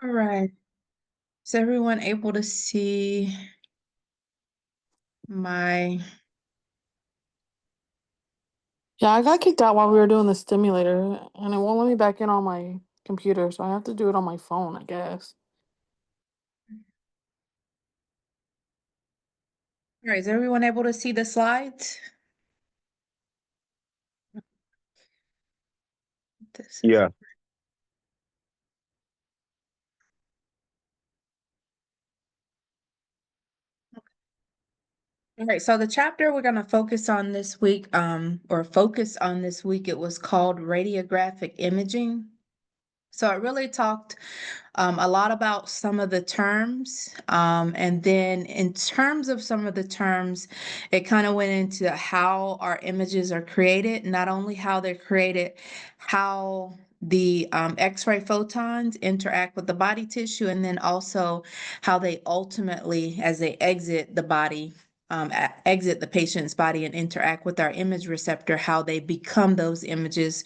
All right. Is everyone able to see my? Yeah, I got kicked out while we were doing the stimulator, and it won't let me back in on my computer, so I have to do it on my phone, I guess. All right, is everyone able to see the slides? This is Yeah. all right. So the chapter we're going to focus on this week, it was called radiographic imaging. So it really talked a lot about some of the terms. And then in terms of some of the terms, it kind of went into how our images are created, not only how they're created, how the X-ray photons interact with the body tissue, and then also how they ultimately, as they exit the body, exit the patient's body and interact with our image receptor, how they become those images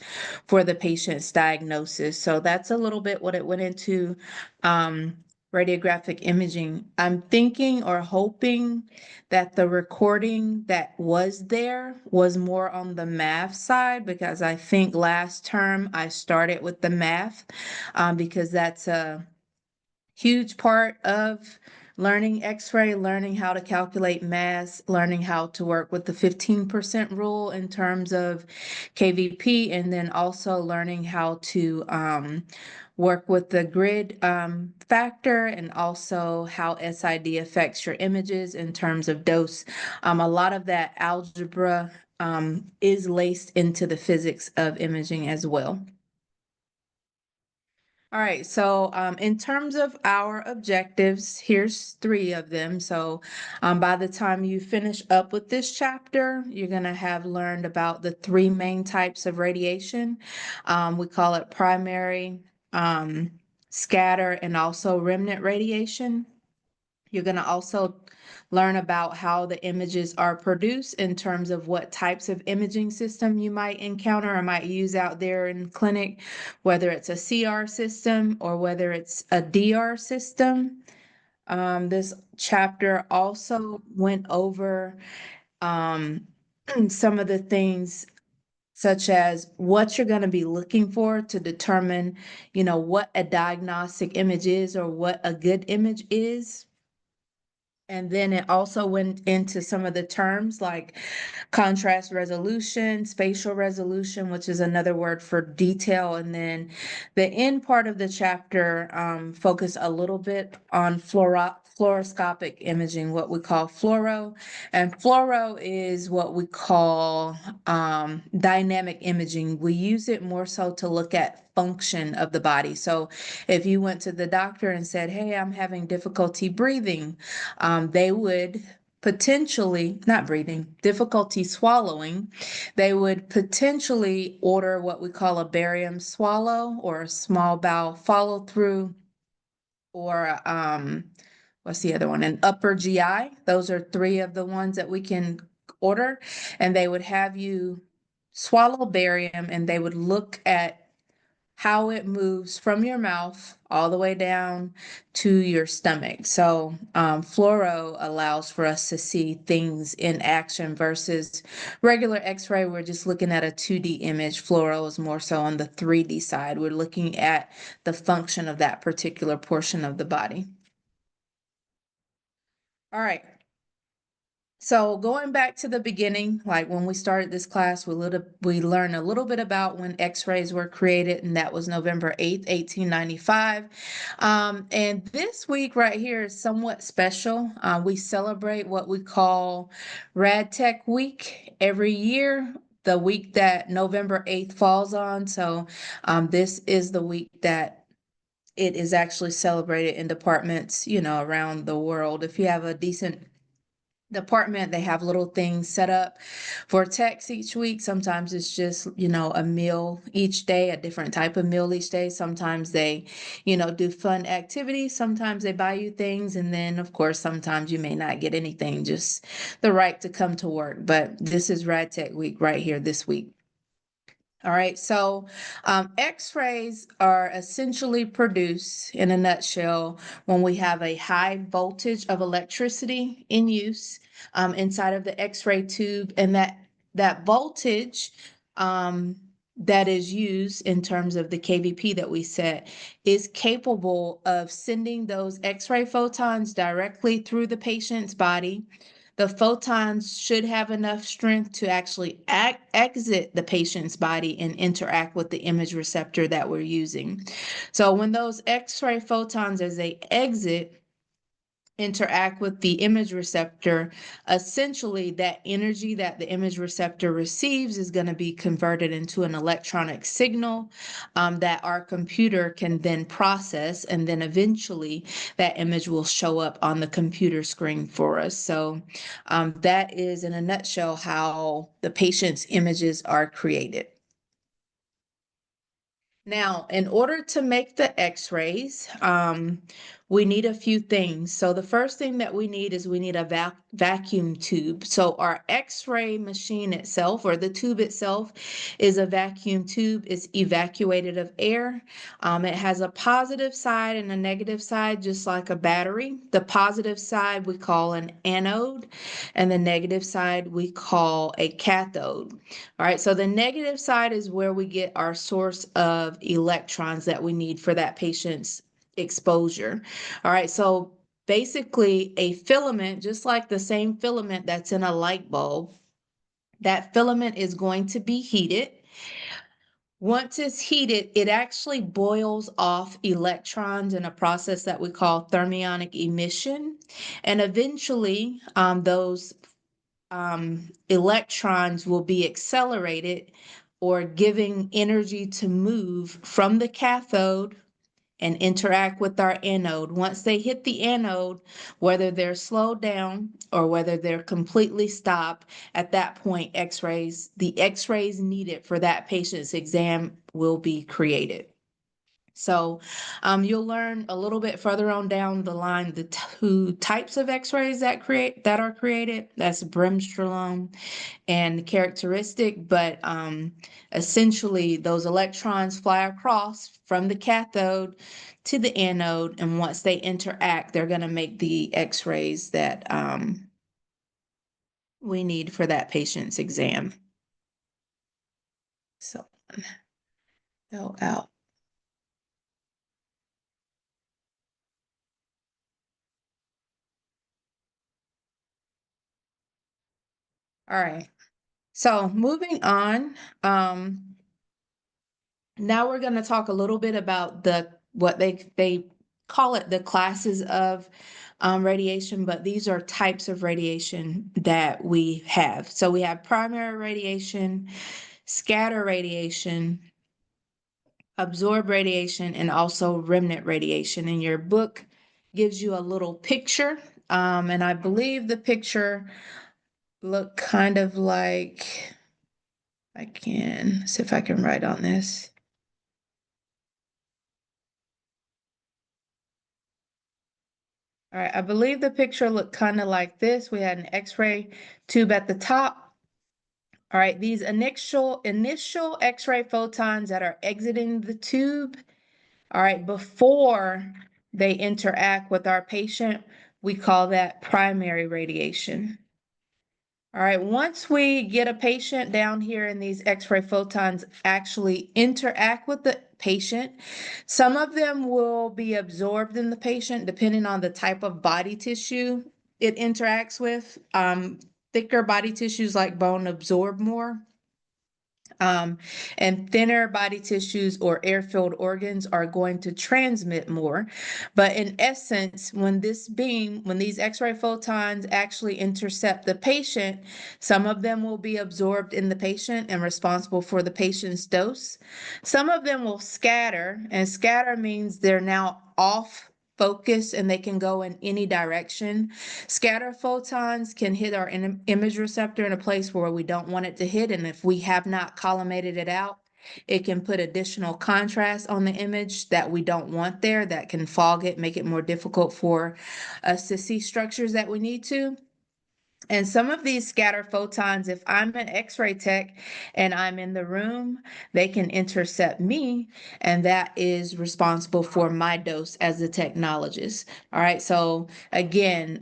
for the patient's diagnosis. So that's a little bit what it went into, um, radiographic imaging. I'm thinking or hoping that the recording that was there was more on the math side, because I think last term I started with the math, because that's a huge part of learning X-ray, learning how to calculate mass, learning how to work with the 15% rule in terms of KVP, and then also learning how to work with the grid factor, and also how SID affects your images in terms of dose. A lot of that algebra is laced into the physics of imaging as well. All right, so in terms of our objectives, here's three of them. So by the time you finish up with this chapter, you're going to have learned about the three main types of radiation. We call it primary, um, scatter, and also remnant radiation. You're going to also learn about how the images are produced in terms of what types of imaging system you might encounter or might use out there in clinic, whether it's a CR system or whether it's a DR system. This chapter also went over um, some of the things such as what you're going to be looking for to determine, what a diagnostic image is or what a good image is. And then it also went into some of the terms like contrast resolution, spatial resolution, which is another word for detail. And then the end part of the chapter focused a little bit on fluoroscopic imaging, what we call fluoro. And fluoro is what we call dynamic imaging. We use it more so to look at function of the body. So if you went to the doctor and said, "Hey, I'm having difficulty breathing," they would potentially, not breathing, difficulty swallowing, they would potentially order what we call a barium swallow or a small bowel follow through, or what's the other one? An upper GI. Those are three of the ones that we can order. And they would have you swallow barium, and they would look at how it moves from your mouth all the way down to your stomach. So, fluoro allows for us to see things in action versus regular X-ray. We're just looking at a 2D image. Fluoro is more so on the 3D side. We're looking at the function of that particular portion of the body. All right. So going back to the beginning, like when we started this class, we learned a little bit about when X-rays were created, and that was November 8th, 1895. And this week right here is somewhat special. We celebrate what we call RadTech Week every year, the week that November 8th falls on. So this is the week that it is actually celebrated in departments, around the world. If you have a decent department, they have little things set up for techs each week. Sometimes it's just, a meal each day, a different type of meal each day. Sometimes they, do fun activities. Sometimes they buy you things. And then, of course, sometimes you may not get anything, just the right to come to work. But this is Rad Tech Week right here this week. All right, so X-rays are essentially produced in a nutshell when we have a high voltage of electricity in use inside of the X-ray tube, and that voltage that is used in terms of the kVp that we set is capable of sending those X-ray photons directly through the patient's body. The photons should have enough strength to actually exit the patient's body and interact with the image receptor that we're using. So when those X-ray photons, as they exit, interact with the image receptor, essentially that energy that the image receptor receives is going to be converted into an electronic signal that our computer can then process, and then eventually that image will show up on the computer screen for us. So that is in a nutshell how the patient's images are created. Now, in order to make the X-rays, we need a few things. So the first thing that we need is we need a vacuum tube. So our X-ray machine itself, or the tube itself, is a vacuum tube. It's evacuated of air. It has a positive side and a negative side, just like a battery. The positive side we call an anode, and the negative side we call a cathode. All right, so the negative side is where we get our source of electrons that we need for that patient's exposure. All right, so basically a filament, just like the same filament that's in a light bulb, that filament is going to be heated. Once it's heated, it actually boils off electrons in a process that we call thermionic emission. And eventually, those electrons will be accelerated or giving energy to move from the cathode and interact with our anode. Once they hit the anode, whether they're slowed down or whether they're completely stopped, at that point, the X-rays needed for that patient's exam will be created. So you'll learn a little bit further on down the line the two types of X-rays that are created. That's bremsstrahlung and characteristic, but essentially those electrons fly across from the cathode to the anode, and once they interact, they're going to make the X-rays that we need for that patient's exam. So go out. All right. So moving on, now we're going to talk a little bit about what they call it the classes of radiation, but these are types of radiation that we have. So we have primary radiation, scatter radiation, absorb radiation, and also remnant radiation. And your book gives you a little picture, and I believe the picture looked kind of like, I can see if I can write on this. All right, I believe the picture looked kind of like this. We had an X-ray tube at the top. All right, these initial X-ray photons that are exiting the tube, all right, before they interact with our patient, we call that primary radiation. All right, once we get a patient down here and these X-ray photons actually interact with the patient, some of them will be absorbed in the patient depending on the type of body tissue it interacts with. Thicker body tissues like bone absorb more. And thinner body tissues or air-filled organs are going to transmit more. But in essence, when these X-ray photons actually intercept the patient, some of them will be absorbed in the patient and responsible for the patient's dose. Some of them will scatter, and scatter means they're now off focus and they can go in any direction. Scatter photons can hit our image receptor in a place where we don't want it to hit, and if we have not collimated it out, it can put additional contrast on the image that we don't want there, that can fog it, make it more difficult for us to see structures that we need to. And some of these scatter photons, if I'm an X-ray tech and I'm in the room, they can intercept me, and that is responsible for my dose as a technologist. All right, so again,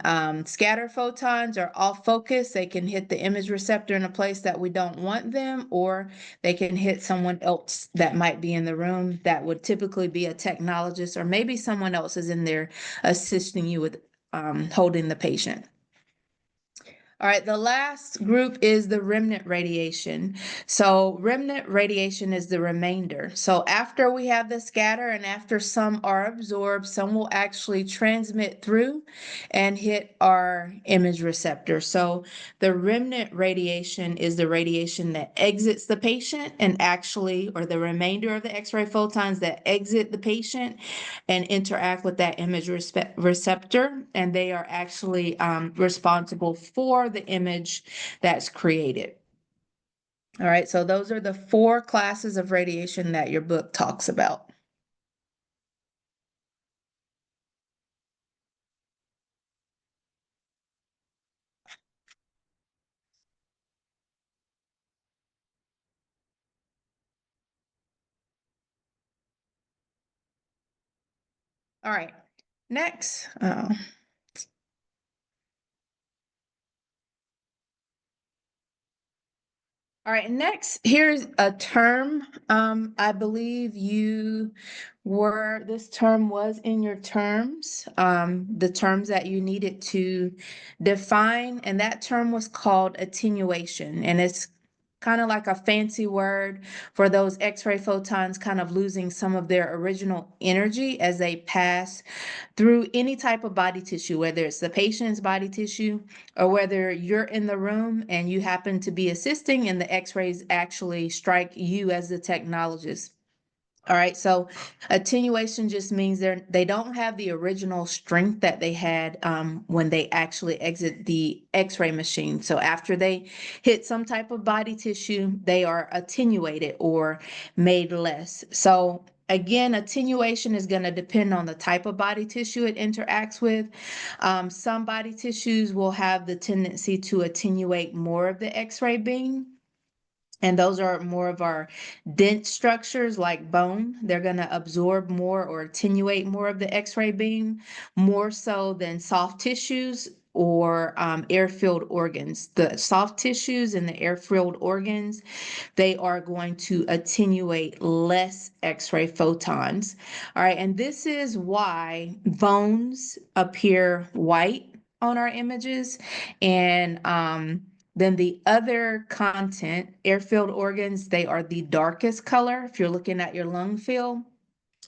scatter photons are off focus. They can hit the image receptor in a place that we don't want them, or they can hit someone else that might be in the room that would typically be a technologist, or maybe someone else is in there assisting you with holding the patient. All right, the last group is the remnant radiation. So remnant radiation is the remainder. So after we have the scatter and after some are absorbed, some will actually transmit through and hit our image receptor. So the remnant radiation is the radiation that exits the patient and actually, or the remainder of the X-ray photons that exit the patient and interact with that image receptor, and they are actually responsible for the image that's created. All right, so those are the 4 classes of radiation that your book talks about. All right, next. All right, next, here's a term. I believe this term was in your terms, the terms that you needed to define, and that term was called attenuation. And it's kind of like a fancy word for those X-ray photons kind of losing some of their original energy as they pass through any type of body tissue, whether it's the patient's body tissue or whether you're in the room and you happen to be assisting and the X-rays actually strike you as the technologist. All right, so attenuation just means they don't have the original strength that they had when they actually exit the X-ray machine. So after they hit some type of body tissue, they are attenuated or made less. So again, attenuation is going to depend on the type of body tissue it interacts with. Some body tissues will have the tendency to attenuate more of the X-ray beam. And those are more of our dense structures like bone. They're going to absorb more or attenuate more of the X-ray beam, more so than soft tissues or air-filled organs. The soft tissues and the air-filled organs, they are going to attenuate less X-ray photons. All right, and this is why bones appear white on our images, and then the other content, air-filled organs, they are the darkest color if you're looking at your lung field.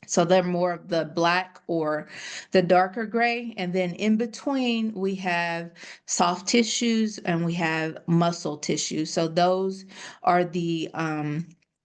So they're more of the black or the darker gray. And then in between, we have soft tissues and we have muscle tissue. So those are the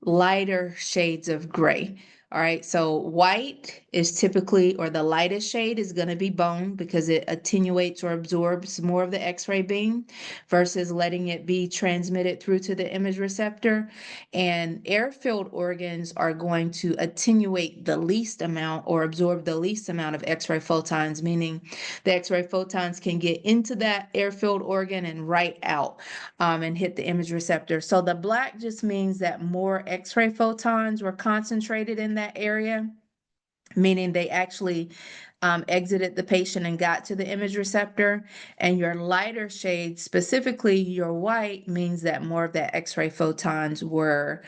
lighter shades of gray. All right, so white is typically, or the lightest shade is going to be bone because it attenuates or absorbs more of the X-ray beam versus letting it be transmitted through to the image receptor. And air-filled organs are going to attenuate the least amount or absorb the least amount of X-ray photons, meaning the X-ray photons can get into that air-filled organ and right out and hit the image receptor. So the black just means that more X-ray photons were concentrated in that area, meaning they actually exited the patient and got to the image receptor. And your lighter shade, specifically your white, means that more of that X-ray photons were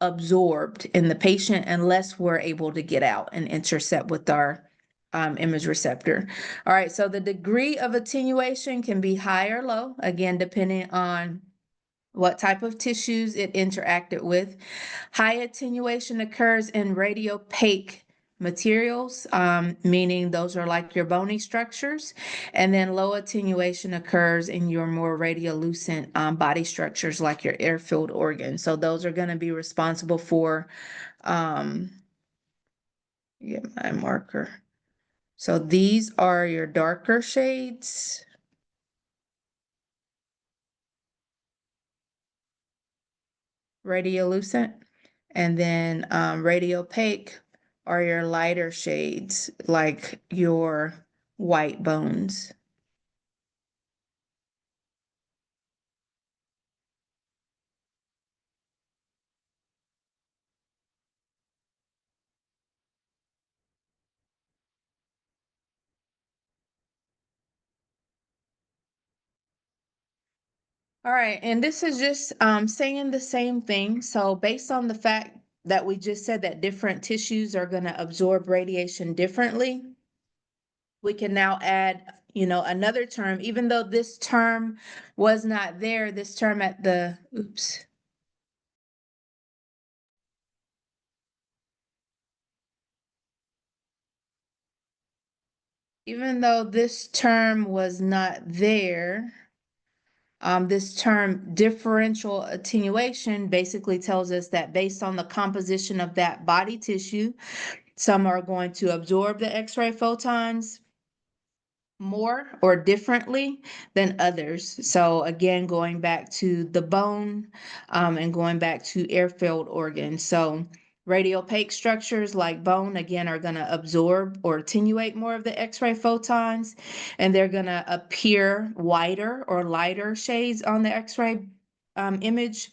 absorbed in the patient and less were able to get out and intercept with our image receptor. All right, so the degree of attenuation can be high or low, again, depending on what type of tissues it interacted with. High attenuation occurs in radiopaque materials, meaning those are like your bony structures, and then low attenuation occurs in your more radiolucent body structures like your air-filled organs. So those are going to be responsible for, get my marker. So these are your darker shades. Radiolucent, and then radiopaque are your lighter shades, like your white bones. All right, and this is just saying the same thing. So based on the fact that we just said that different tissues are going to absorb radiation differently, we can now add, another term, even though this term was not there, this term at the, oops. Even though this term was not there, this term differential attenuation basically tells us that based on the composition of that body tissue, some are going to absorb the X-ray photons more or differently than others. So again, going back to the bone and going back to air-filled organs. So radiopaque structures like bone, again, are going to absorb or attenuate more of the X-ray photons, and they're going to appear whiter or lighter shades on the X-ray image.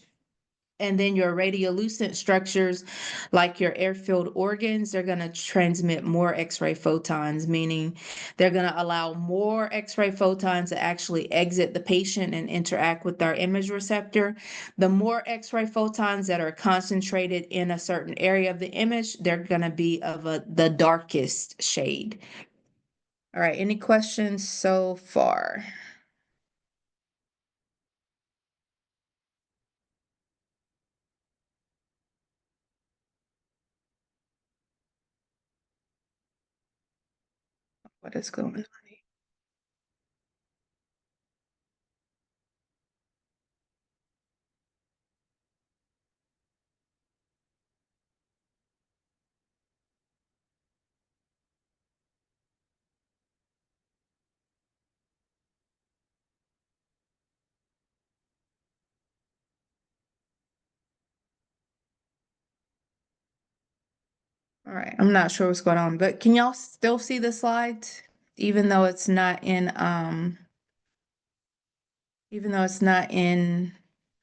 And then your radiolucent structures, like your air-filled organs, they're going to transmit more X-ray photons, meaning they're going to allow more X-ray photons to actually exit the patient and interact with our image receptor. The more X-ray photons that are concentrated in a certain area of the image, they're going to be of the darkest shade. All right, any questions so far? What is going on? All right, I'm not sure what's going on, but can y'all still see the slides? Even though it's not in, even though it's not in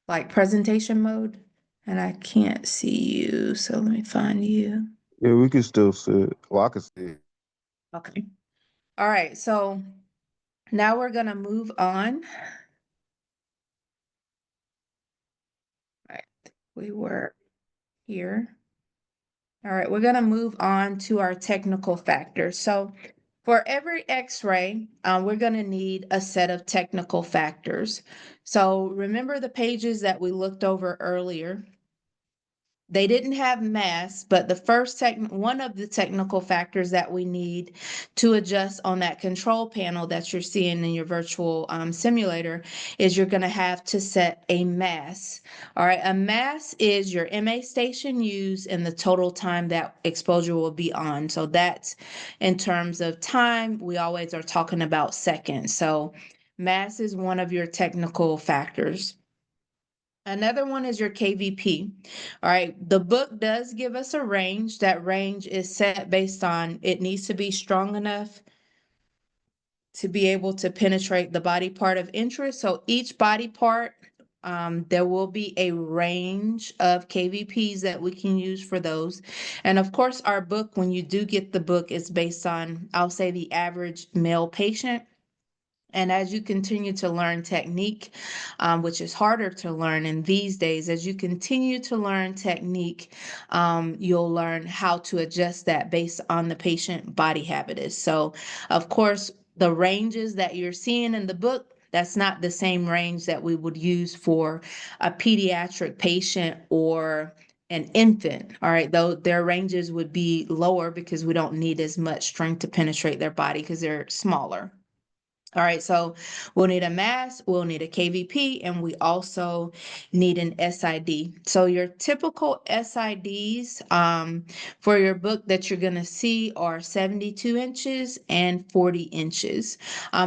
like presentation mode? And I can't see you, so let me find you. Yeah, we can still see it. Well, I can see it. Okay. All right, so now we're gonna move on. All right, we were here. All right, we're gonna move on to our technical factors. So for every X-ray, we're gonna need a set of technical factors. So remember the pages that we looked over earlier? They didn't have mass, but one of the technical factors that we need to adjust on that control panel that you're seeing in your virtual simulator is you're going to have to set a mass. All right, a mass is your MA station used and the total time that exposure will be on. So that's in terms of time, we always are talking about seconds. So mass is one of your technical factors. Another one is your KVP. All right, the book does give us a range. That range is set based on it needs to be strong enough to be able to penetrate the body part of interest. So each body part, there will be a range of KVPs that we can use for those. And of course, our book, when you do get the book, is based on, I'll say, the average male patient. And as you continue to learn technique, which is harder to learn in these days, as you continue to learn technique, you'll learn how to adjust that based on the patient body habitus. So, of course, the ranges that you're seeing in the book, that's not the same range that we would use for a pediatric patient or an infant. All right, though their ranges would be lower because we don't need as much strength to penetrate their body because they're smaller. All right, so we'll need a mass, we'll need a KVP, and we also need an SID. So your typical SIDs for your book that you're going to see are 72 inches and 40 inches.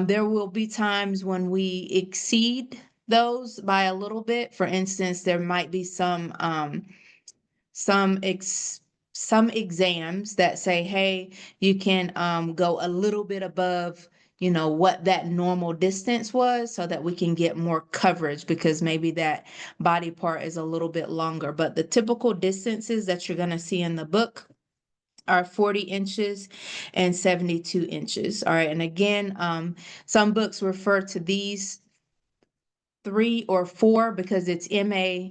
There will be times when we exceed those by a little bit. For instance, there might be some ex some exams that say, hey, you can go a little bit above, what that normal distance was so that we can get more coverage because maybe that body part is a little bit longer. But the typical distances that you're going to see in the book are 40 inches and 72 inches. All right. And again, some books refer to these 3 or 4 because it's MA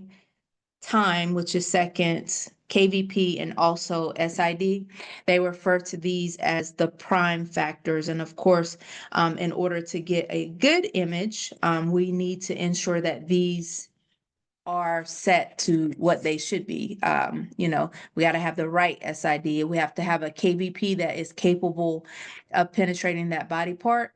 time, which is seconds, KVP, and also SID. They refer to these as the prime factors. And of course, in order to get a good image, we need to ensure that these are set to what they should be. We got to have the right SID. We have to have a KVP that is capable of penetrating that body part.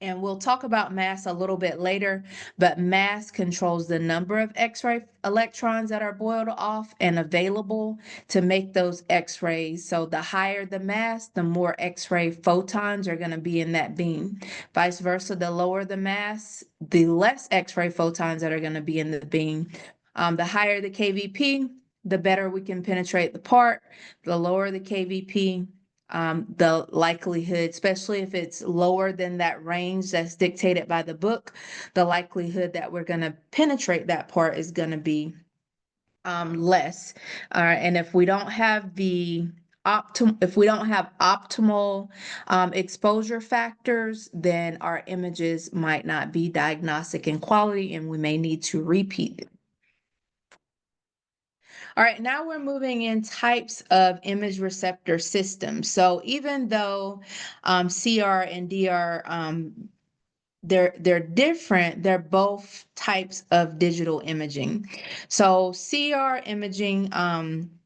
And we'll talk about mass a little bit later, but mass controls the number of X-ray electrons that are boiled off and available to make those X-rays. So the higher the mass, the more X-ray photons are going to be in that beam. Vice versa, the lower the mass, the less X-ray photons that are going to be in the beam. The higher the KVP, the better we can penetrate the part. The lower the KVP, the likelihood, especially if it's lower than that range that's dictated by the book, the likelihood that we're going to penetrate that part is going to be less. And if we don't have optimal exposure factors, then our images might not be diagnostic in quality, and we may need to repeat it. All right, now we're moving in types of image receptor systems. So even though CR and DR, they're different, they're both types of digital imaging. So CR imaging,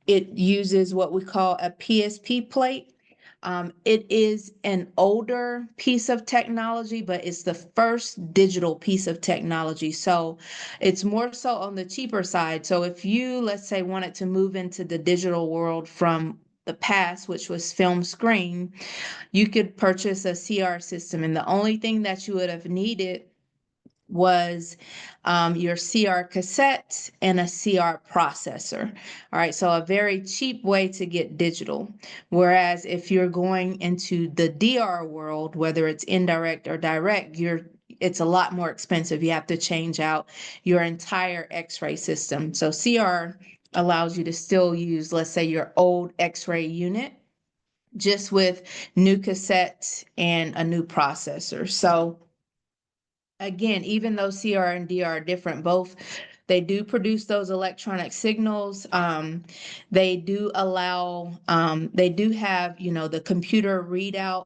it uses what we call a PSP plate. It is an older piece of technology, but it's the first digital piece of technology. So it's more so on the cheaper side. So if you, let's say, wanted to move into the digital world from the past, which was film screen, you could purchase a CR system. And the only thing that you would have needed was your CR cassette and a CR processor. All right, so a very cheap way to get digital. Whereas if you're going into the DR world, whether it's indirect or direct, it's a lot more expensive. You have to change out your entire X-ray system. So CR allows you to still use, let's say, your old X-ray unit, just with new cassette and a new processor. So again, even though CR and DR are different, both they do produce those electronic signals. They do allow, they do have, the computer readout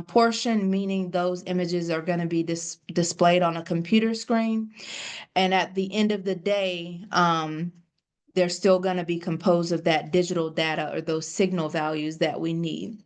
portion, meaning those images are going to be displayed on a computer screen. And at the end of the day, they're still going to be composed of that digital data or those signal values that we need.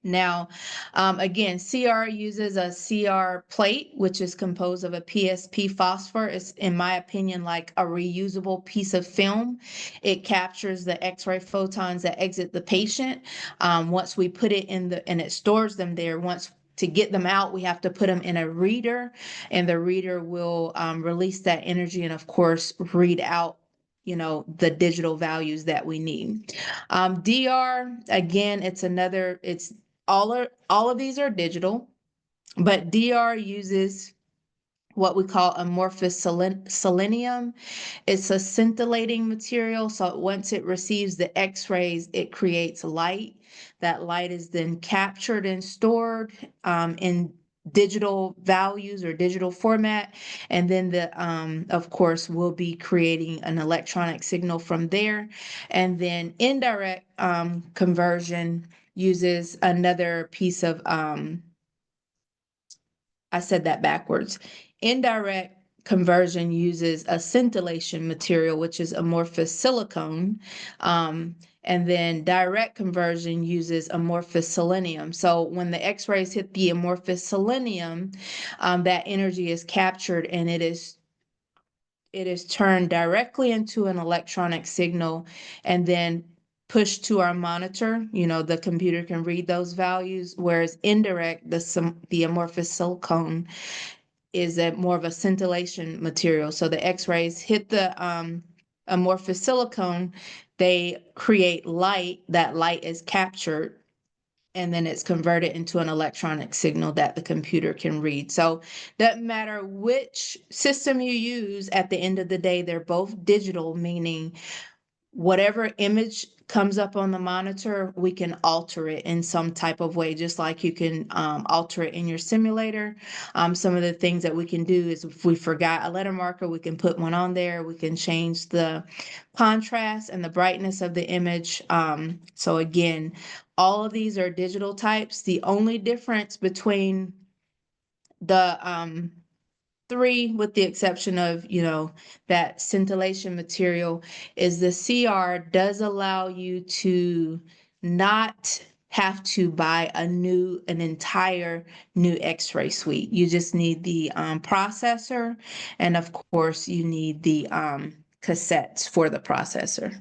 Now, again, CR uses a CR plate, which is composed of a PSP phosphor. It's, in my opinion, like a reusable piece of film. It captures the X-ray photons that exit the patient. Once we put it in and it stores them there. Once to get them out, we have to put them in a reader, and the reader will release that energy and, of course, read out the digital values that we need. DR, again, it's all of these are digital, but DR uses what we call amorphous selenium. It's a scintillating material, so once it receives the X-rays, it creates light. That light is then captured and stored in digital values or digital format, and then of course, we'll be creating an electronic signal from there. And then indirect conversion uses another piece of I said that backwards. Indirect conversion uses a scintillation material, which is amorphous silicone. And then direct conversion uses amorphous selenium. So when the X-rays hit the amorphous selenium, that energy is captured and it is turned directly into an electronic signal and then pushed to our monitor. The computer can read those values, whereas indirect, the amorphous silicone is more of a scintillation material. So the X-rays hit the amorphous silicone, they create light, that light is captured, and then it's converted into an electronic signal that the computer can read. So doesn't matter which system you use, at the end of the day, they're both digital, meaning whatever image comes up on the monitor, we can alter it in some type of way, just like you can alter it in your simulator. Some of the things that we can do is if we forgot a letter marker, we can put one on there. We can change the contrast and the brightness of the image. So again, all of these are digital types. The only difference between the three, with the exception of, that scintillation material, is the CR does allow you to not have to buy an entire new X-ray suite. You just need the processor, and of course, you need the cassettes for the processor.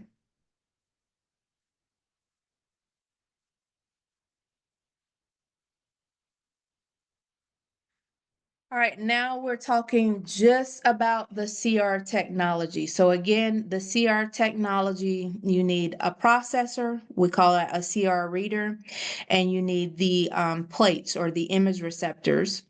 All right, now we're talking just about the CR technology. So again, the CR technology, you need a processor, we call it a CR reader, and you need the plates or the image receptors.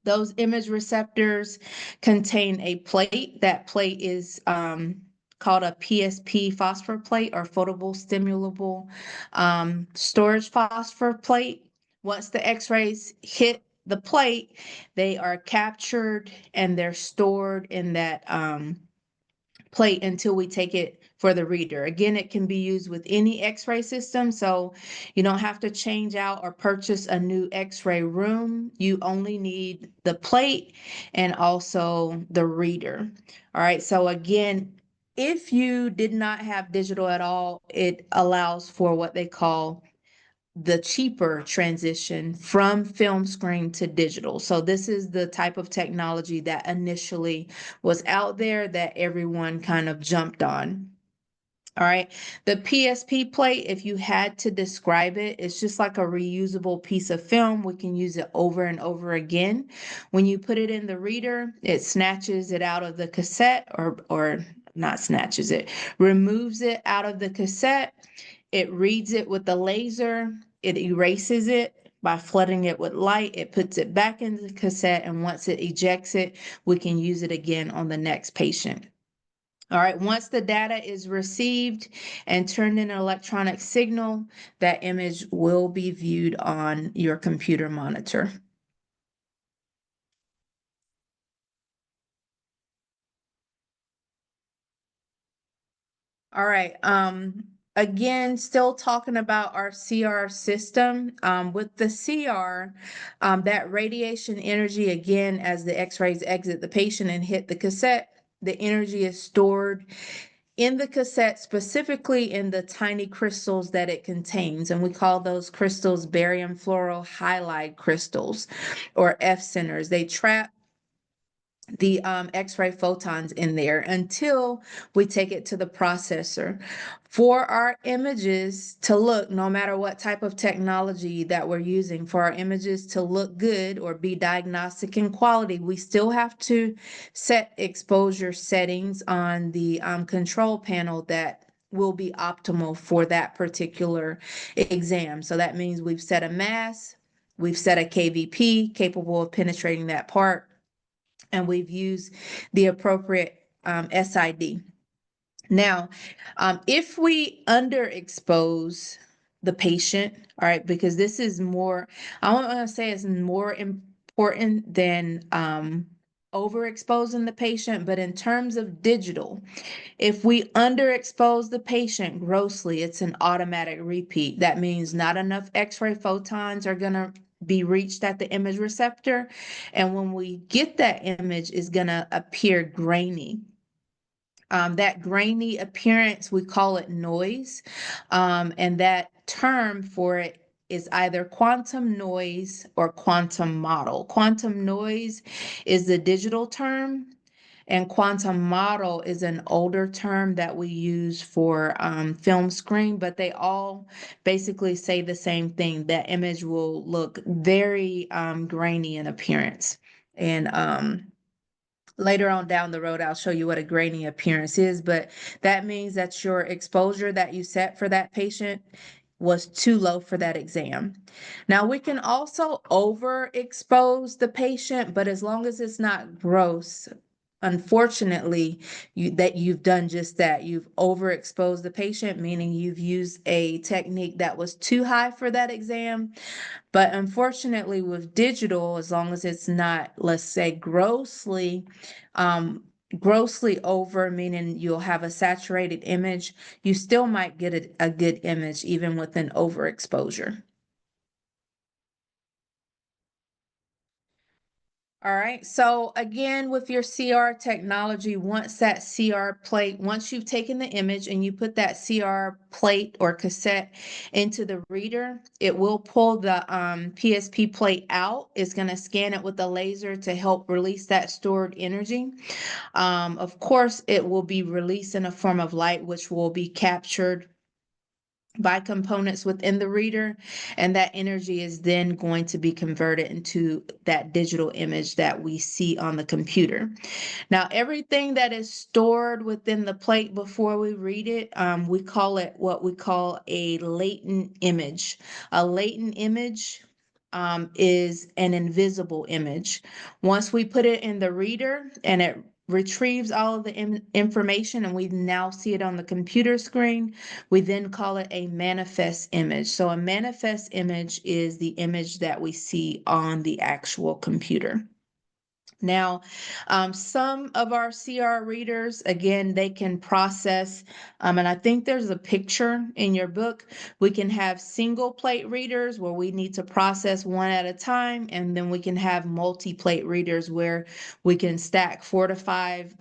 Those image receptors contain a plate. That plate is called a PSP phosphor plate or photable stimulable storage phosphor plate. Once the X-rays hit the plate, they are captured and they're stored in that plate until we take it for the reader. Again, it can be used with any X-ray system, so you don't have to change out or purchase a new X-ray room. You only need the plate and also the reader. All right, so again, if you did not have digital at all, it allows for what they call the cheaper transition from film screen to digital. So this is the type of technology that initially was out there that everyone kind of jumped on. All right. The PSP plate, if you had to describe it, it's just like a reusable piece of film. We can use it over and over again. When you put it in the reader, it snatches it out of the cassette or not snatches it, removes it out of the cassette. It reads it with the laser. It erases it by flooding it with light. It puts it back into the cassette. And once it ejects it, we can use it again on the next patient. All right, once the data is received and turned in an electronic signal, that image will be viewed on your computer monitor. All right, again, still talking about our CR system. With the CR, that radiation energy, again, as the X-rays exit the patient and hit the cassette, the energy is stored in the cassette, specifically in the tiny crystals that it contains. And we call those crystals barium fluoro halide crystals or F centers. They trap the X-ray photons in there until we take it to the processor. For our images to look, no matter what type of technology that we're using, for our images to look good or be diagnostic in quality, we still have to set exposure settings on the control panel that will be optimal for that particular exam. So that means we've set a mass, we've set a KVP capable of penetrating that part, and we've used the appropriate SID. Now, if we underexpose the patient, all right, because this is more, I want to say it's more important than overexposing the patient, but in terms of digital, if we underexpose the patient grossly, it's an automatic repeat. That means not enough X-ray photons are going to be reached at the image receptor. And when we get that image, it's going to appear grainy. That grainy appearance, we call it noise. And that term for it is either quantum noise or quantum model. Quantum noise is the digital term, and quantum model is an older term that we use for film screen, but they all basically say the same thing. That image will look very grainy in appearance. And later on down the road, I'll show you what a grainy appearance is, but that means that your exposure that you set for that patient was too low for that exam. Now, we can also overexpose the patient, but as long as it's not gross, unfortunately, you've done just that. You've overexposed the patient, meaning you've used a technique that was too high for that exam. But unfortunately, with digital, as long as it's not, let's say, grossly over, meaning you'll have a saturated image, you still might get a good image even with an overexposure. All right, so again, with your CR technology, once you've taken the image and you put that CR plate or cassette into the reader, it will pull the PSP plate out. It's going to scan it with a laser to help release that stored energy. Of course, it will be released in a form of light, which will be captured by components within the reader, and that energy is then going to be converted into that digital image that we see on the computer. Now, everything that is stored within the plate before we read it, we call it what we call a latent image. A latent image is an invisible image. Once we put it in the reader and it retrieves all of the information and we now see it on the computer screen, we then call it a manifest image. So a manifest image is the image that we see on the actual computer. Now, some of our CR readers, again, they can process, and I think there's a picture in your book. We can have single plate readers where we need to process one at a time, and then we can have multi-plate readers where we can stack 4 to 5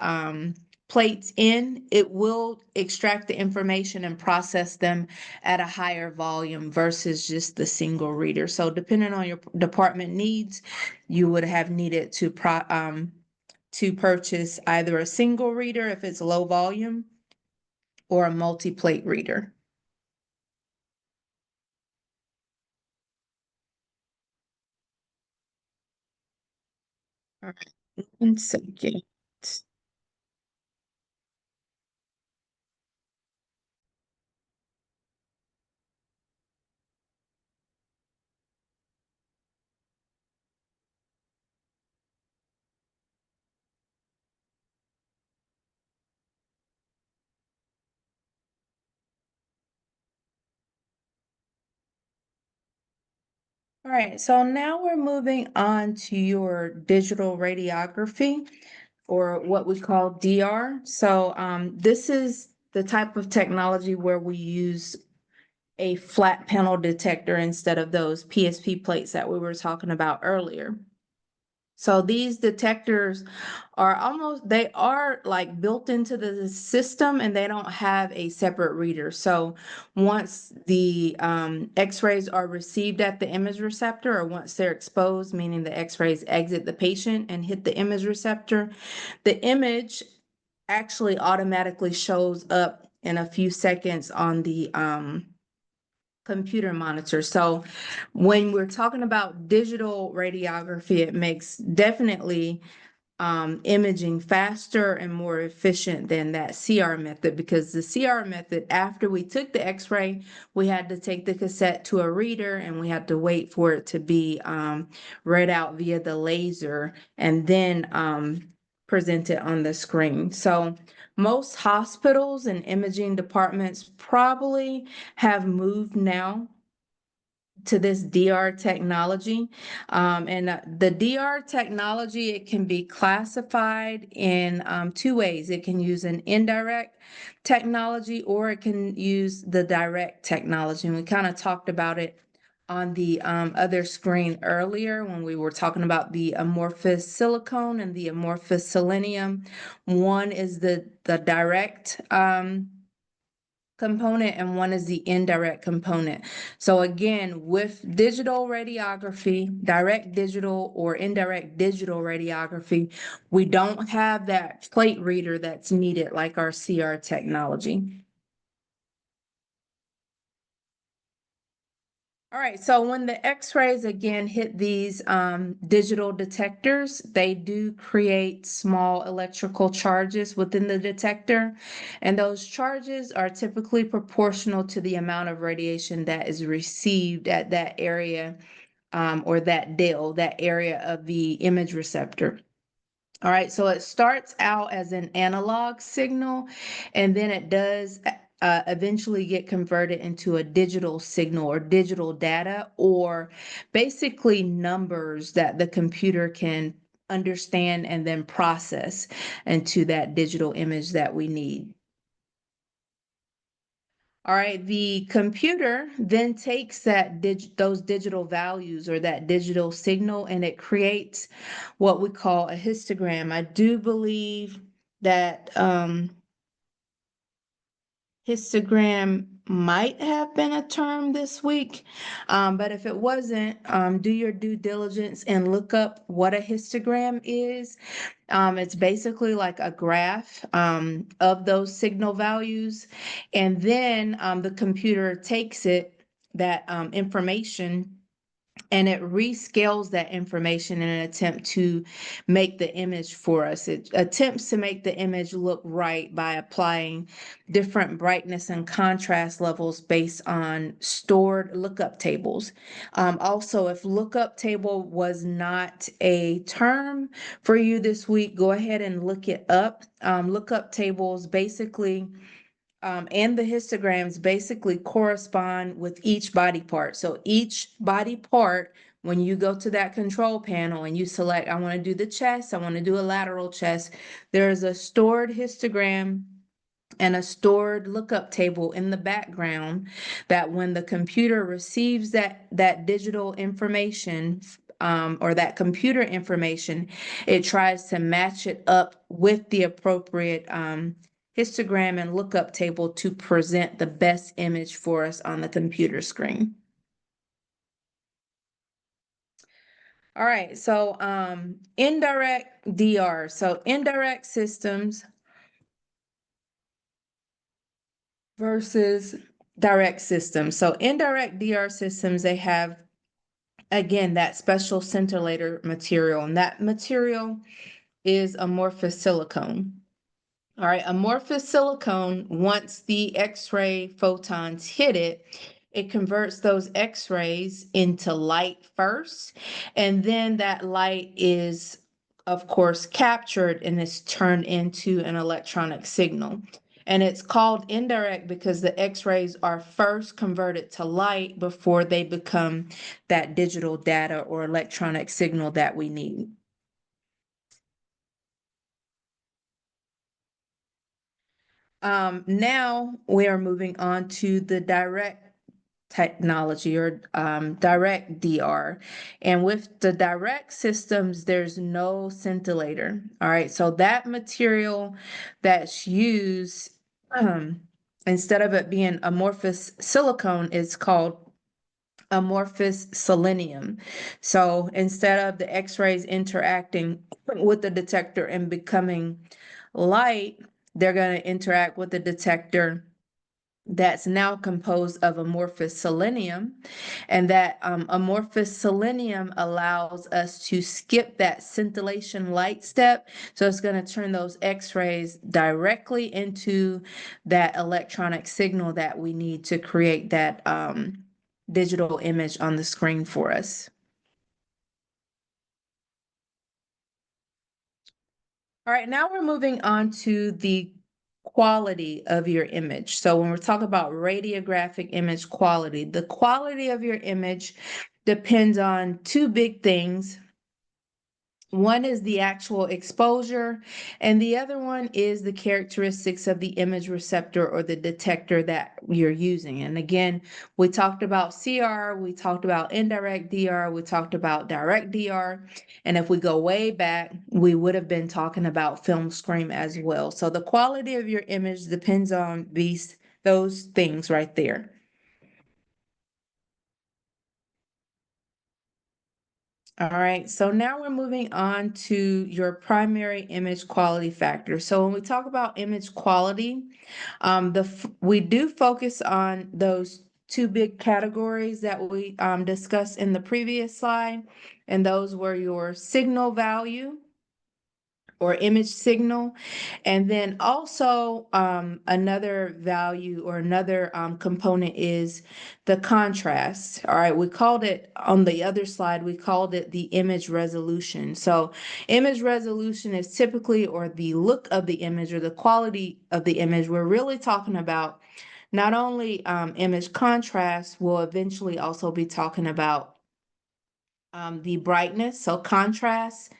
plates in. It will extract the information and process them at a higher volume versus just the single reader. So depending on your department needs, you would have needed to purchase either a single reader if it's low volume or a multi-plate reader. All right, 1 second. All right, so now we're moving on to your digital radiography, or what we call DR. So this is the type of technology where we use a flat panel detector instead of those PSP plates that we were talking about earlier. So these detectors they are like built into the system, and they don't have a separate reader. So once the x-rays are received at the image receptor, or once they're exposed, meaning the x-rays exit the patient and hit the image receptor, the image actually automatically shows up in a few seconds on the computer monitor. So when we're talking about digital radiography, it makes definitely imaging faster and more efficient than that CR method, because the CR method, after we took the x-ray, we had to take the cassette to a reader and we had to wait for it to be read out via the laser and then present it on the screen. So most hospitals and imaging departments probably have moved now to this DR technology. And the DR technology, it can be classified in 2 ways. It can use an indirect technology, or it can use the direct technology. And we kind of talked about it on the other screen earlier when we were talking about the amorphous silicone and the amorphous selenium. One is the direct component, and one is the indirect component. So again, with digital radiography, direct digital or indirect digital radiography, we don't have that plate reader that's needed like our CR technology. All right, so when the x-rays again hit these digital detectors, they do create small electrical charges within the detector, and those charges are typically proportional to the amount of radiation that is received at that area, or that DIL, that area of the image receptor. All right, so it starts out as an analog signal, and then it does eventually get converted into a digital signal or digital data, or basically numbers that the computer can understand and then process into that digital image that we need. All right, the computer then takes those digital values or that digital signal, and it creates what we call a histogram. I do believe that histogram might have been a term this week, but if it wasn't, do your due diligence and look up what a histogram is. It's basically like a graph of those signal values, and then the computer takes that information, and it rescales that information in an attempt to make the image for us. It attempts to make the image look right by applying different brightness and contrast levels based on stored lookup tables. Also, if lookup table was not a term for you this week, go ahead and look it up. Lookup tables basically and the histograms basically correspond with each body part. So each body part, when you go to that control panel and you select, I want to do the chest, I want to do a lateral chest, there's a stored histogram and a stored lookup table in the background that when the computer receives that digital information or that computer information, it tries to match it up with the appropriate histogram and lookup table to present the best image for us on the computer screen. All right, so indirect DR. So indirect systems versus direct systems. So indirect DR systems, they have, again, that special scintillator material, and that material is amorphous silicone. All right, amorphous silicone, once the X-ray photons hit it, it converts those X-rays into light first, and then that light is, of course, captured and is turned into an electronic signal. And it's called indirect because the X-rays are first converted to light before they become that digital data or electronic signal that we need. Now we are moving on to the direct technology or direct DR. And with the direct systems, there's no scintillator. All right, so that material that's used, instead of it being amorphous silicone, is called amorphous selenium. So instead of the X-rays interacting with the detector and becoming light, they're going to interact with the detector that's now composed of amorphous selenium. And that amorphous selenium allows us to skip that scintillation light step. So it's going to turn those X-rays directly into that electronic signal that we need to create that digital image on the screen for us. All right, now we're moving on to the quality of your image. So when we're talking about radiographic image quality, the quality of your image depends on two big things. One is the actual exposure, and the other one is the characteristics of the image receptor or the detector that you're using. And again, we talked about CR, we talked about indirect DR, we talked about direct DR. And if we go way back, we would have been talking about film screen as well. So the quality of your image depends on those things right there. All right, so now we're moving on to your primary image quality factor. So when we talk about image quality, we do focus on those two big categories that we discussed in the previous slide, and those were your signal value or image signal. And then also another value or another component is the contrast. All right, we called it on the other slide, we called it the image resolution. So image resolution is typically, or the look of the image or the quality of the image. We're really talking about not only image contrast, we'll eventually also be talking about the brightness. So contrast,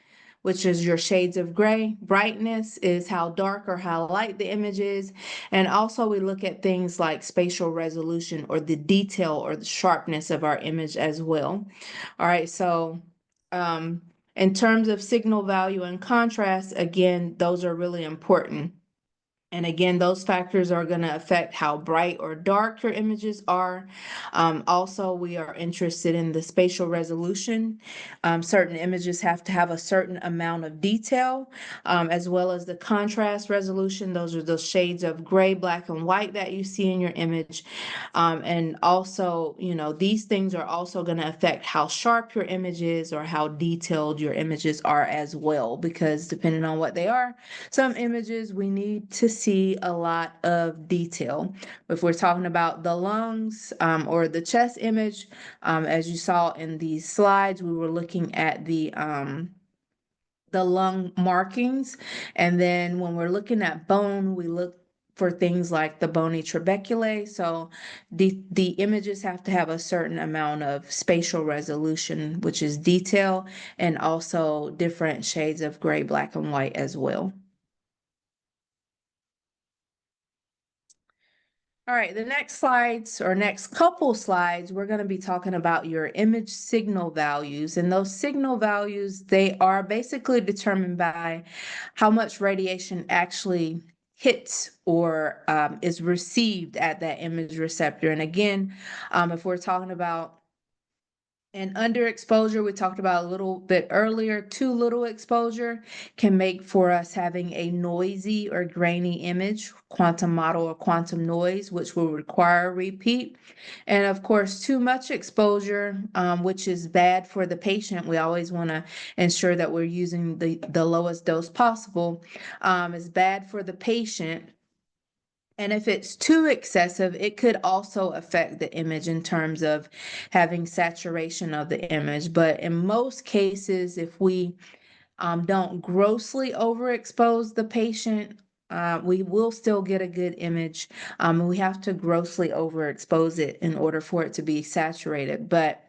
which is your shades of gray. Brightness is how dark or how light the image is. And also we look at things like spatial resolution or the detail or the sharpness of our image as well. All right, so in terms of signal value and contrast, again, those are really important. And again, those factors are going to affect how bright or dark your images are. Also, we are interested in the spatial resolution. Certain images have to have a certain amount of detail, as well as the contrast resolution. Those are those shades of gray, black, and white that you see in your image. And also, you know, these things are also going to affect how sharp your image is or how detailed your images are as well, because depending on what they are, some images we need to see a lot of detail. If we're talking about the lungs or the chest image, as you saw in these slides, we were looking at the lung markings. And then when we're looking at bone, we look for things like the bony trabeculae. So the images have to have a certain amount of spatial resolution, which is detail, and also different shades of gray, black, and white as well. All right, the next slides or next couple slides, we're going to be talking about your image signal values. And those signal values, they are basically determined by how much radiation actually hits or is received at that image receptor. And again, if we're talking about and underexposure, we talked about a little bit earlier, too little exposure can make for us having a noisy or grainy image, quantum model or quantum noise, which will require a repeat. And of course, too much exposure, which is bad for the patient. We always want to ensure that we're using the lowest dose possible, is bad for the patient. And if it's too excessive, it could also affect the image in terms of having saturation of the image. But in most cases, if we don't grossly overexpose the patient, we will still get a good image. We have to grossly overexpose it in order for it to be saturated. But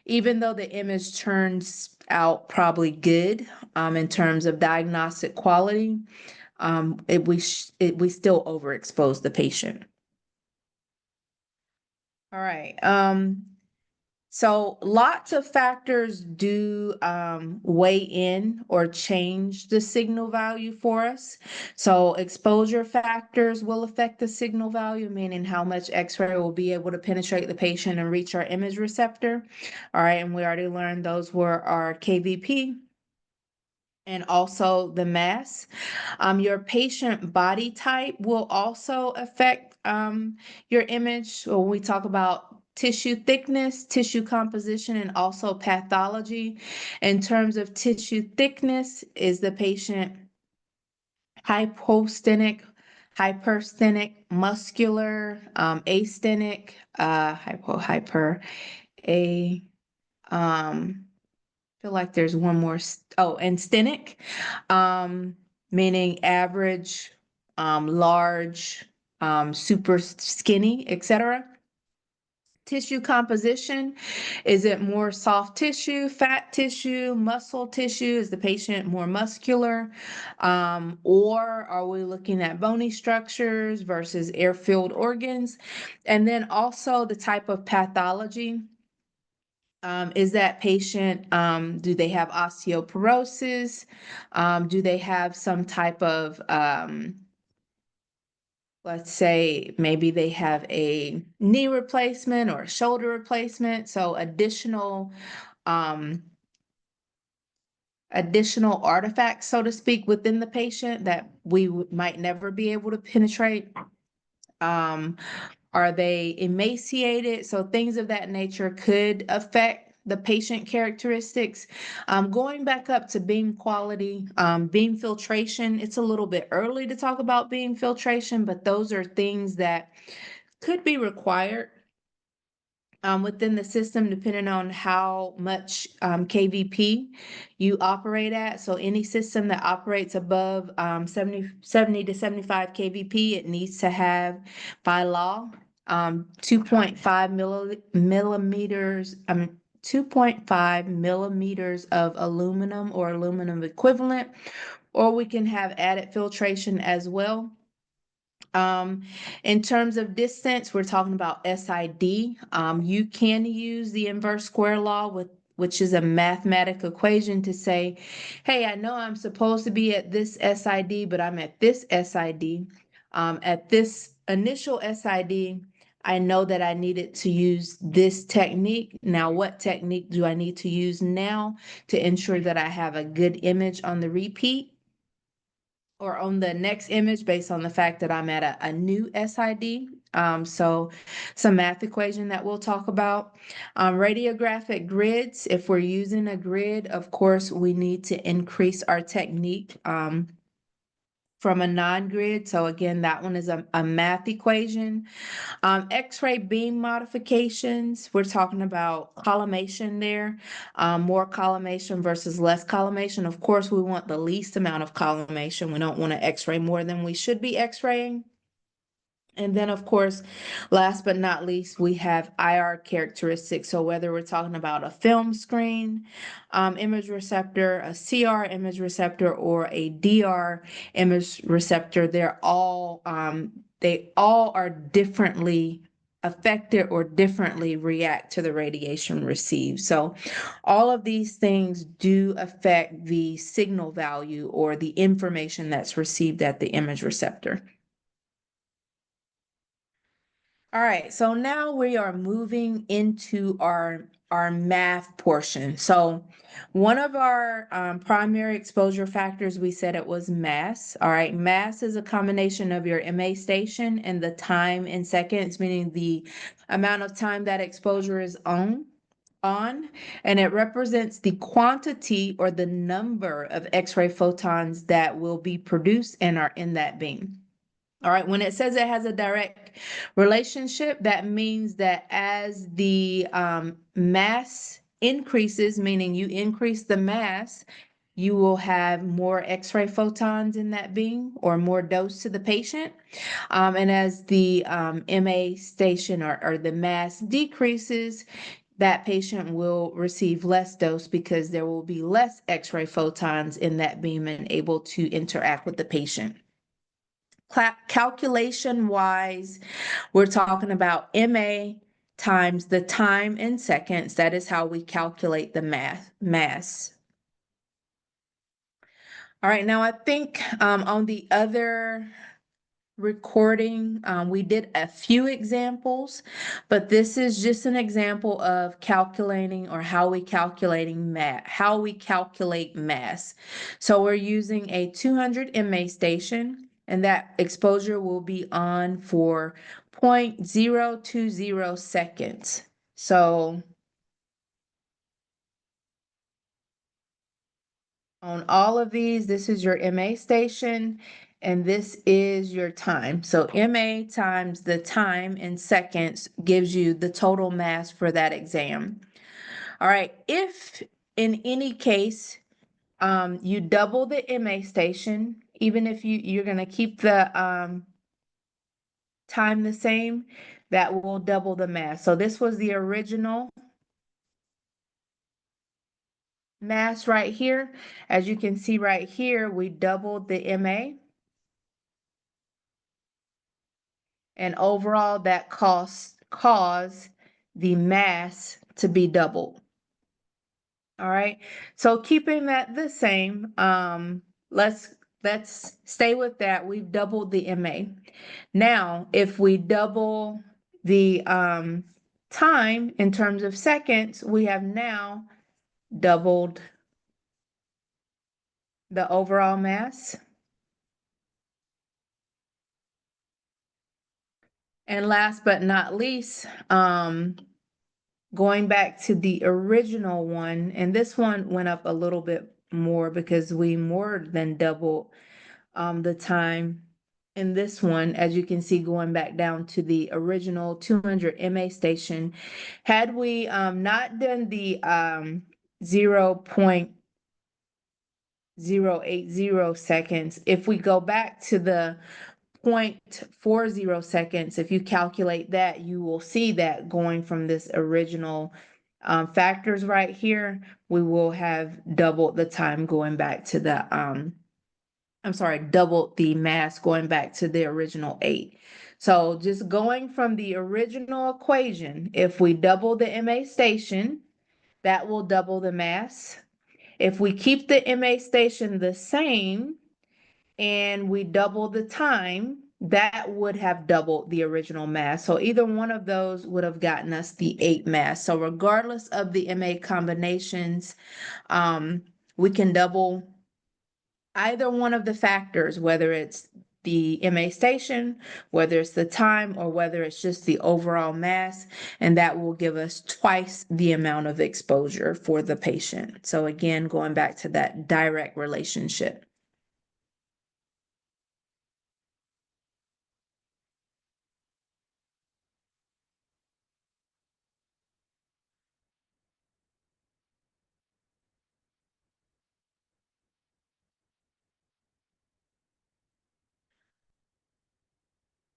even though the image turns out probably good in terms of diagnostic quality, we still overexpose the patient. All right. So lots of factors do weigh in or change the signal value for us. So exposure factors will affect the signal value, meaning how much X-ray will be able to penetrate the patient and reach our image receptor. All right, and we already learned those were our KVP and also the mass. Your patient body type will also affect your image. So when we talk about tissue thickness, tissue composition, and also pathology. In terms of tissue thickness, is the patient hyposthenic, hypersthenic, muscular, asthenic, hyper, um, feel like there's one more. And sthenic, meaning average, large, super skinny, etc. Tissue composition, is it more soft tissue, fat tissue, muscle tissue? Is the patient more muscular? Or are we looking at bony structures versus air-filled organs? And then also the type of pathology. Is that patient, do they have osteoporosis? Do they have some type of, let's say maybe they have a knee replacement or a shoulder replacement, so additional artifacts, so to speak, within the patient that we might never be able to penetrate. Are they emaciated? So things of that nature could affect the patient characteristics. Going back up to beam quality, beam filtration, it's a little bit early to talk about beam filtration, but those are things that could be required within the system, depending on how much kVp you operate at. So any system that operates above 70 to 75 kVp, it needs to have, by law, 2.5 millimeters, 2.5 millimeters of aluminum or aluminum equivalent, or we can have added filtration as well. In terms of distance, we're talking about SID. You can use the inverse square law which is a mathematical equation to say, hey, I know I'm supposed to be at this SID, but I'm at this SID. At this initial SID, I know that I needed to use this technique. Now, what technique do I need to use now to ensure that I have a good image on the repeat? Or on the next image based on the fact that I'm at a new SID. So some math equation that we'll talk about. Radiographic grids, if we're using a grid, of course, we need to increase our technique from a non-grid. So again, that one is a math equation. X-ray beam modifications, we're talking about collimation there, more collimation versus less collimation. Of course, we want the least amount of collimation. We don't want to X-ray more than we should be X-raying. And then, of course, last but not least, we have IR characteristics. So whether we're talking about a film screen image receptor, a CR image receptor, or a DR image receptor, they all are differently affected or differently react to the radiation received. So all of these things do affect the signal value or the information that's received at the image receptor. All right, so now we are moving into our math portion. So one of our primary exposure factors, we said it was mass. All right, mass is a combination of your MA station and the time in seconds, meaning the amount of time that exposure is on, and it represents the quantity or the number of X-ray photons that will be produced and are in that beam. All right, when it says it has a direct relationship, that means that as the mass increases, meaning you increase the mass, you will have more X-ray photons in that beam or more dose to the patient. And as the MA station or the mass decreases, that patient will receive less dose because there will be less X-ray photons in that beam and able to interact with the patient. Calculation wise, we're talking about MA times the time in seconds. That is how we calculate the mass. All right, now I think on the other recording, we did a few examples, but this is just an example of calculating or how we calculate mass. So we're using a 200 MA station, and that exposure will be on for 0.020 seconds. So on all of these, this is your MA station, and this is your time. So MA times the time in seconds gives you the total mass for that exam. All right, if in any case you double the MA station, even if you're going to keep the time the same, that will double the mass. So this was the original mass right here. As you can see right here, we doubled the MA. And overall, that caused the mass to be doubled. All right, so keeping that the same, let's stay with that. We've doubled the MA. Now, if we double the time in terms of seconds, we have now doubled the overall mass. And last but not least, going back to the original one, and this one went up a little bit more because we more than doubled the time in this one, as you can see, going back down to the original 200 MA station. Had we not done the 0.080 seconds, if we go back to the 0.40 seconds, if you calculate that, you will see that going from this original factors right here, we will have doubled the time going back to the I'm sorry, doubled the mass going back to the original 8. So just going from the original equation, if we double the MA station, that will double the mass. If we keep the MA station the same and we double the time, that would have doubled the original mass. So either one of those would have gotten us the 8 mass. So regardless of the MA combinations, we can double either one of the factors, whether it's the MA station, whether it's the time, or whether it's just the overall mass, and that will give us twice the amount of exposure for the patient. So again, going back to that direct relationship.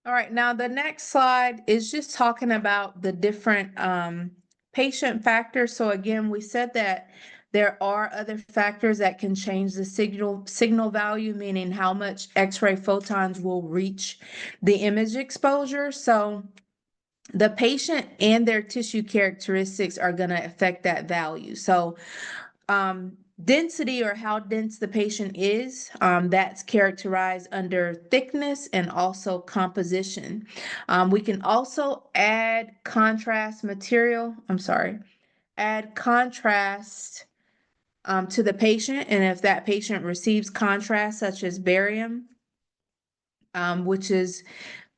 All right, now the next slide is just talking about the different patient factors. So again, we said that there are other factors that can change the signal value, meaning how much X-ray photons will reach the image exposure. So the patient and their tissue characteristics are going to affect that value. So density, or how dense the patient is, that's characterized under thickness and also composition. We can also add contrast material, add contrast to the patient. And if that patient receives contrast, such as barium, which is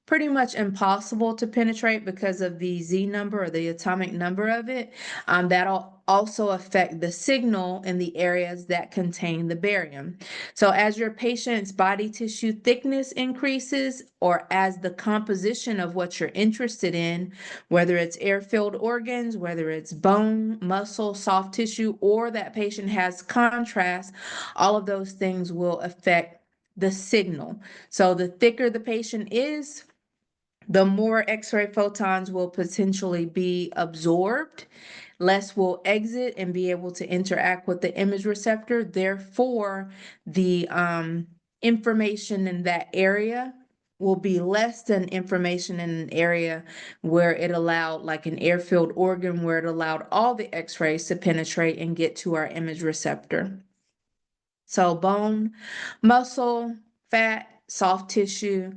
pretty much impossible to penetrate because of the Z number, or the atomic number of it. That'll also affect the signal in the areas that contain the barium. So as your patient's body tissue thickness increases, or as the composition of what you're interested in, whether it's air-filled organs, whether it's bone, muscle, soft tissue, or that patient has contrast, all of those things will affect the signal. So the thicker the patient is, the more X-ray photons will potentially be absorbed, less will exit and be able to interact with the image receptor. Therefore, the information in that area will be less than information in an area where it allowed, like an air-filled organ, where it allowed all the X-rays to penetrate and get to our image receptor. So bone, muscle, fat, soft tissue,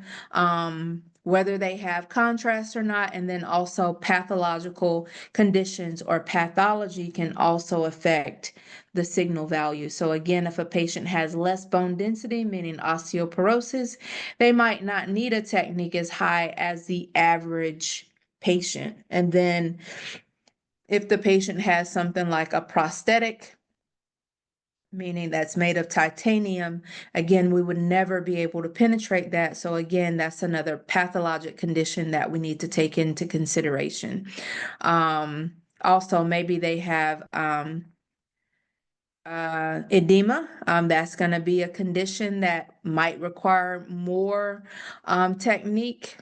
whether they have contrast or not, and then also pathological conditions or pathology can also affect the signal value. So again, if a patient has less bone density, meaning osteoporosis, they might not need a technique as high as the average patient. And then if the patient has something like a prosthetic, meaning that's made of titanium, again, we would never be able to penetrate that. So again, that's another pathologic condition that we need to take into consideration. Also, maybe they have edema. That's going to be a condition that might require more technique.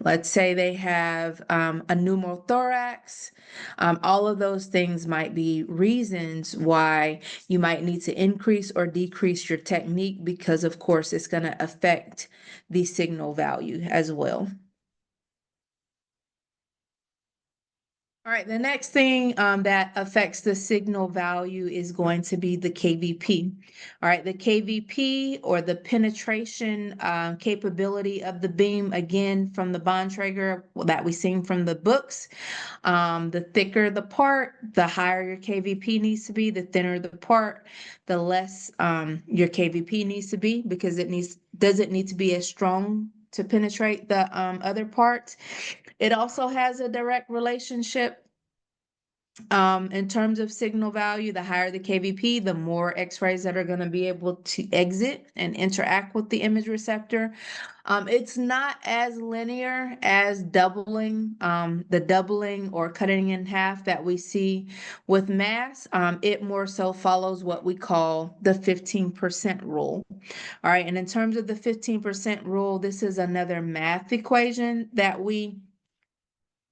Let's say they have a pneumothorax. All of those things might be reasons why you might need to increase or decrease your technique, because of course it's going to affect the signal value as well. All right, the next thing that affects the signal value is going to be the KVP. All right, the KVP, or the penetration capability of the beam, again, from the Bontrager that we've seen from the books. The thicker the part, the higher your KVP needs to be. The thinner the part, the less your KVP needs to be, because it doesn't need to be as strong to penetrate the other parts. It also has a direct relationship in terms of signal value. The higher the KVP, the more X-rays that are going to be able to exit and interact with the image receptor. It's not as linear as doubling, the doubling or cutting in half that we see with mass. It more so follows what we call the 15% rule. All right, and in terms of the 15% rule, this is another math equation that we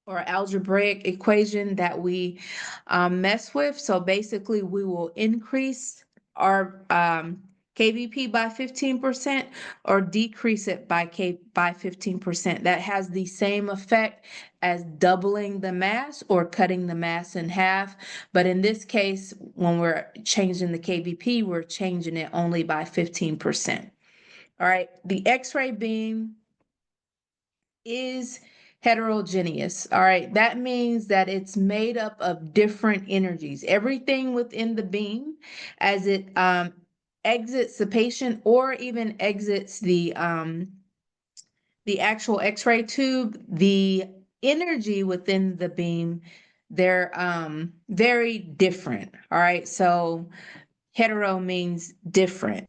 or algebraic equation that we mess with. So basically, we will increase our KVP by 15% or decrease it by 15%. That has the same effect as doubling the mass or cutting the mass in half. But in this case, when we're changing the KVP, we're changing it only by 15%. All right, the X-ray beam is heterogeneous. All right, that means that it's made up of different energies. Everything within the beam, as it exits the patient or even exits the actual X-ray tube, the energy within the beam, they're very different. All right, so hetero means different.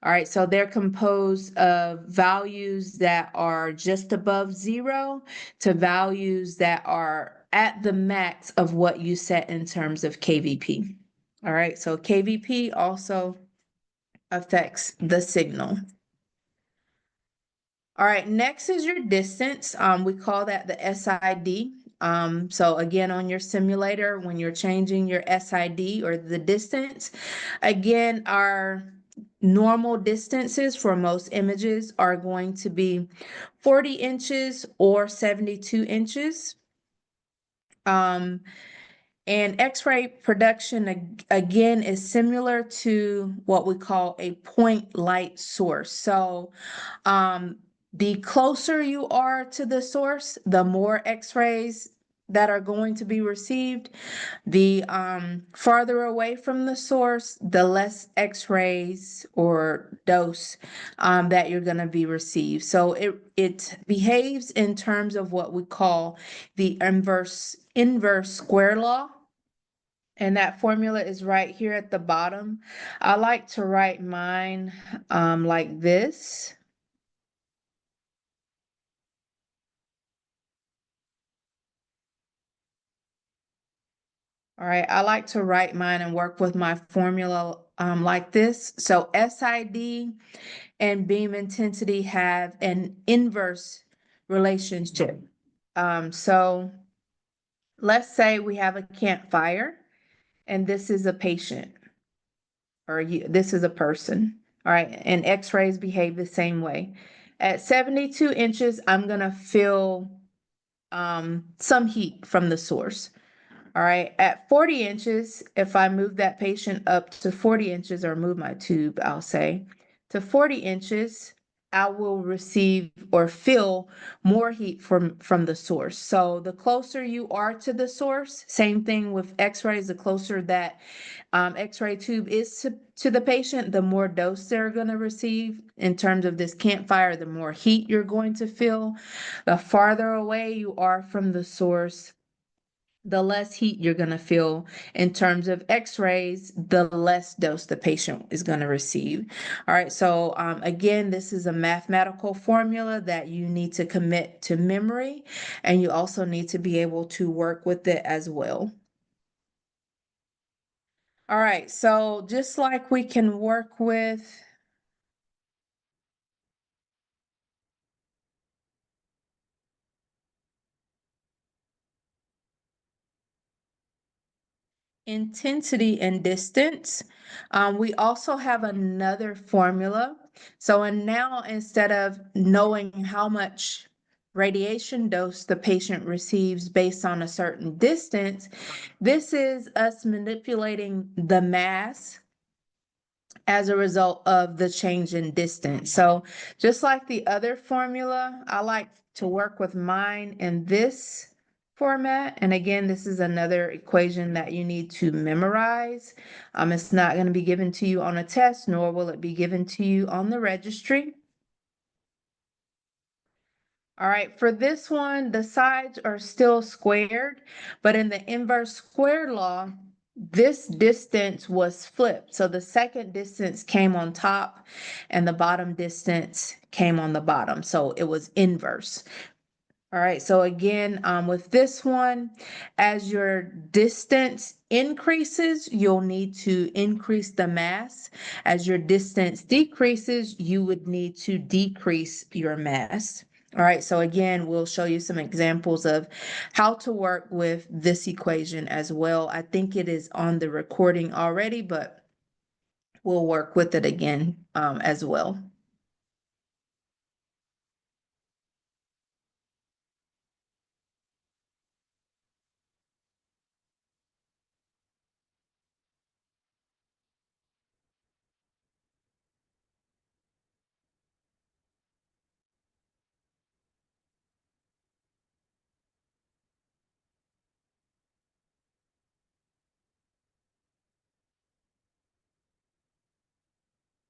All right, so they're composed of values that are just above 0 to values that are at the max of what you set in terms of KVP. All right, so KVP also affects the signal. All right, next is your distance. We call that the SID. So again, on your simulator, when you're changing your SID or the distance, again, our normal distances for most images are going to be 40 inches or 72 inches. And X-ray production, again, is similar to what we call a point light source. So the closer you are to the source, the more X-rays that are going to be received. The farther away from the source, the less X-rays or dose that you're going to be received. So it behaves in terms of what we call the inverse square law. And that formula is right here at the bottom. I like to write mine like this. All right, I like to write mine and work with my formula like this. So SID and beam intensity have an inverse relationship. So let's say we have a campfire and this is a patient or this is a person. All right, and X-rays behave the same way. At 72 inches, I'm gonna feel some heat from the source. All right, at 40 inches, if I move that patient up to 40 inches or move my tube, I'll say, to 40 inches, I will receive or feel more heat from the source. So the closer you are to the source, same thing with X-rays, the closer that X-ray tube is to the patient, the more dose they're going to receive. In terms of this campfire, the more heat you're going to feel. The farther away you are from the source, the less heat you're going to feel. In terms of X-rays, the less dose the patient is going to receive. All right, so again, this is a mathematical formula that you need to commit to memory, and you also need to be able to work with it as well. All right, so just like we can work with intensity and distance, we also have another formula. So and now instead of knowing how much radiation dose the patient receives based on a certain distance, this is us manipulating the mass as a result of the change in distance. So just like the other formula, I like to work with mine in this format. And again, this is another equation that you need to memorize. It's not going to be given to you on a test, nor will it be given to you on the registry. All right, for this one, the sides are still squared, but in the inverse square law, this distance was flipped. So the second distance came on top and the bottom distance came on the bottom. So it was inverse. All right, so again, with this one, as your distance increases, you'll need to increase the mass. As your distance decreases, you would need to decrease your mass. All right, so again, we'll show you some examples of how to work with this equation as well. I think it is on the recording already, but we'll work with it again as well.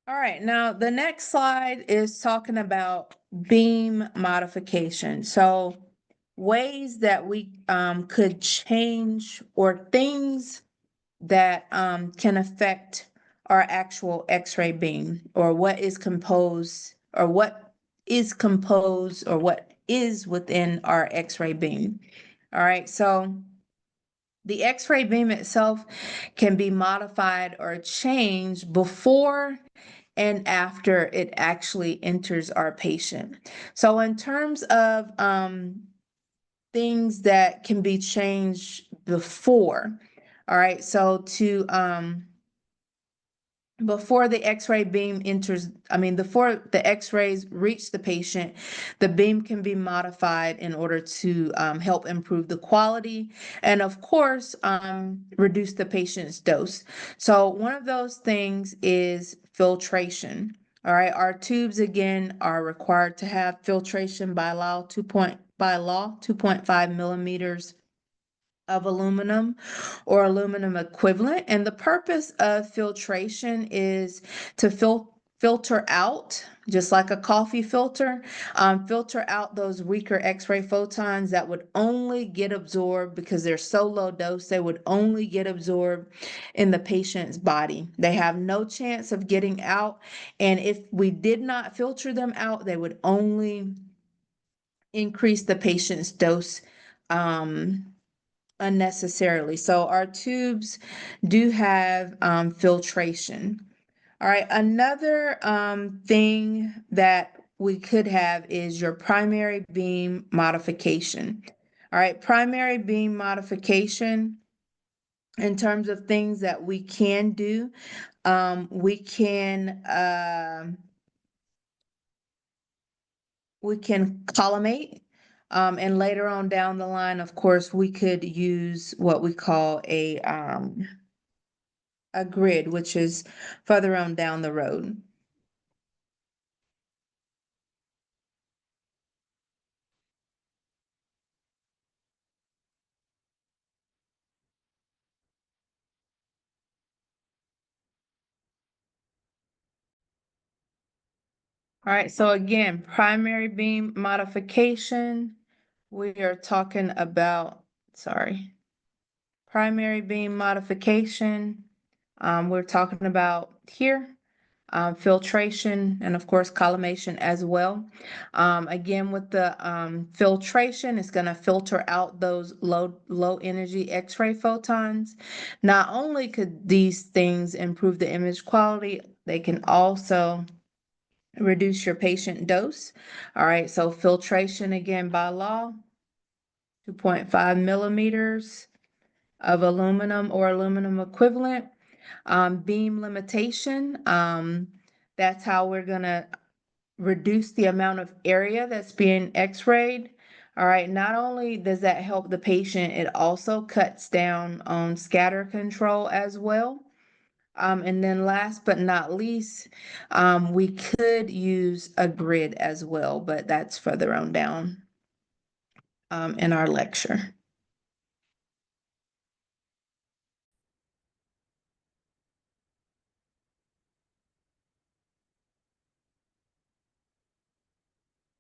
All right, now the next slide is talking about beam modification. So ways that we could change or things that can affect our actual X-ray beam or what is composed or what is within our X-ray beam. All right, so the X-ray beam itself can be modified or changed before and after it actually enters our patient. So in terms of things that can be changed before, all right, so to before the X-ray beam enters, before the X-rays reach the patient, the beam can be modified in order to help improve the quality and, of course, reduce the patient's dose. So one of those things is filtration. All right, our tubes again are required to have filtration by law 2.5 millimeters of aluminum or aluminum equivalent. And the purpose of filtration is to filter out, just like a coffee filter, filter out those weaker X-ray photons that would only get absorbed because they're so low dose, they would only get absorbed in the patient's body. They have no chance of getting out. And if we did not filter them out, they would only increase the patient's dose unnecessarily. So our tubes do have filtration. All right, another thing that we could have is your primary beam modification. All right, primary beam modification in terms of things that we can do, we can collimate. And later on down the line, of course, we could use what we call a grid, which is further on down the road. All right, so again, primary beam modification, we are talking about, primary beam modification, we're talking about here. Filtration and of course collimation as well. Again, with the filtration, it's going to filter out those low energy X-ray photons. Not only could these things improve the image quality, they can also reduce your patient dose. All right, so filtration again by law, 2.5 millimeters of aluminum or aluminum equivalent. Beam limitation, that's how we're gonna reduce the amount of area that's being x-rayed. All right, not only does that help the patient, it also cuts down on scatter control as well. And then last but not least, we could use a grid as well, but that's further on down in our lecture.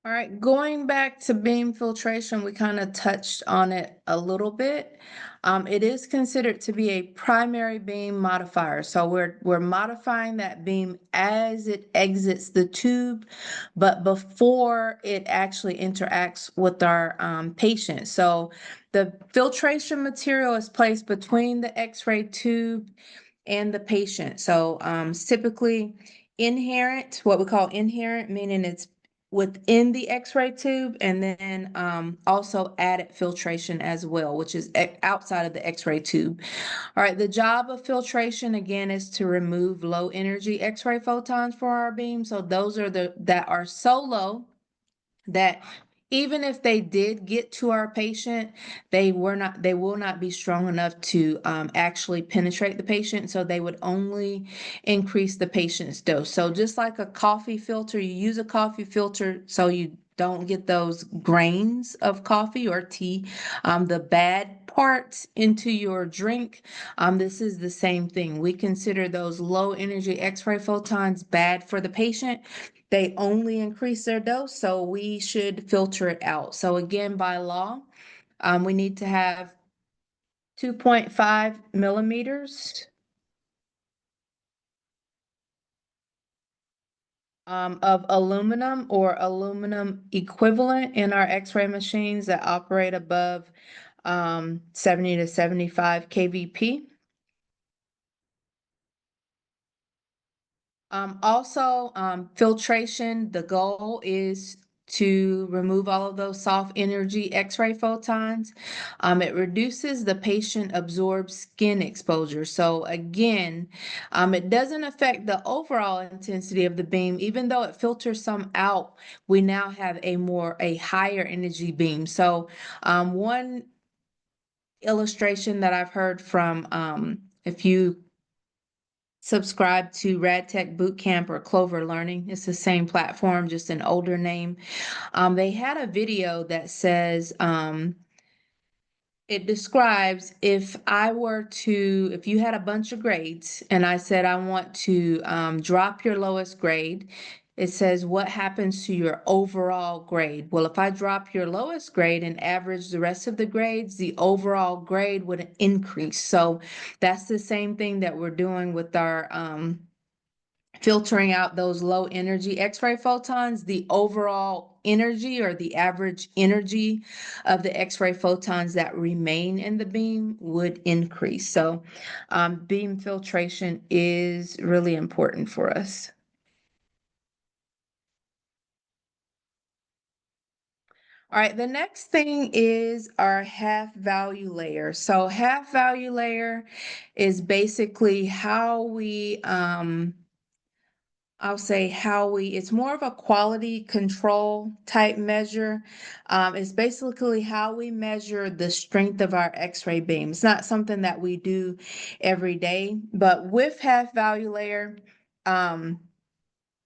All right, going back to beam filtration, we kind of touched on it a little bit. It is considered to be a primary beam modifier. So we're modifying that beam as it exits the tube, but before it actually interacts with our patient. So the filtration material is placed between the X-ray tube and the patient. So typically inherent, what we call inherent, meaning it's within the X-ray tube, and then also added filtration as well, which is outside of the X-ray tube. All right, the job of filtration again is to remove low energy X-ray photons for our beam. So those are the that are so low that even if they did get to our patient, they will not be strong enough to actually penetrate the patient. So they would only increase the patient's dose. So just like a coffee filter, you use a coffee filter so you don't get those grains of coffee or tea, the bad parts into your drink. This is the same thing. We consider those low energy X-ray photons bad for the patient. They only increase their dose, so we should filter it out. So again, by law, we need to have 2.5 millimeters of aluminum or aluminum equivalent in our X-ray machines that operate above 70 to 75 kVp. Also, filtration, the goal is to remove all of those soft energy X-ray photons. It reduces the patient absorbed skin exposure. So again, it doesn't affect the overall intensity of the beam, even though it filters some out, we now have a higher energy beam. So one illustration that I've heard from, if you subscribe to RadTech Bootcamp or Clover Learning. It's the same platform, just an older name. They had a video that says, it describes if you had a bunch of grades and I said, I want to drop your lowest grade, it says, what happens to your overall grade? Well, if I drop your lowest grade and average the rest of the grades, the overall grade would increase. So that's the same thing that we're doing with our filtering out those low energy X-ray photons. The overall energy or the average energy of the X-ray photons that remain in the beam would increase. So beam filtration is really important for us. All right, the next thing is our half value layer. So half value layer is basically how we I'll say it's more of a quality control type measure. It's basically how we measure the strength of our X-ray beam. It's not something that we do every day, but with half value layer, um,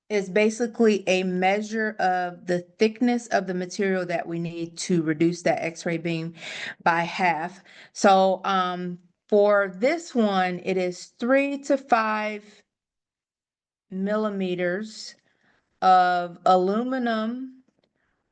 is basically a measure of the thickness of the material that we need to reduce that X-ray beam by half. So, for this one, it is 3 to 5 millimeters of aluminum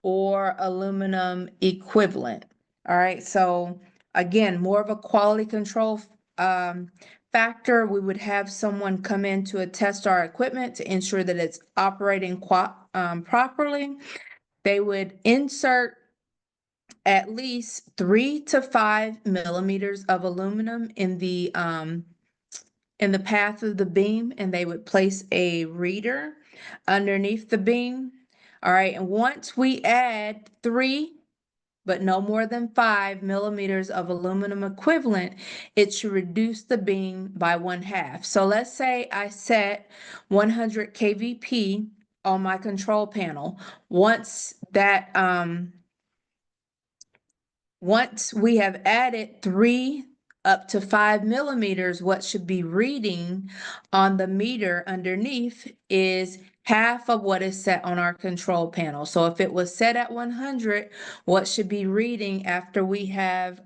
or aluminum equivalent. All right, so again, more of a quality control um, factor. We would have someone come in to test our equipment to ensure that it's operating properly. They would insert at least 3 to 5 millimeters of aluminum in the path of the beam, and they would place a reader underneath the beam. All right, and once we add 3, but no more than 5 millimeters of aluminum equivalent, it should reduce the beam by 1/2. So let's say I set 100 kVp on my control panel. Once we have added 3 up to 5 millimeters, what should be reading on the meter underneath is half of what is set on our control panel. So if it was set at 100, what should be reading after we have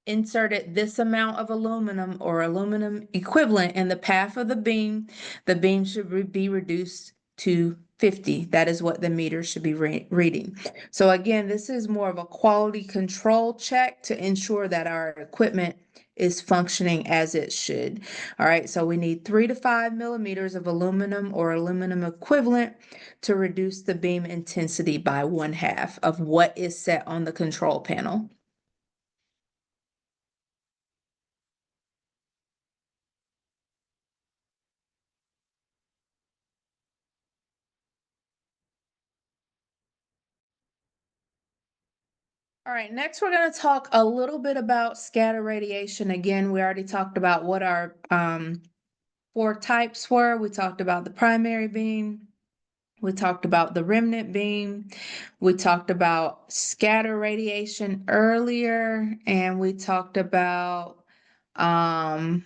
inserted this amount of aluminum or aluminum equivalent in the path of the beam should be reduced to 50. That is what the meter should be reading. So again, this is more of a quality control check to ensure that our equipment is functioning as it should. All right, so we need 3 to 5 millimeters of aluminum or aluminum equivalent to reduce the beam intensity by 1/2 of what is set on the control panel. All right, next we're going to talk a little bit about scatter radiation. Again, we already talked about what our 4 types were. We talked about the primary beam. We talked about the remnant beam. We talked about scatter radiation earlier, and we talked about, I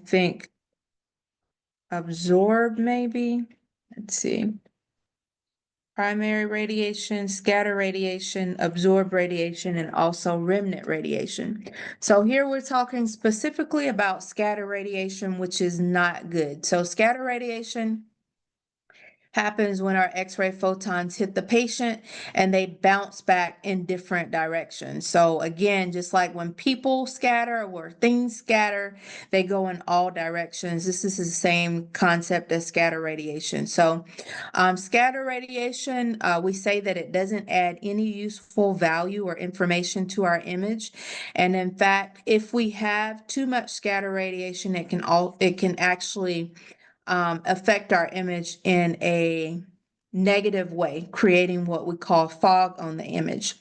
think, absorb maybe. Let's see. Primary radiation, scatter radiation, absorb radiation, and also remnant radiation. So here we're talking specifically about scatter radiation, which is not good. So scatter radiation happens when our X-ray photons hit the patient and they bounce back in different directions. So again, just like when people scatter or things scatter, they go in all directions. This is the same concept as scatter radiation. So scatter radiation, we say that it doesn't add any useful value or information to our image. And in fact, if we have too much scatter radiation, it can actually affect our image in a negative way, creating what we call fog on the image.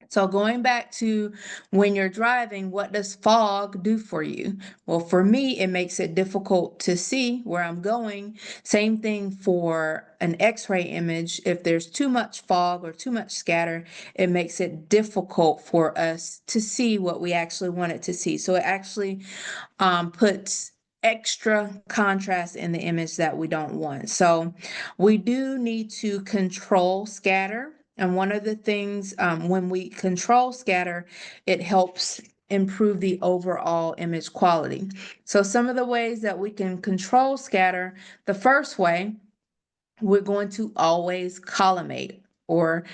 So going back to when you're driving, what does fog do for you? Well, for me, it makes it difficult to see where I'm going. Same thing for an X-ray image. If there's too much fog or too much scatter, it makes it difficult for us to see what we actually want it to see. So it actually puts extra contrast in the image that we don't want. So we do need to control scatter. And one of the things when we control scatter, it helps improve the overall image quality. So some of the ways that we can control scatter, the first way, we're going to always collimate or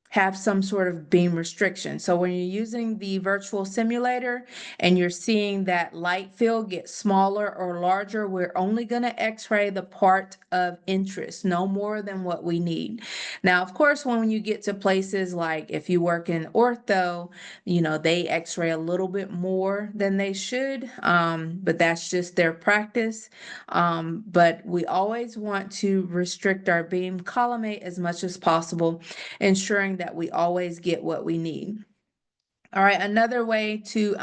have some sort of beam restriction. So when you're using the virtual simulator and you're seeing that light field get smaller or larger, we're only going to x-ray the part of interest, no more than what we need. Now, of course, when you get to places like if you work in ortho, they x-ray a little bit more than they should, but that's just their practice. But we always want to restrict our beam collimate as much as possible, ensuring that we always get what we need. All right, another way to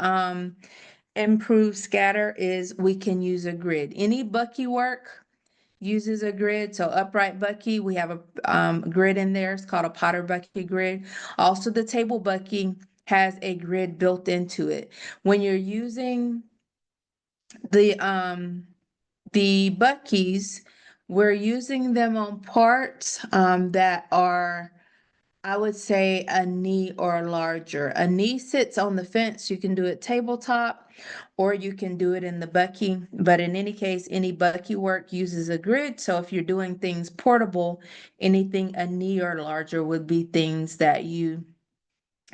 improve scatter is we can use a grid. Any Bucky work uses a grid. So upright Bucky, we have a grid in there. It's called a Potter Bucky grid. Also, the table Bucky has a grid built into it. When you're using the Buckies, we're using them on parts that are, I would say, a knee or larger. A knee sits on the fence. You can do it tabletop or you can do it in the Bucky. But in any case, any Bucky work uses a grid. So if you're doing things portable, anything a knee or larger would be things that you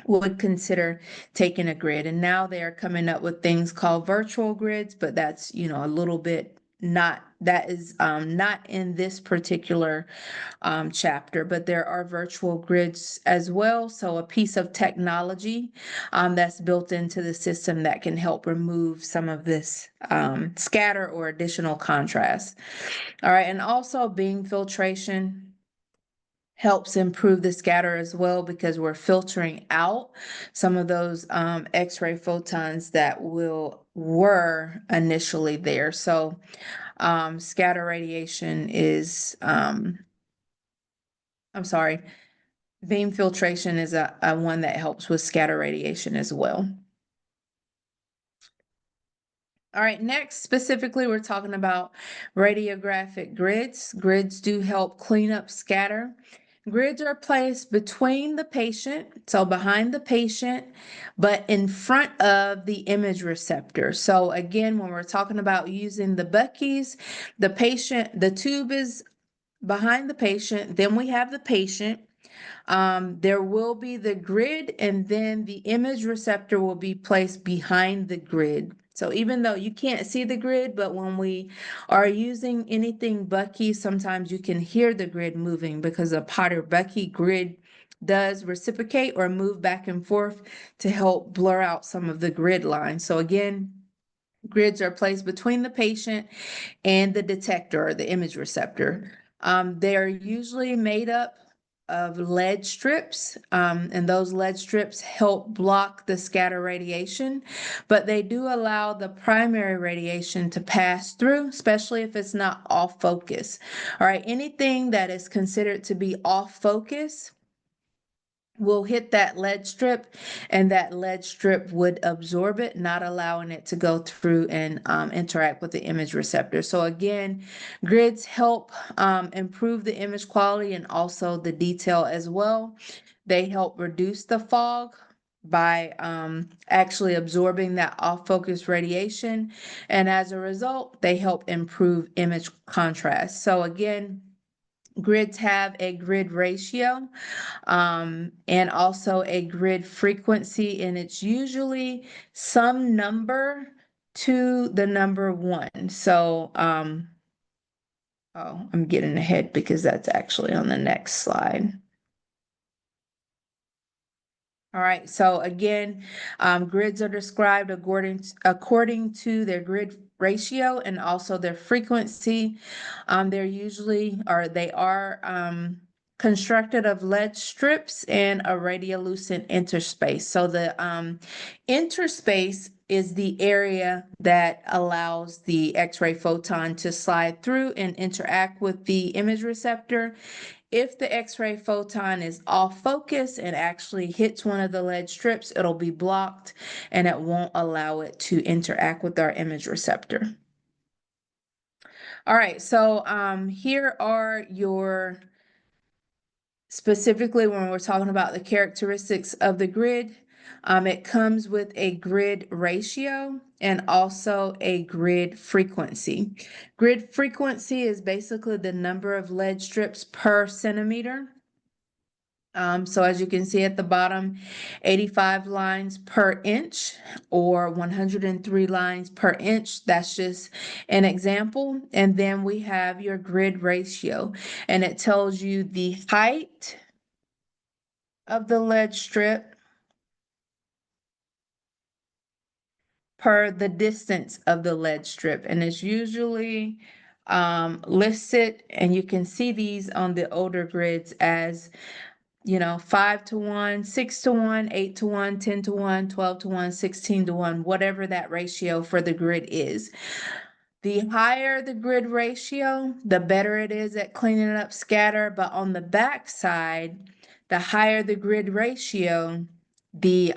would consider taking a grid. And now they are coming up with things called virtual grids, but that's, a little bit not, that is not in this particular chapter, but there are virtual grids as well. So a piece of technology that's built into the system that can help remove some of this scatter or additional contrast. All right, and also beam filtration helps improve the scatter as well because we're filtering out some of those X-ray photons that were initially there. So scatter radiation is, I'm sorry, beam filtration is a one that helps with scatter radiation as well. All right, next, specifically, we're talking about radiographic grids. Grids do help clean up scatter Grids are placed between the patient, so behind the patient, but in front of the image receptor. So again, when we're talking about using the Bucky's, the tube is behind the patient, then we have the patient. There will be the grid, and then the image receptor will be placed behind the grid. So even though you can't see the grid, but when we are using anything Bucky, sometimes you can hear the grid moving because a Potter Bucky grid does reciprocate or move back and forth to help blur out some of the grid lines. So again, grids are placed between the patient and the detector or the image receptor. They are usually made up of lead strips, and those lead strips help block the scatter radiation, but they do allow the primary radiation to pass through, especially if it's not off focus. All right, anything that is considered to be off focus will hit that lead strip, and that lead strip would absorb it, not allowing it to go through and interact with the image receptor. So again, grids help improve the image quality and also the detail as well. They help reduce the fog by actually absorbing that off-focus radiation, and as a result, they help improve image contrast. So again, grids have a grid ratio and also a grid frequency, and it's usually some number to the number one. So, oh, I'm getting ahead because that's actually on the next slide. All right, so again, grids are described according to their grid ratio and also their frequency. They're usually, or they are constructed of lead strips and a radiolucent interspace. So the interspace is the area that allows the X-ray photon to slide through and interact with the image receptor. If the X-ray photon is off focus and actually hits one of the lead strips, it'll be blocked and it won't allow it to interact with our image receptor. All right, so here are your, specifically when we're talking about the characteristics of the grid, it comes with a grid ratio and also a grid frequency. Grid frequency is basically the number of lead strips per centimeter. So as you can see at the bottom, 85 lines per inch or 103 lines per inch. That's just an example. And then we have your grid ratio, and it tells you the height of the lead strip per the distance of the lead strip. And it's usually listed, and you can see these on the older grids as 5-1, 6-1, 8-1, 10-1, 12-1, 16-1, whatever that ratio for the grid is. The higher the grid ratio, the better it is at cleaning up scatter. But on the back side, the higher the grid ratio, the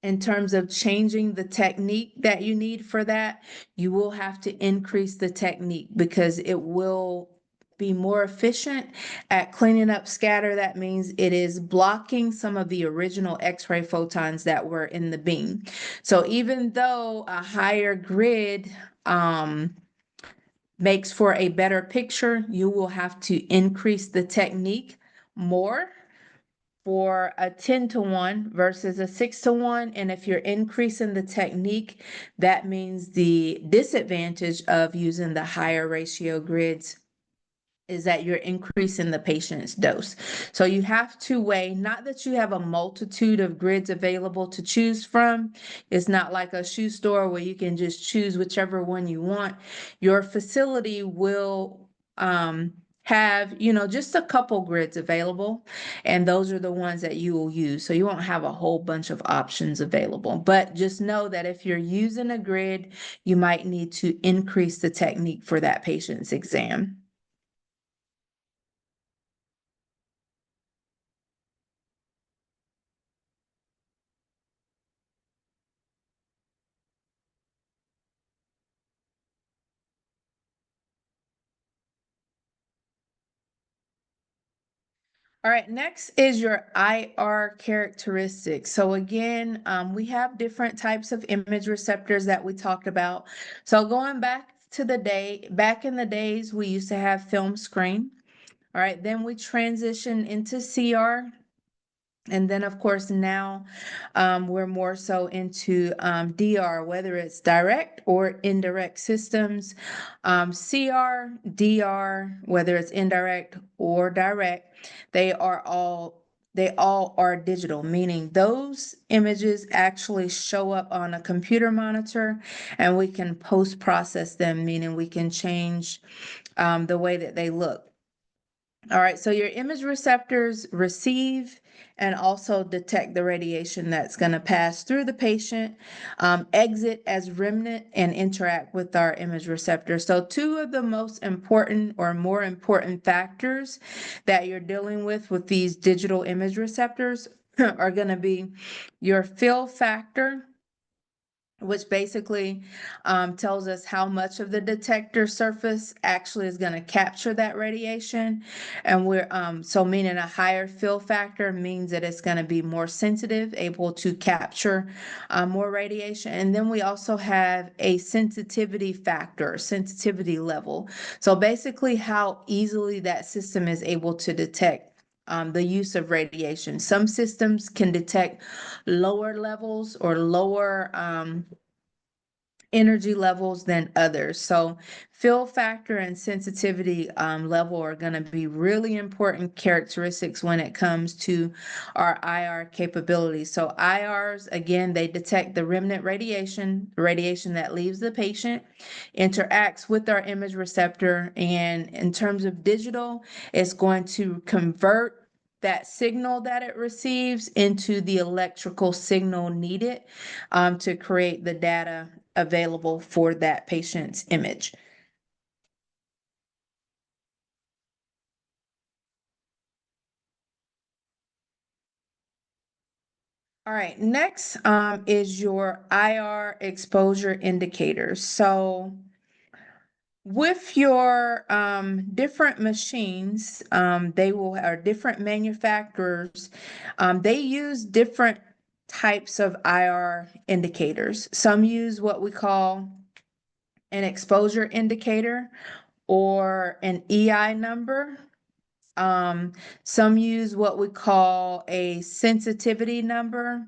in terms of changing the technique that you need for that, you will have to increase the technique because it will be more efficient at cleaning up scatter. That means it is blocking some of the original X-ray photons that were in the beam. So even though a higher grid makes for a better picture, you will have to increase the technique more for a 10-1 versus a 6-1. And if you're increasing the technique, that means the disadvantage of using the higher ratio grids is that you're increasing the patient's dose. So you have to weigh, not that you have a multitude of grids available to choose from. It's not like a shoe store where you can just choose whichever one you want. Your facility will have, just a couple grids available, and those are the ones that you will use. So you won't have a whole bunch of options available, but just know that if you're using a grid, you might need to increase the technique for that patient's exam. All right, next is your IR characteristics. So again, we have different types of image receptors that we talked about. So going back in the days, we used to have film screen. All right, then we transition into CR. And then, of course, now we're more so into DR, whether it's direct or indirect systems. CR, DR, whether it's indirect or direct, they all are digital, meaning those images actually show up on a computer monitor and we can post-process them, meaning we can change the way that they look. All right, so your image receptors receive and also detect the radiation that's going to pass through the patient, exit as remnant, and interact with our image receptors. So two of the most important or more important factors that you're dealing with these digital image receptors are going to be your fill factor, which basically tells us how much of the detector surface actually is going to capture that radiation. And so meaning a higher fill factor means that it's going to be more sensitive, able to capture more radiation. And then we also have a sensitivity factor, sensitivity level. So basically how easily that system is able to detect the use of radiation. Some systems can detect lower levels or lower energy levels than others. So fill factor and sensitivity level are going to be really important characteristics when it comes to our IR capabilities. So IRs, again, they detect the remnant radiation, radiation that leaves the patient, interacts with our image receptor, and in terms of digital, it's going to convert that signal that it receives into the electrical signal needed to create the data available for that patient's image. All right, next is your IR exposure indicators. So with your different machines, or different manufacturers, they use different types of IR indicators. Some use what we call an exposure indicator or an EI number. Some use what we call a sensitivity number,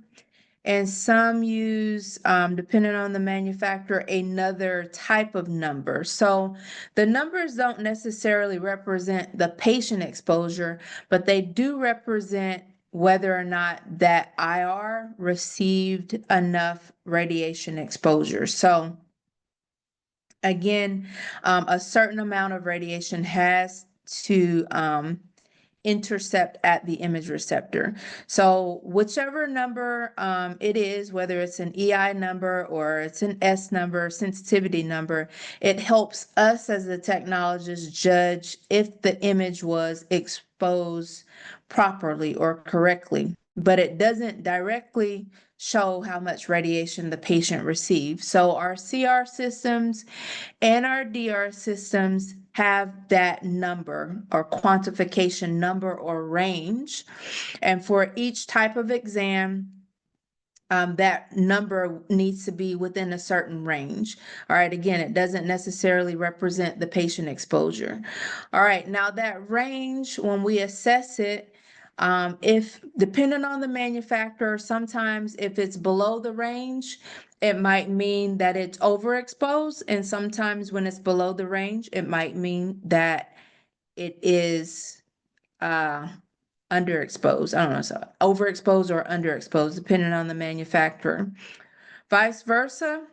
and some use, depending on the manufacturer, another type of number. So the numbers don't necessarily represent the patient exposure, but they do represent whether or not that IR received enough radiation exposure. So again, a certain amount of radiation has to intercept at the image receptor. So whichever number it is, whether it's an EI number or it's an S number, sensitivity number, it helps us as the technologists judge if the image was exposed properly or correctly. But it doesn't directly show how much radiation the patient received. So our CR systems and our DR systems have that number or quantification number or range. And for each type of exam, that number needs to be within a certain range. All right, again, it doesn't necessarily represent the patient exposure. All right, now that range, when we assess it, if depending on the manufacturer, sometimes if it's below the range, it might mean that it's overexposed, and sometimes when it's below the range, it might mean that it is underexposed. I don't know, so overexposed or underexposed, depending on the manufacturer. Vice versa,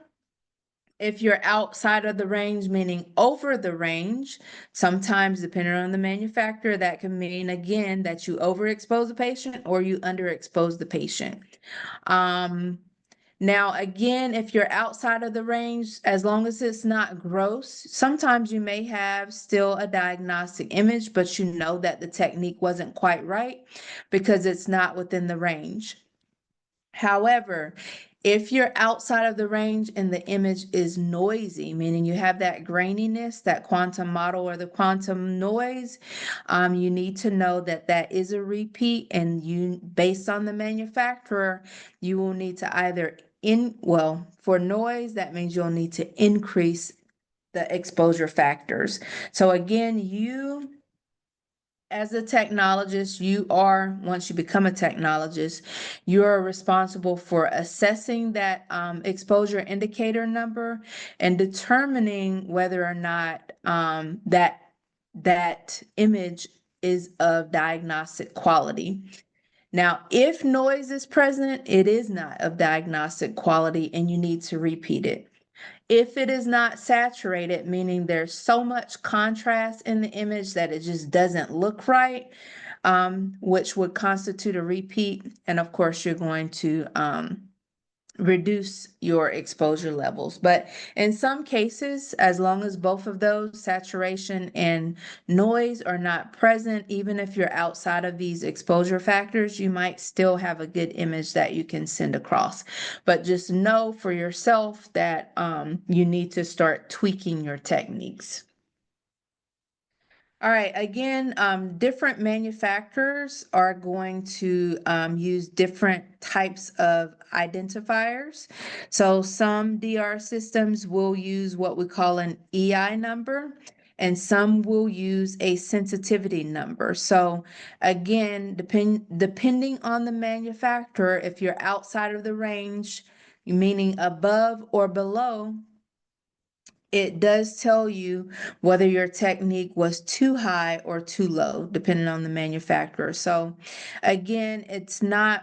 if you're outside of the range, meaning over the range, sometimes depending on the manufacturer, that can mean again that you overexpose the patient or you underexpose the patient. Now, again, if you're outside of the range, as long as it's not gross, sometimes you may have still a diagnostic image, but you know that the technique wasn't quite right because it's not within the range. However, If you're outside of the range and the image is noisy, meaning you have that graininess, that quantum model or the quantum noise, you need to know that that is a repeat, and based on the manufacturer, you will need to either for noise, that means you'll need to increase the exposure factors. So again, as a technologist, once you become a technologist, you are responsible for assessing that exposure indicator number and determining whether or not that image is of diagnostic quality. Now, if noise is present, it is not of diagnostic quality and you need to repeat it. If it is not saturated, meaning there's so much contrast in the image that it just doesn't look right, which would constitute a repeat. And of course, you're going to reduce your exposure levels. But in some cases, as long as both of those, saturation and noise, are not present, even if you're outside of these exposure factors, you might still have a good image that you can send across. But just know for yourself that you need to start tweaking your techniques. All right, again, different manufacturers are going to use different types of identifiers. So some DR systems will use what we call an EI number, and some will use a sensitivity number. So again, depending on the manufacturer, if you're outside of the range, meaning above or below, it does tell you whether your technique was too high or too low, depending on the manufacturer. So again,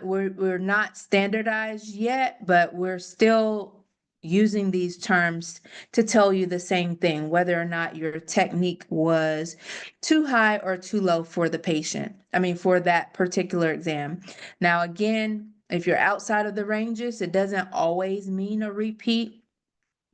we're not standardized yet, but we're still using these terms to tell you the same thing, whether or not your technique was too high or too low for the patient. I mean, for that particular exam. Now, again, if you're outside of the ranges, it doesn't always mean a repeat.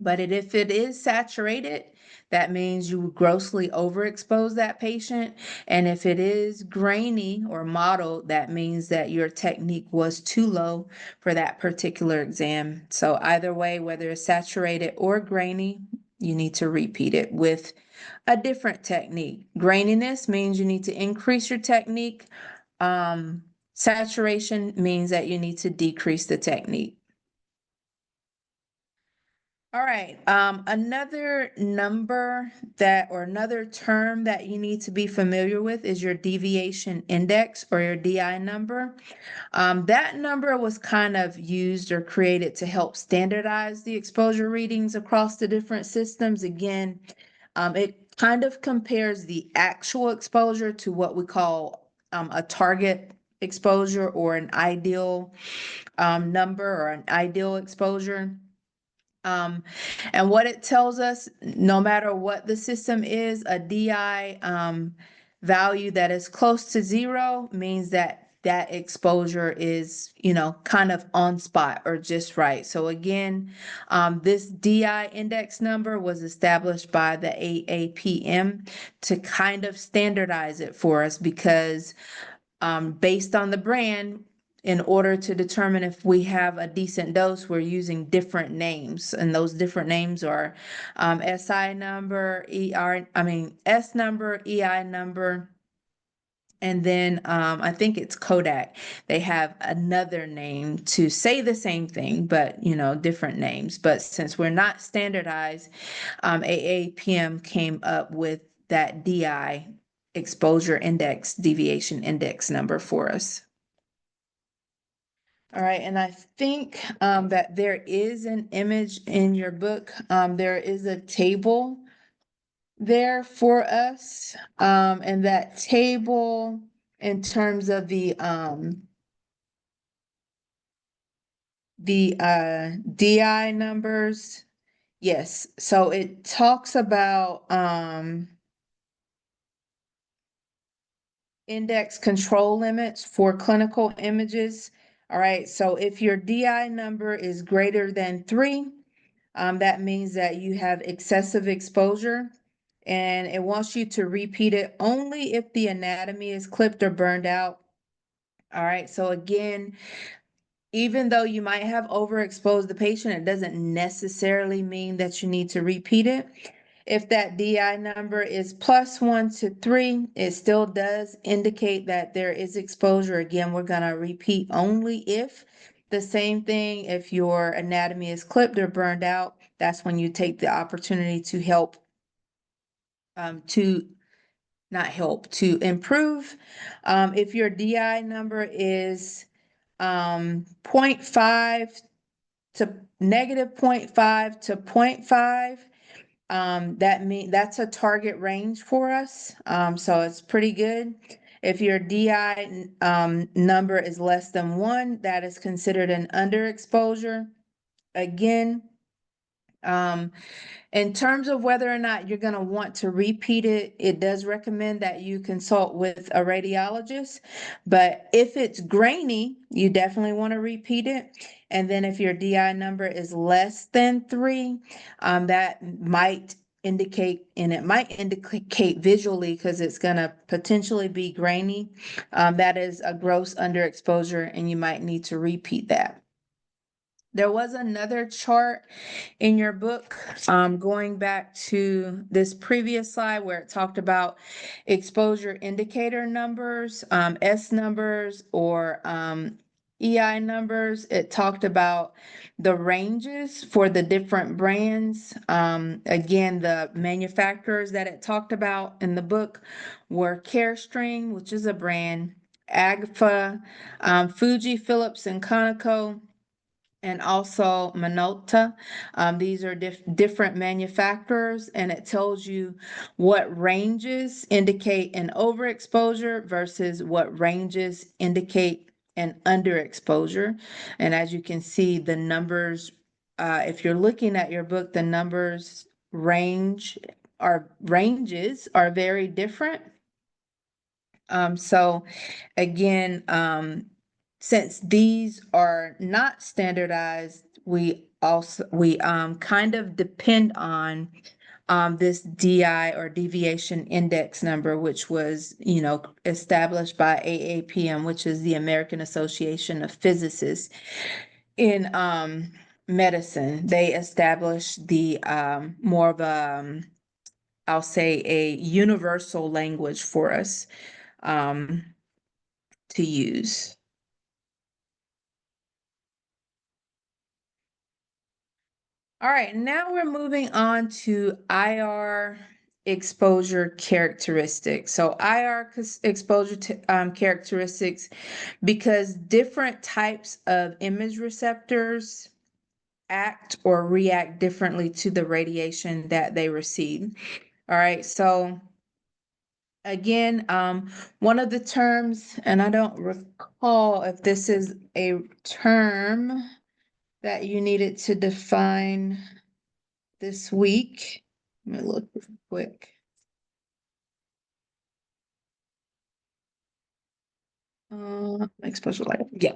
But if it is saturated, that means you grossly overexpose that patient. And if it is grainy or mottled, that means that your technique was too low for that particular exam. So either way, whether it's saturated or grainy, you need to repeat it with a different technique. Graininess means you need to increase your technique. Saturation means that you need to decrease the technique. All right, another number or another term that you need to be familiar with is your deviation index, or your DI number. That number was kind of used or created to help standardize the exposure readings across the different systems. Again, it kind of compares the actual exposure to what we call a target exposure, or an ideal number, or an ideal exposure. And what it tells us, no matter what the system is, a DI value that is close to 0 means that that exposure is, kind of on spot or just right. So again, this DI index number was established by the AAPM to kind of standardize it for us, because based on the brand, in order to determine if we have a decent dose, we're using different names, and those different names are SI number, S number, EI number, and then I think it's Kodak. They have another name to say the same thing, but different names. But since we're not standardized, AAPM came up with that DI exposure index, deviation index number for us. All right, and I think that there is an image in your book. There is a table there for us. And that table, in terms of the DI numbers, yes. So it talks about index control limits for clinical images. All right, so if your DI number is greater than 3, that means that you have excessive exposure, and it wants you to repeat it only if the anatomy is clipped or burned out. All right, so again, even though you might have overexposed the patient, it doesn't necessarily mean that you need to repeat it. If that DI number is +1 to 3, it still does indicate that there is exposure. Again, we're gonna repeat only if the same thing, if your anatomy is clipped or burned out, that's when you take the opportunity to help, to not help, to improve. If your DI number is 0.5 to -0.5 to 0.5, that's a target range for us. So it's pretty good. If your DI number is less than 1, that is considered an underexposure. Again, in terms of whether or not you're going to want to repeat it, it does recommend that you consult with a radiologist. But if it's grainy, you definitely want to repeat it. And then if your DI number is less than 3, that might indicate, and it might indicate visually because it's going to potentially be grainy. That is a gross underexposure, and you might need to repeat that. There was another chart in your book, going back to this previous slide where it talked about exposure indicator numbers, S numbers or EI numbers. It talked about the ranges for the different brands. Again, the manufacturers that it talked about in the book were Carestream, which is a brand, Agfa, Fuji, Philips, and Conoco, and also Minolta. These are different manufacturers, and it tells you what ranges indicate an overexposure versus what ranges indicate an underexposure. And as you can see, the numbers, if you're looking at your book, the numbers ranges are very different. So again, since these are not standardized, we kind of depend on this DI or deviation index number, which was, established by AAPM, which is the American Association of Physicists in medicine. They established the more of a, I'll say, a universal language for us to use. All right, now we're moving on to IR exposure characteristics. So exposure characteristics, because different types of image receptors act or react differently to the radiation that they receive. All right, so again, one of the terms, and I don't recall if this is a term that you needed to define this week. Let me look real quick. Exposure light. Yeah.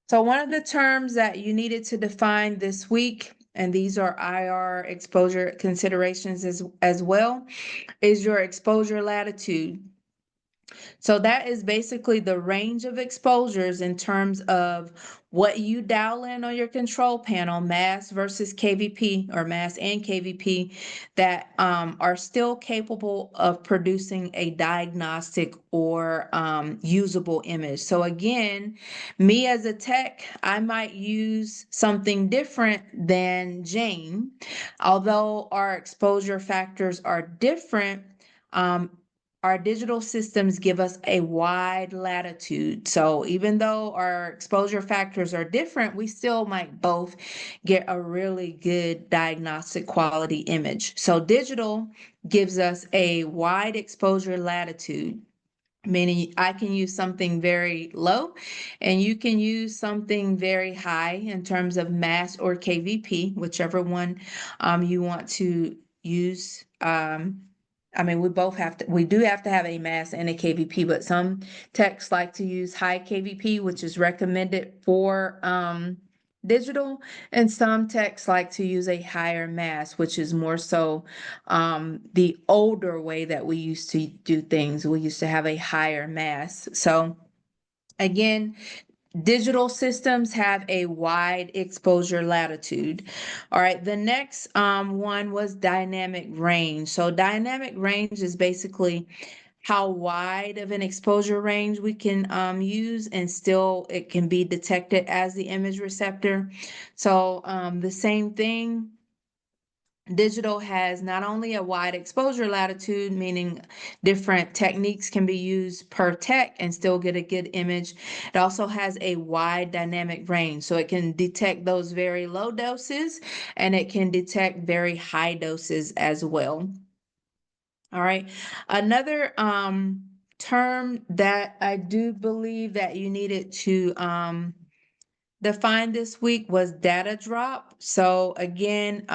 So one of the terms that you needed to define this week, and these are IR exposure considerations as well, is your exposure latitude. So that is basically the range of exposures in terms of what you dial in on your control panel, mass versus KVP, or mass and KVP, that are still capable of producing a diagnostic or usable image. So again, me as a tech, I might use something different than Jane. Although our exposure factors are different, our digital systems give us a wide latitude. So even though our exposure factors are different, we still might both get a really good diagnostic quality image. So digital gives us a wide exposure latitude, meaning I can use something very low and you can use something very high in terms of mass or KVP, whichever one you want to use. I mean, we do have to have a mass and a KVP, but some techs like to use high KVP, which is recommended for digital, and some techs like to use a higher mass, which is more so the older way that we used to do things. We used to have a higher mass. So again, Digital systems have a wide exposure latitude. All right, the next one was dynamic range. So dynamic range is basically how wide of an exposure range we can use and still it can be detected as the image receptor. So the same thing. Digital has not only a wide exposure latitude, meaning different techniques can be used per tech and still get a good image. It also has a wide dynamic range, so it can detect those very low doses and it can detect very high doses as well. All right. Another term that I do believe that you needed to defined this week was data drop. So again,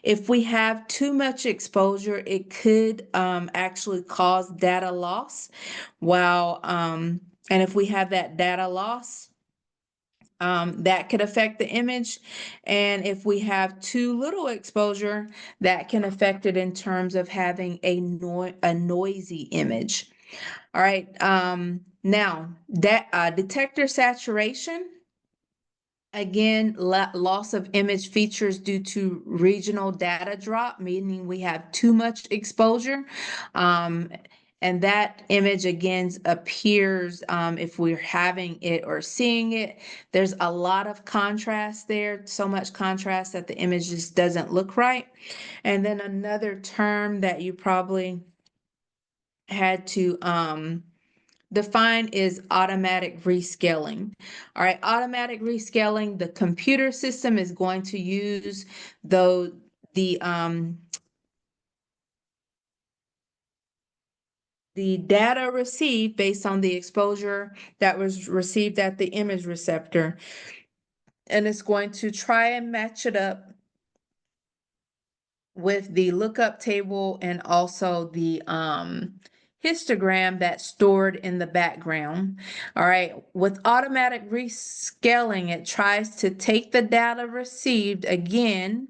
if we have too much exposure, it could actually cause data loss. While and if we have that data loss, that could affect the image. And if we have too little exposure, that can affect it in terms of having a noisy image. All right. Now that detector saturation. Again, loss of image features due to regional data drop, meaning we have too much exposure. Um, and that image again appears if we're having it or seeing it. There's a lot of contrast there, so much contrast that the image just doesn't look right. And then another term that you probably had to define is automatic rescaling. All right, automatic rescaling, the computer system is going to use the the data received based on the exposure that was received at the image receptor, and it's going to try and match it up with the lookup table and also the histogram that's stored in the background. All right, with automatic rescaling, it tries to take the data received again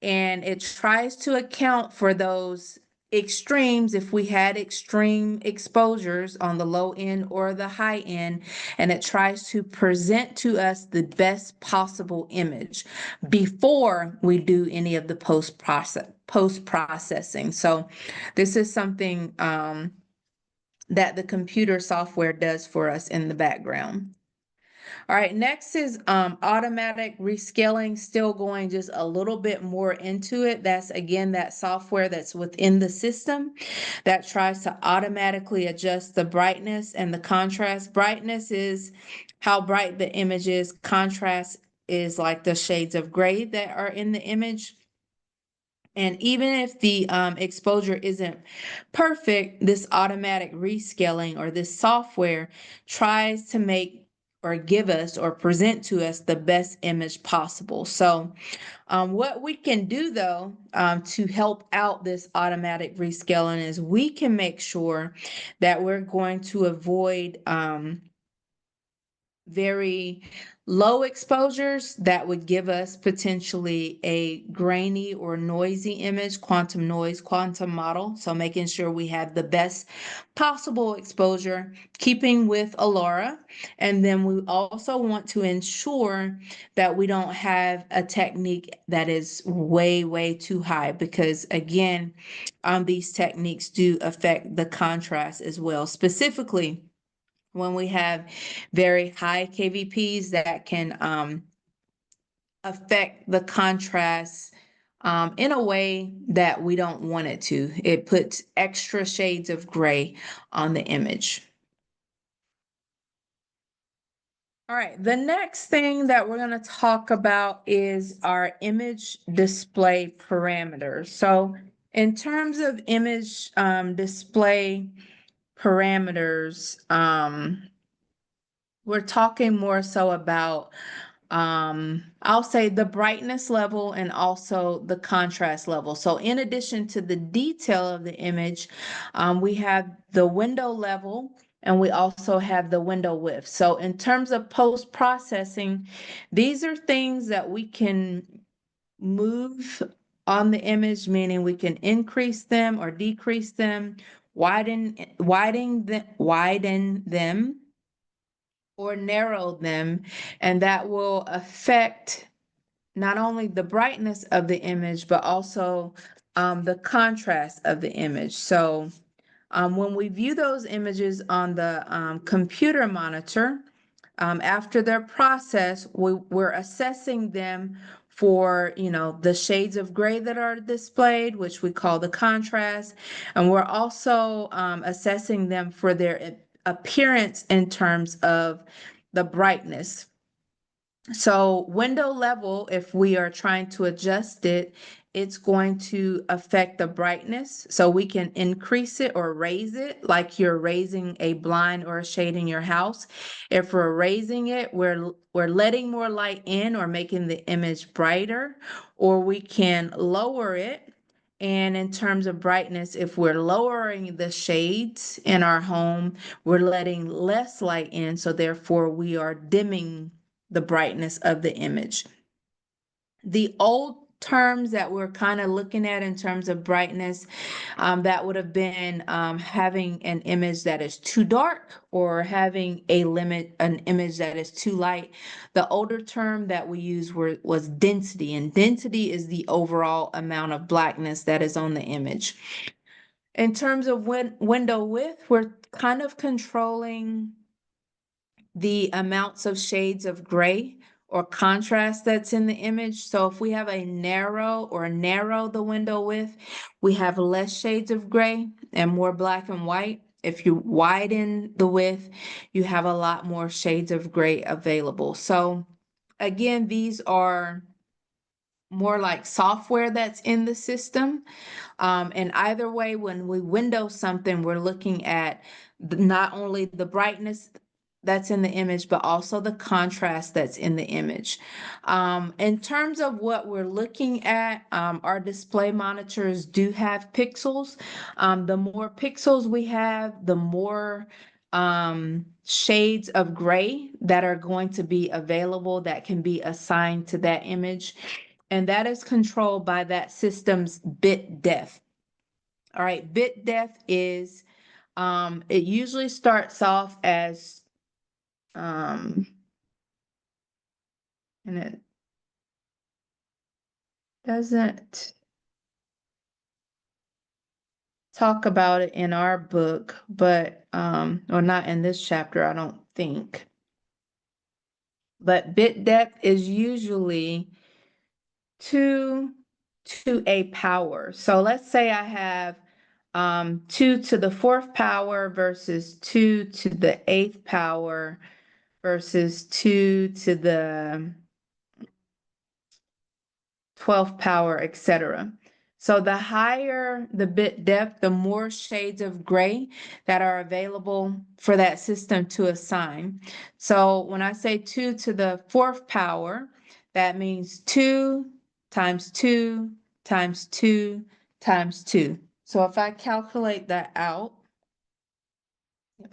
and it tries to account for those extremes if we had extreme exposures on the low end or the high end, and it tries to present to us the best possible image before we do any of the post processing. So this is something that the computer software does for us in the background. All right, next is automatic rescaling, still going just a little bit more into it. That's again that software that's within the system that tries to automatically adjust the brightness and the contrast. Brightness is how bright the image is. Contrast is like the shades of gray that are in the image. And even if the exposure isn't perfect, this automatic rescaling or this software tries to make or give us or present to us the best image possible. So what we can do though to help out this automatic rescaling is we can make sure that we're going to avoid very low exposures that would give us potentially a grainy or noisy image, quantum noise, quantum model. So making sure we have the best possible exposure, keeping with Alara. And then we also want to ensure that we don't have a technique that is way, way too high because again, these techniques do affect the contrast as well. Specifically, when we have very high KVPs that can affect the contrast in a way that we don't want it to. It puts extra shades of gray on the image. All right, the next thing that we're going to talk about is our image display parameters. So in terms of image display parameters, we're talking more so about I'll say the brightness level and also the contrast level. So in addition to the detail of the image, we have the window level and we also have the window width. So in terms of post-processing, these are things that we can move on the image, meaning we can increase them or decrease them, widen them, or narrow them, and that will affect not only the brightness of the image, but also the contrast of the image. So when we view those images on the computer monitor, after they're processed, we're assessing them for, the shades of gray that are displayed, which we call the contrast. And we're also assessing them for their appearance in terms of the brightness. So window level, if we are trying to adjust it, it's going to affect the brightness. So we can increase it or raise it like you're raising a blind or a shade in your house. If we're raising it, we're letting more light in or making the image brighter, or we can lower it. And in terms of brightness, if we're lowering the shades in our home, we're letting less light in. So therefore we are dimming the brightness of the image. The old terms that we're kind of looking at in terms of brightness, that would have been having an image that is too dark or having an image that is too light. The older term that we used was density, and density is the overall amount of blackness that is on the image. In terms of window width, we're kind of controlling the amounts of shades of gray or contrast that's in the image. So if we have a narrow the window width, we have less shades of gray and more black and white. If you widen the width, you have a lot more shades of gray available. So again, these are more like software that's in the system. And either way, when we window something, we're looking at not only the brightness that's in the image, but also the contrast that's in the image. In terms of what we're looking at, our display monitors do have pixels. The more pixels we have, the more shades of gray that are going to be available that can be assigned to that image. And that is controlled by that system's bit depth. All right, bit depth is, it usually starts off as, and it doesn't talk about it in our book, but, or not in this chapter, I don't think. But bit depth is usually 2 to a power. So let's say I have 2 to the 4th power versus 2 to the 8th power versus 2 to the 12th power, etc. So the higher the bit depth, the more shades of gray that are available for that system to assign. So when I say 2 to the 4th power, that means 2 times 2 times 2 times 2. So if I calculate that out,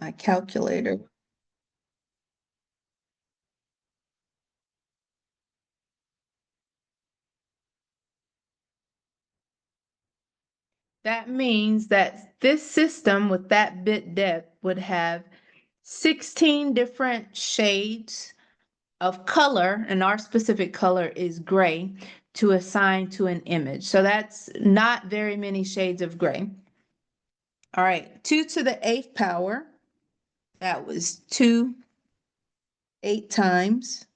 my calculator. That means that this system with that bit depth would have 16 different shades of color, and our specific color is gray, to assign to an image. So that's not very many shades of gray. All right, 2 to the 8th power, that was 2 8 times.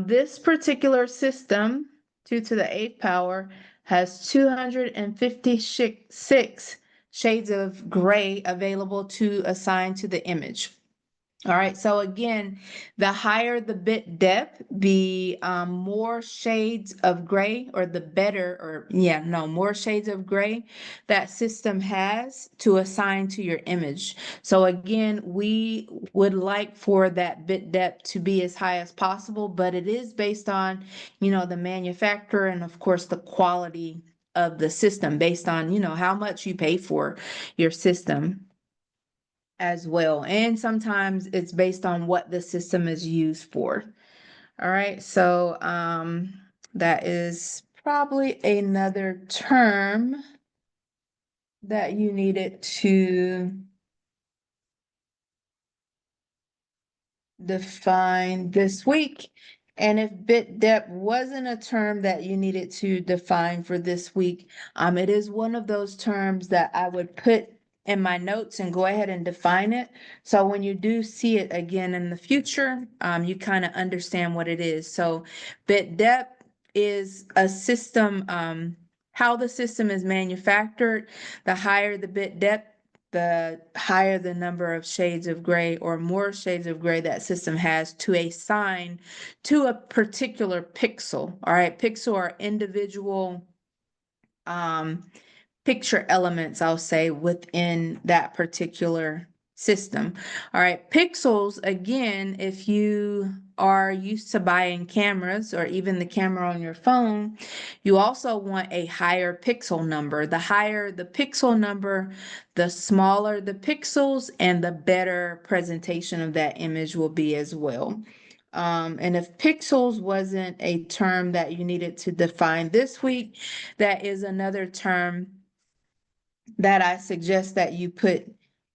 This particular system, 2 to the 8th power, has 256 shades of gray available to assign to the image. All right, so again, the higher the bit depth, the more shades of gray, or the better, or yeah, no, more shades of gray that system has to assign to your image. So again, we would like for that bit depth to be as high as possible, but it is based on, the manufacturer and of course the quality of the system based on, how much you pay for your system. as well. And sometimes it's based on what the system is used for. All right, so that is probably another term that you needed to define this week. And if bit depth wasn't a term that you needed to define for this week, it is one of those terms that I would put in my notes and go ahead and define it. So when you do see it again in the future, you kind of understand what it is. So bit depth is a system, how the system is manufactured. The higher the bit depth, the higher the number of shades of gray or more shades of gray that system has to assign to a particular pixel. All right, pixel are individual um, picture elements, I'll say, within that particular system. All right, pixels, again, if you are used to buying cameras or even the camera on your phone, you also want a higher pixel number. The higher the pixel number, the smaller the pixels and the better presentation of that image will be as well. And if pixels wasn't a term that you needed to define this week, that is another term that I suggest that you put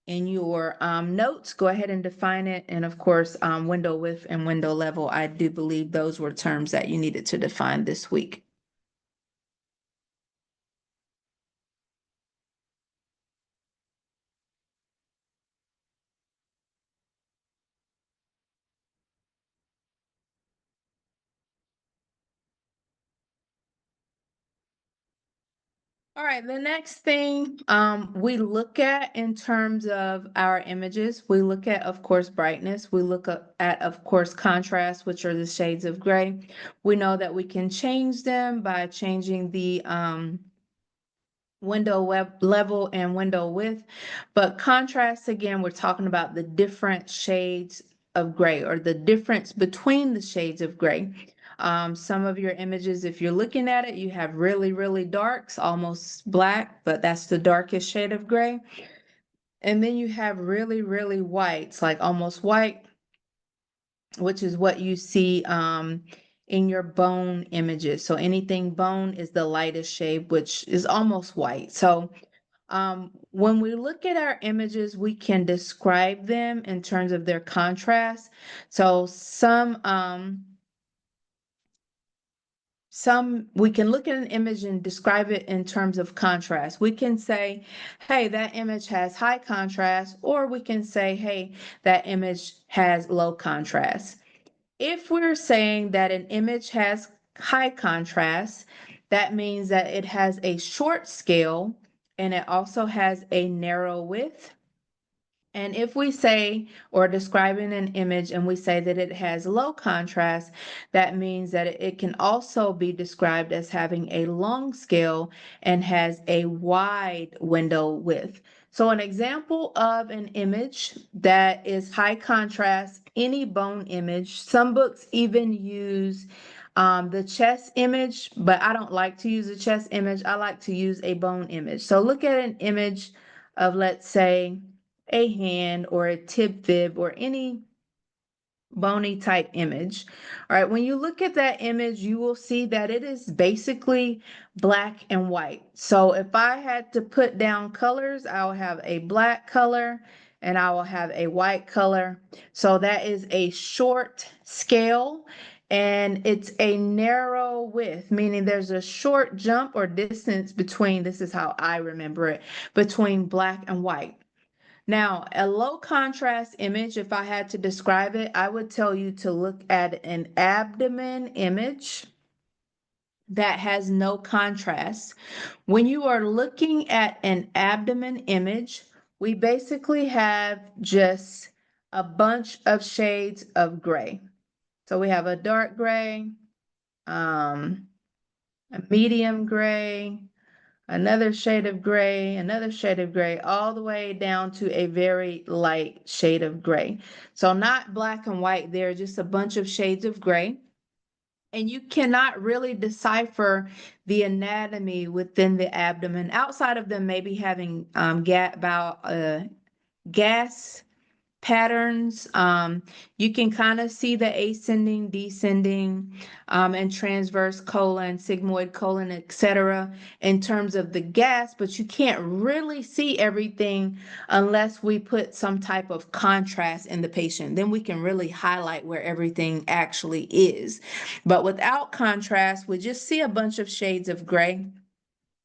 in your notes. Go ahead and define it. And of course, window width and window level, I do believe those were terms that you needed to define this week. All right, the next thing we look at in terms of our images, we look at, of course, brightness. We look at, of course, contrast, which are the shades of gray. We know that we can change them by changing the window level and window width. But contrast, again, we're talking about the different shades of gray or the difference between the shades of gray. Some of your images, if you're looking at it, you have really, really darks, almost black, but that's the darkest shade of gray. And then you have really, really whites, like almost white, which is what you see in your bone images. So anything bone is the lightest shade, which is almost white. So when we look at our images, we can describe them in terms of their contrast. So some we can look at an image and describe it in terms of contrast. We can say, hey, that image has high contrast, or we can say, hey, that image has low contrast. If we're saying that an image has high contrast, that means that it has a short scale and it also has a narrow width. And if we say or describing an image and we say that it has low contrast, that means that it can also be described as having a long scale and has a wide window width. So an example of an image that is high contrast, any bone image, some books even use the chest image, but I don't like to use a chest image. I like to use a bone image. So look at an image of, let's say, a hand or a tib fib or any bony type image. All right, when you look at that image, you will see that it is basically black and white. So if I had to put down colors, I will have a black color and I will have a white color. So that is a short scale and it's a narrow width, meaning there's a short jump or distance between, this is how I remember it, between black and white. Now, a low contrast image, if I had to describe it, I would tell you to look at an abdomen image that has no contrast. When you are looking at an abdomen image, we basically have just a bunch of shades of gray. So we have a dark gray, a medium gray, another shade of gray, another shade of gray, all the way down to a very light shade of gray. So not black and white, they're just a bunch of shades of gray. And you cannot really decipher the anatomy within the abdomen outside of them maybe having gas patterns. You can kind of see the ascending, descending, and transverse colon, sigmoid colon, etc. in terms of the gas, but you can't really see everything unless we put some type of contrast in the patient. Then we can really highlight where everything actually is. But without contrast, we just see a bunch of shades of gray.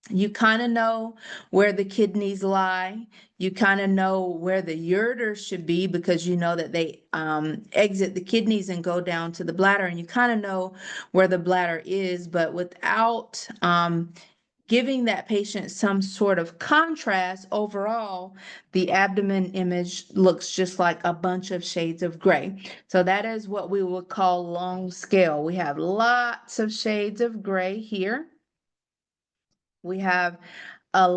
You kind of know where the kidneys lie. You kind of know where the ureters should be because you know that they exit the kidneys and go down to the bladder, and you kind of know where the bladder is, but without giving that patient some sort of contrast, overall, the abdomen image looks just like a bunch of shades of gray. So that is what we would call long scale. We have lots of shades of gray here. We have a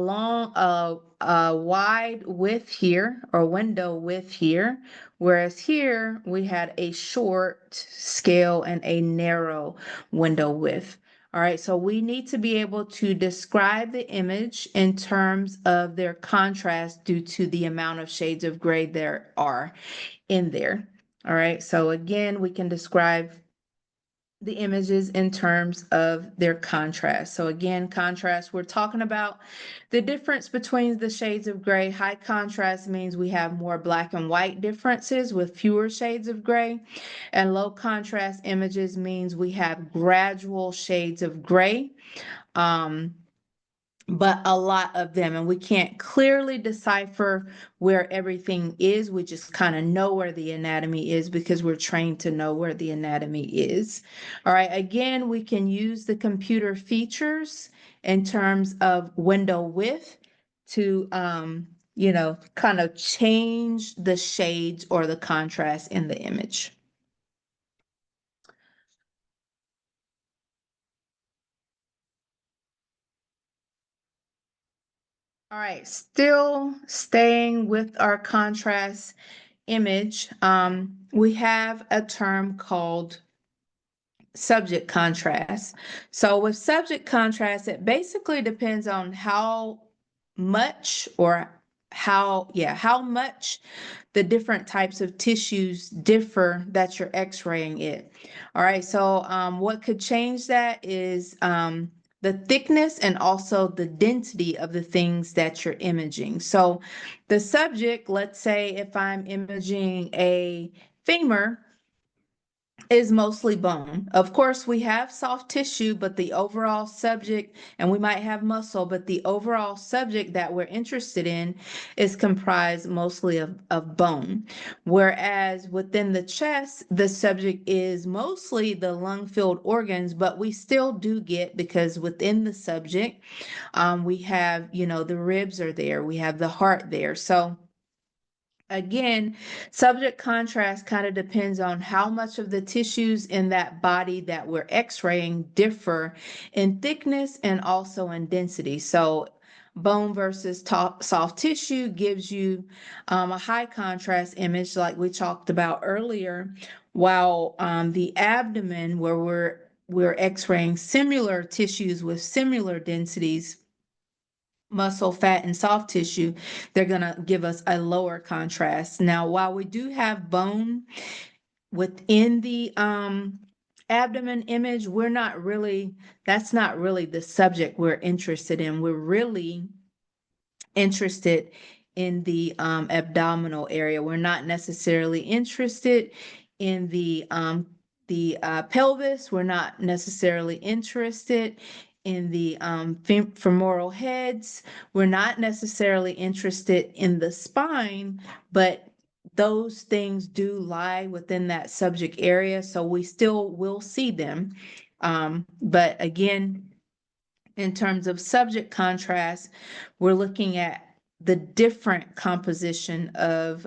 wide width here, or window width here, whereas here we had a short scale and a narrow window width. All right, so we need to be able to describe the image in terms of their contrast due to the amount of shades of gray there are in there. All right, so again, we can describe the images in terms of their contrast. So again, contrast, we're talking about the difference between the shades of gray. High contrast means we have more black and white differences with fewer shades of gray. And low contrast images means we have gradual shades of gray. But a lot of them, and we can't clearly decipher where everything is. We just kind of know where the anatomy is because we're trained to know where the anatomy is. All right, again, we can use the computer features in terms of window width to, kind of change the shades or the contrast in the image. All right, still staying with our contrast image, we have a term called subject contrast. So with subject contrast, it basically depends on how much or how much the different types of tissues differ that you're x-raying it. All right, so what could change that is the thickness and also the density of the things that you're imaging. So the subject, let's say if I'm imaging a femur, is mostly bone. Of course, we have soft tissue, but the overall subject, and we might have muscle, but the overall subject that we're interested in is comprised mostly of bone. Whereas within the chest, the subject is mostly the lung-filled organs, but we still do get, because within the subject, we have, the ribs are there, we have the heart there. So again, subject contrast kind of depends on how much of the tissues in that body that we're x-raying differ in thickness and also in density. So bone versus soft tissue gives you a high contrast image like we talked about earlier, while the abdomen, where we're x-raying similar tissues with similar densities, muscle, fat, and soft tissue, they're going to give us a lower contrast. Now, while we do have bone within the abdomen image, that's not really the subject we're interested in. We're really interested in the abdominal area. We're not necessarily interested in the pelvis. We're not necessarily interested in the femoral heads. We're not necessarily interested in the spine, but those things do lie within that subject area, so we still will see them. But again, in terms of subject contrast, we're looking at the different composition of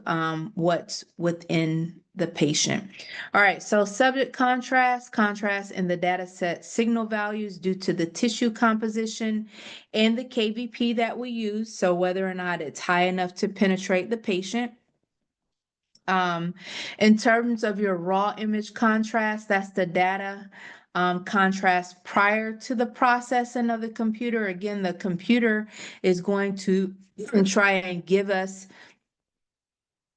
what's within the patient. All right, so subject contrast in the data set signal values due to the tissue composition and the KVP that we use, so whether or not it's high enough to penetrate the patient. In terms of your raw image contrast, that's the data contrast prior to the processing of the computer. Again, the computer is going to try and give us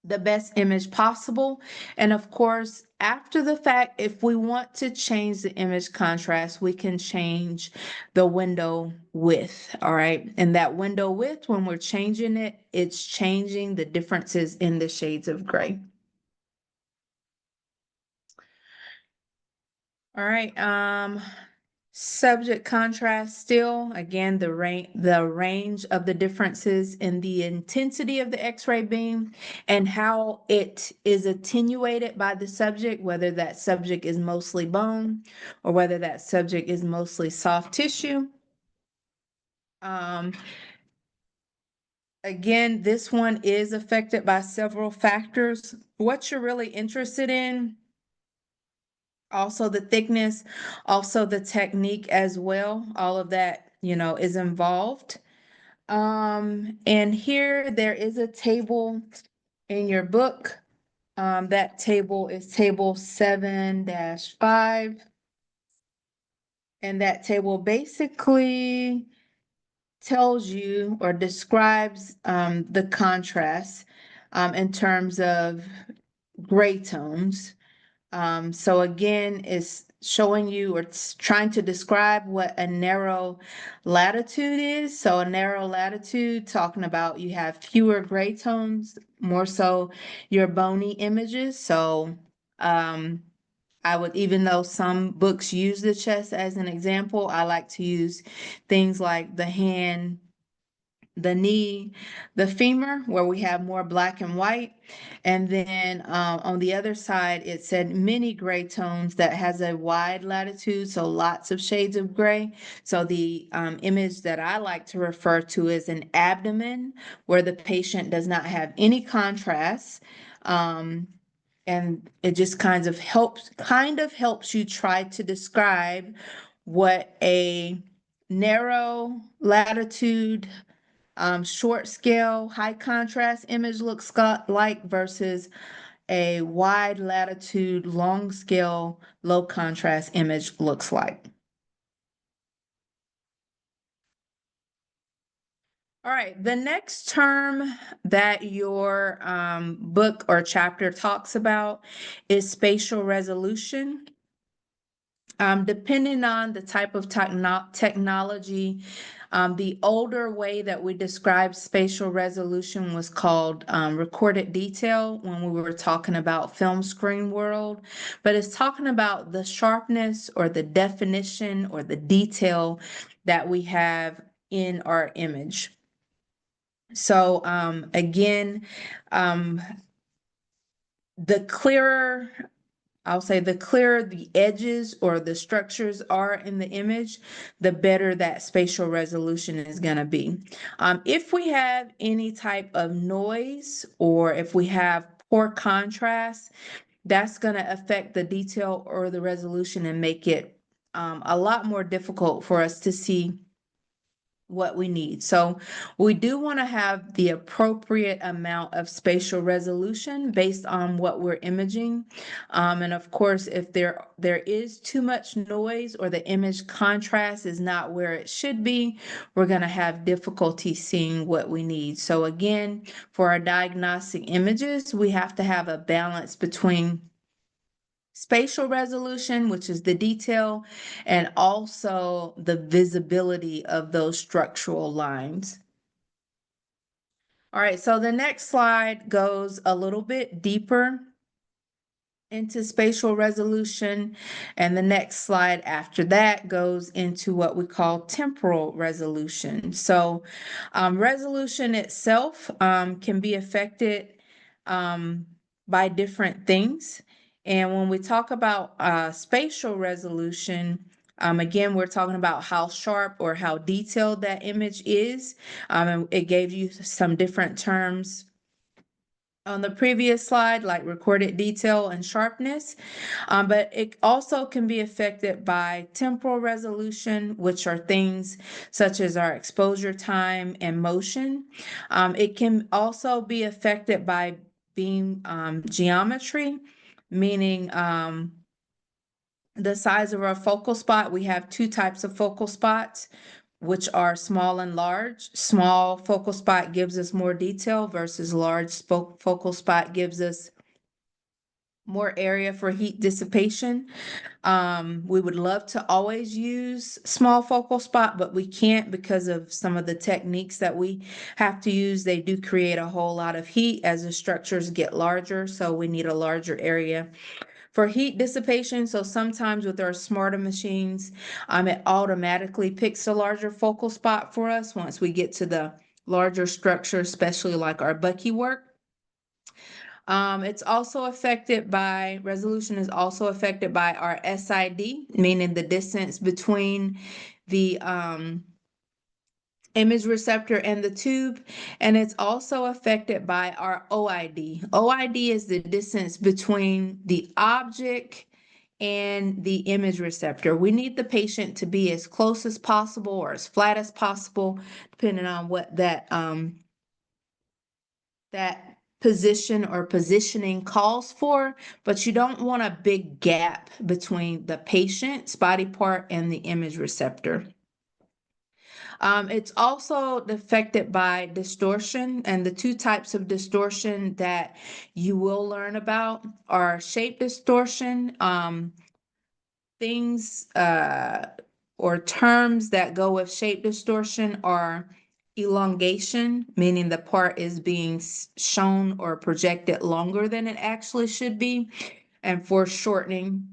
the best image possible. And of course, after the fact, if we want to change the image contrast, we can change the window width. All right. And that window width, when we're changing it, it's changing the differences in the shades of gray. All right. Subject contrast still, again, the range of the differences in the intensity of the X-ray beam and how it is attenuated by the subject, whether that subject is mostly bone or whether that subject is mostly soft tissue. Again, this one is affected by several factors. What you're really interested in, also the thickness, also the technique as well. All of that, is involved. And here there is a table in your book. That table is table 7-5. And that table basically tells you or describes the contrast in terms of gray tones. So again, it's showing you or it's trying to describe what a narrow latitude is. So a narrow latitude, talking about you have fewer gray tones, more so your bony images. So I would, even though some books use the chest as an example, I like to use things like the hand, the knee, the femur, where we have more black and white. And then on the other side, it said many gray tones that has a wide latitude, so lots of shades of gray. So the image that I like to refer to is an abdomen, where the patient does not have any contrast. And it just kind of helps you try to describe what a narrow latitude, short scale, high contrast image looks like versus a wide latitude, long scale, low contrast image looks like. All right, the next term that your book or chapter talks about is spatial resolution. Depending on the type of technology, the older way that we described spatial resolution was called recorded detail when we were talking about film screen world, but it's talking about the sharpness or the definition or the detail that we have in our image. So again, the clearer, I'll say the clearer the edges or the structures are in the image, the better that spatial resolution is going to be. If we have any type of noise or if we have poor contrast, that's going to affect the detail or the resolution and make it a lot more difficult for us to see what we need. So we do want to have the appropriate amount of spatial resolution based on what we're imaging. And of course, if there is too much noise or the image contrast is not where it should be, we're going to have difficulty seeing what we need. So again, for our diagnostic images, we have to have a balance between spatial resolution, which is the detail, and also the visibility of those structural lines. All right, so the next slide goes a little bit deeper into spatial resolution, and the next slide after that goes into what we call temporal resolution. So resolution itself can be affected by different things. And when we talk about spatial resolution, again, we're talking about how sharp or how detailed that image is. And it gave you some different terms on the previous slide, like recorded detail and sharpness, but it also can be affected by temporal resolution, which are things such as our exposure time and motion. It can also be affected by beam geometry, meaning the size of our focal spot. We have two types of focal spots. which are small and large. Small focal spot gives us more detail versus large focal spot gives us more area for heat dissipation. We would love to always use small focal spot, but we can't because of some of the techniques that we have to use. They do create a whole lot of heat as the structures get larger, so we need a larger area for heat dissipation. So sometimes with our smarter machines, it automatically picks a larger focal spot for us once we get to the larger structure, especially like our Bucky work. It's also affected by, resolution is also affected by our SID, meaning the distance between the image receptor and the tube, and it's also affected by our OID. OID is the distance between the object and the image receptor. We need the patient to be as close as possible or as flat as possible, depending on what that position or positioning calls for, but you don't want a big gap between the patient's body part and the image receptor. It's also affected by distortion, and the two types of distortion that you will learn about are shape distortion. Things or terms that go with shape distortion are elongation, meaning the part is being shown or projected longer than it actually should be, and foreshortening,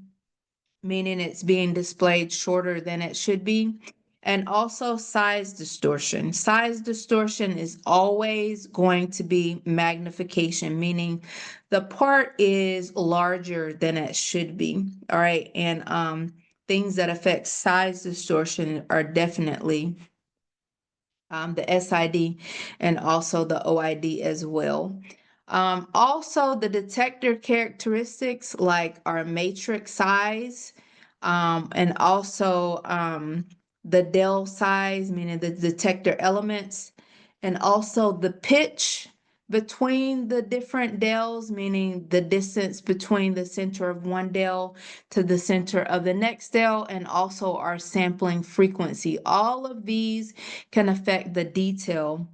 meaning it's being displayed shorter than it should be. And also size distortion. Size distortion is always going to be magnification, meaning the part is larger than it should be. All right. And things that affect size distortion are definitely the SID and also the OID as well. Also, the detector characteristics like our matrix size, and also the Dell size, meaning the detector elements, and also the pitch between the different Dells, meaning the distance between the center of one Dell to the center of the next Dell, and also our sampling frequency. All of these can affect the detail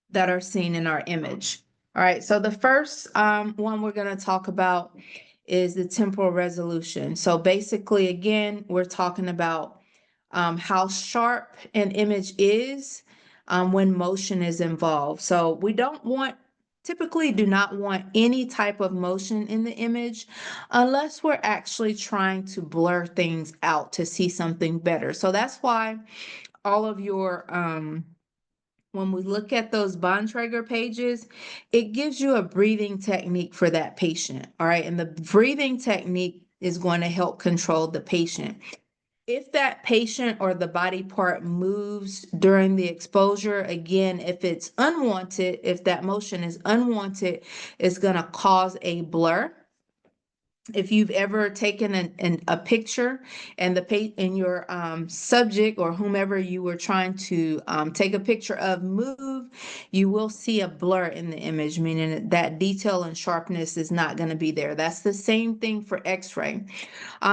that are seen in our image. All right, so the first one we're going to talk about is the temporal resolution. So basically, again, we're talking about how sharp an image is when motion is involved. So we typically do not want any type of motion in the image unless we're actually trying to blur things out to see something better. So that's why all of your when we look at those Bontrager pages, it gives you a breathing technique for that patient. All right. And the breathing technique is going to help control the patient. If that patient or the body part moves during the exposure, again, if it's unwanted, if that motion is unwanted, it's going to cause a blur. If you've ever taken a picture and your subject or whomever you were trying to take a picture of move, you will see a blur in the image, meaning that detail and sharpness is not going to be there. That's the same thing for X-ray.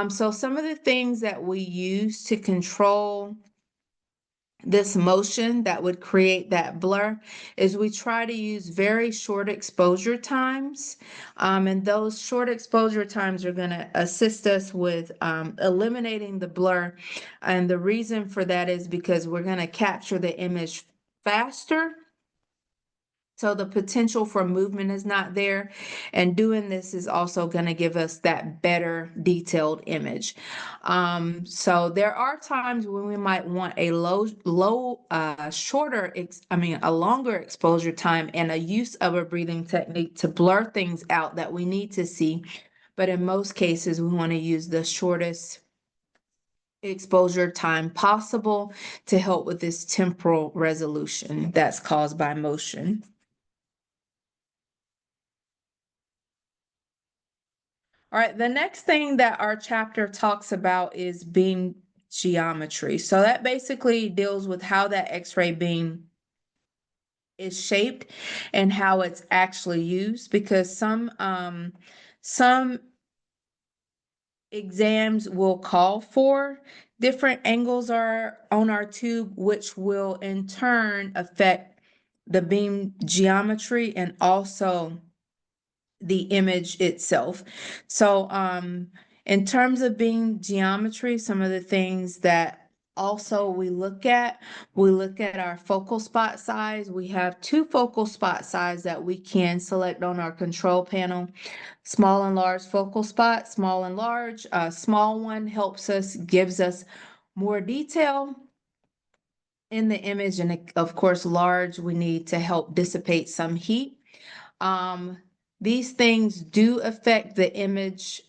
So some of the things that we use to control this motion that would create that blur is we try to use very short exposure times. And those short exposure times are going to assist us with eliminating the blur. And the reason for that is because we're going to capture the image faster. So the potential for movement is not there. And doing this is also going to give us that better detailed image. So there are times when we might want a a longer exposure time and a use of a breathing technique to blur things out that we need to see. But in most cases, we want to use the shortest exposure time possible to help with this temporal resolution that's caused by motion. All right, the next thing that our chapter talks about is beam geometry. So that basically deals with how that X-ray beam is shaped and how it's actually used, because some exams will call for different angles are on our tube, which will in turn affect the beam geometry and also the image itself. So, in terms of beam geometry, some of the things that also we look at our focal spot size. We have two focal spot size that we can select on our control panel. Small and large focal spot, small and large. Small one helps us, gives us more detail in the image, and of course, large, we need to help dissipate some heat. Um, these things do affect the image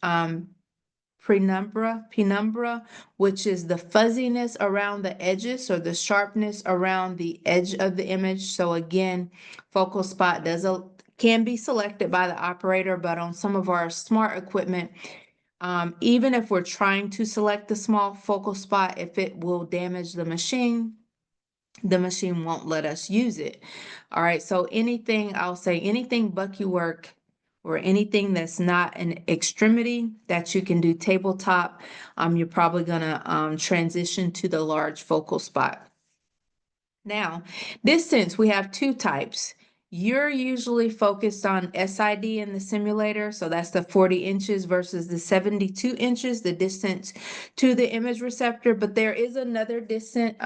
penumbra, which is the fuzziness around the edges or the sharpness around the edge of the image. So again, focal spot can be selected by the operator, but on some of our smart equipment, even if we're trying to select the small focal spot, if it will damage the machine won't let us use it. All right, so anything Bucky work or anything that's not an extremity that you can do tabletop, you're probably gonna transition to the large focal spot. Now, distance, we have two types. You're usually focused on SID in the simulator, so that's the 40 inches versus the 72 inches, the distance to the image receptor, but there is another distance,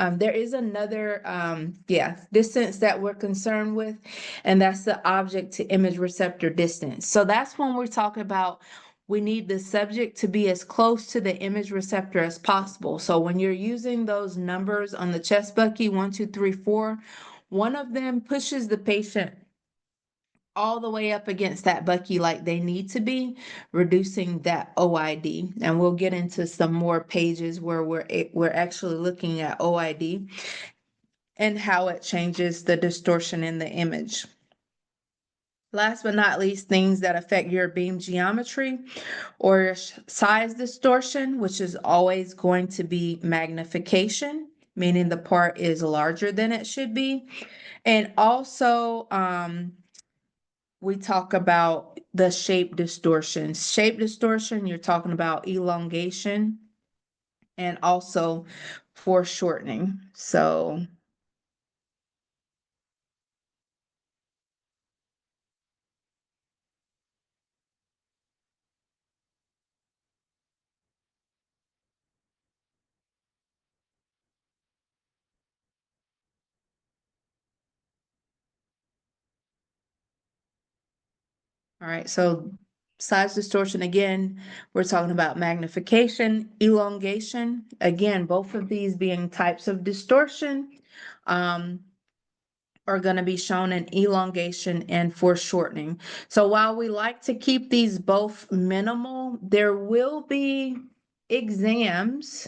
distance that we're concerned with, and that's the object to image receptor distance. So that's when we're talking about we need the subject to be as close to the image receptor as possible. So when you're using those numbers on the chest bucky, 1, 2, 3, 4, one of them pushes the patient all the way up against that bucky like they need to be, reducing that OID. And we'll get into some more pages where we're actually looking at OID and how it changes the distortion in the image. Last but not least, things that affect your beam geometry or your size distortion, which is always going to be magnification, meaning the part is larger than it should be. And also, we talk about the shape distortion. Shape distortion, you're talking about elongation and also foreshortening. So all right, so size distortion, again, we're talking about magnification, elongation. Again, both of these being types of distortion are going to be shown in elongation and foreshortening. So while we like to keep these both minimal, there will be exams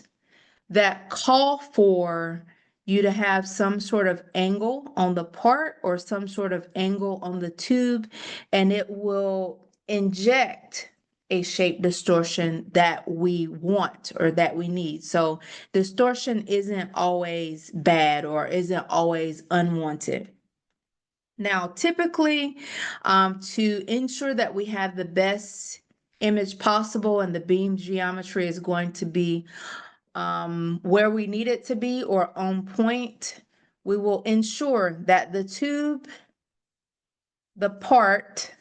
that call for you to have some sort of angle on the part or some sort of angle on the tube, and it will inject a shape distortion that we want or that we need. So distortion isn't always bad or isn't always unwanted. Now, typically, to ensure that we have the best image possible and the beam geometry is going to be where we need it to be or on point, we will ensure that the tube, the part,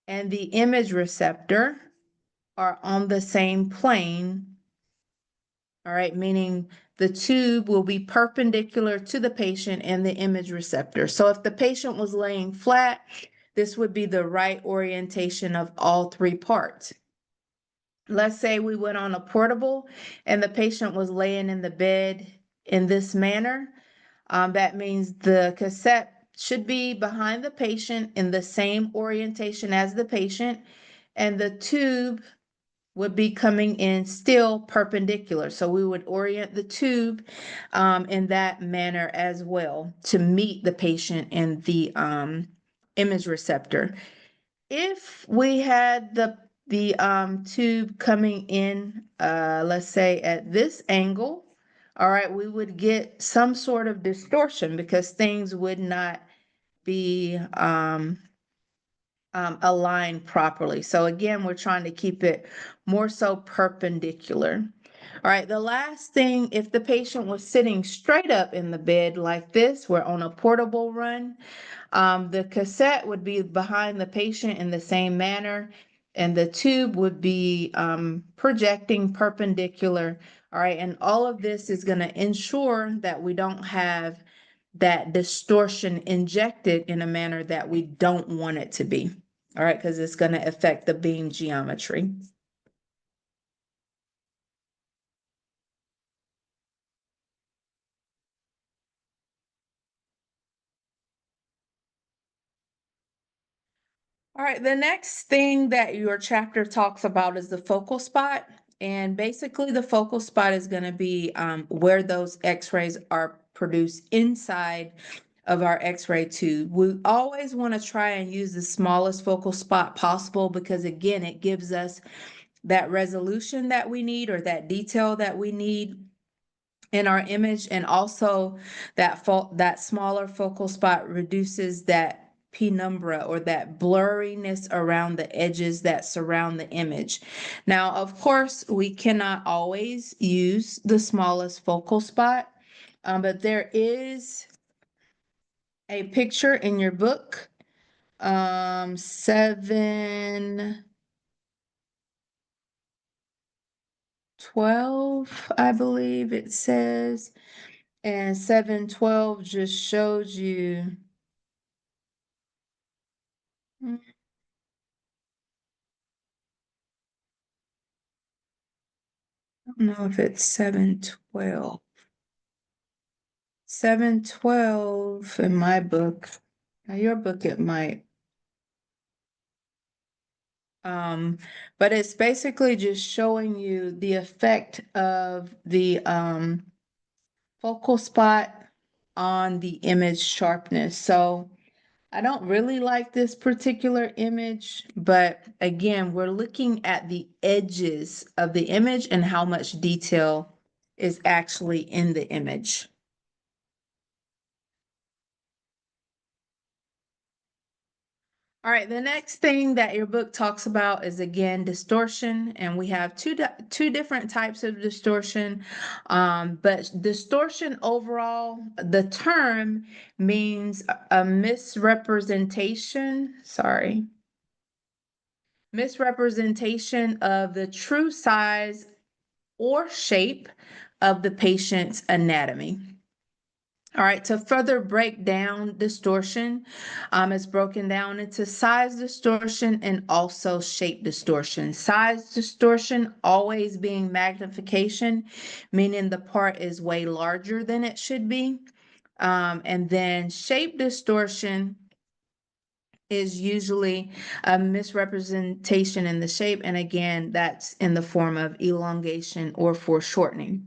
and the image receptor are on the same plane. All right, meaning the tube will be perpendicular to the patient and the image receptor. So if the patient was laying flat, this would be the right orientation of all three parts. Let's say we went on a portable and the patient was laying in the bed in this manner. That means the cassette should be behind the patient in the same orientation as the patient, and the tube would be coming in still perpendicular. So we would orient the tube in that manner as well to meet the patient and the image receptor. If we had the tube coming in, let's say at this angle, all right, we would get some sort of distortion because things would not be aligned properly. So again, we're trying to keep it more so perpendicular. All right, the last thing, if the patient was sitting straight up in the bed like this, we're on a portable run. The cassette would be behind the patient in the same manner, and the tube would be projecting perpendicular. All right, and all of this is going to ensure that we don't have that distortion injected in a manner that we don't want it to be. All right, because it's going to affect the beam geometry. All right, the next thing that your chapter talks about is the focal spot. And basically, the focal spot is going to be where those x-rays are produced inside of our x-ray tube. We always want to try and use the smallest focal spot possible because, again, it gives us that resolution that we need or that detail that we need in our image, and also that smaller focal spot reduces that penumbra or that blurriness around the edges that surround the image. Now, of course, we cannot always use the smallest focal spot, but there is a picture in your book, 712, I believe it says. And 712 just shows you, I don't know if it's 712. 712 in my book. Now your book it might. But it's basically just showing you the effect of the focal spot on the image sharpness. So I don't really like this particular image, but again, we're looking at the edges of the image and how much detail is actually in the image. All right, the next thing that your book talks about is again distortion, and we have two different types of distortion. But distortion overall, the term means a misrepresentation. Sorry. Misrepresentation of the true size or shape of the patient's anatomy. All right, to further break down distortion, it's broken down into size distortion and also shape distortion. Size distortion always being magnification, meaning the part is way larger than it should be. And then shape distortion is usually a misrepresentation in the shape. And again, that's in the form of elongation or foreshortening.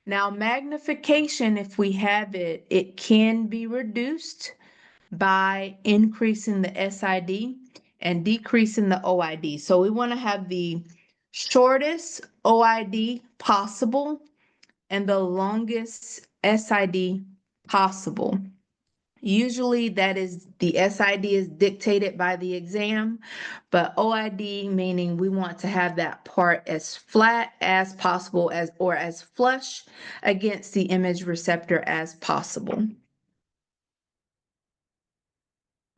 Now, magnification, if we have it, it can be reduced by increasing the SID and decreasing the OID. So we want to have the shortest OID possible and the longest SID possible. Usually that is the SID is dictated by the exam, but OID meaning we want to have that part as flat as possible or as flush against the image receptor as possible.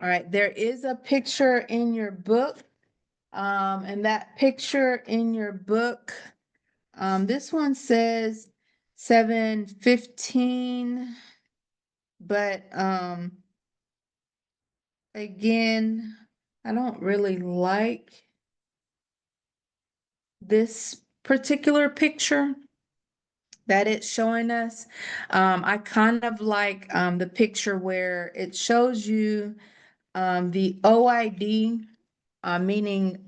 All right, there is a picture in your book, and that picture in your book, this one says 715, but again, I don't really like this particular picture that it's showing us. I kind of like the picture where it shows you the OID, meaning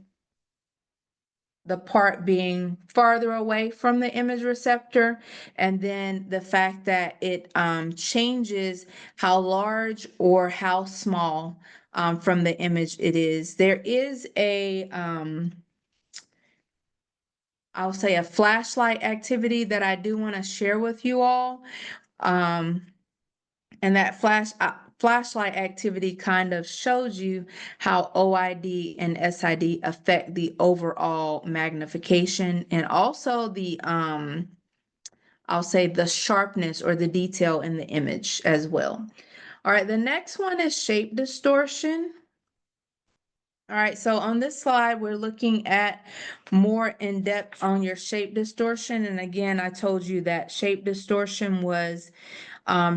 the part being farther away from the image receptor, and then the fact that it changes how large or how small from the image it is. There is a, I'll say a flashlight activity that I do want to share with you all. And that flashlight activity kind of shows you how OID and SID affect the overall magnification and also the, I'll say the sharpness or the detail in the image as well. All right, the next one is shape distortion. All right, so on this slide, we're looking at more in depth on your shape distortion. And again, I told you that shape distortion was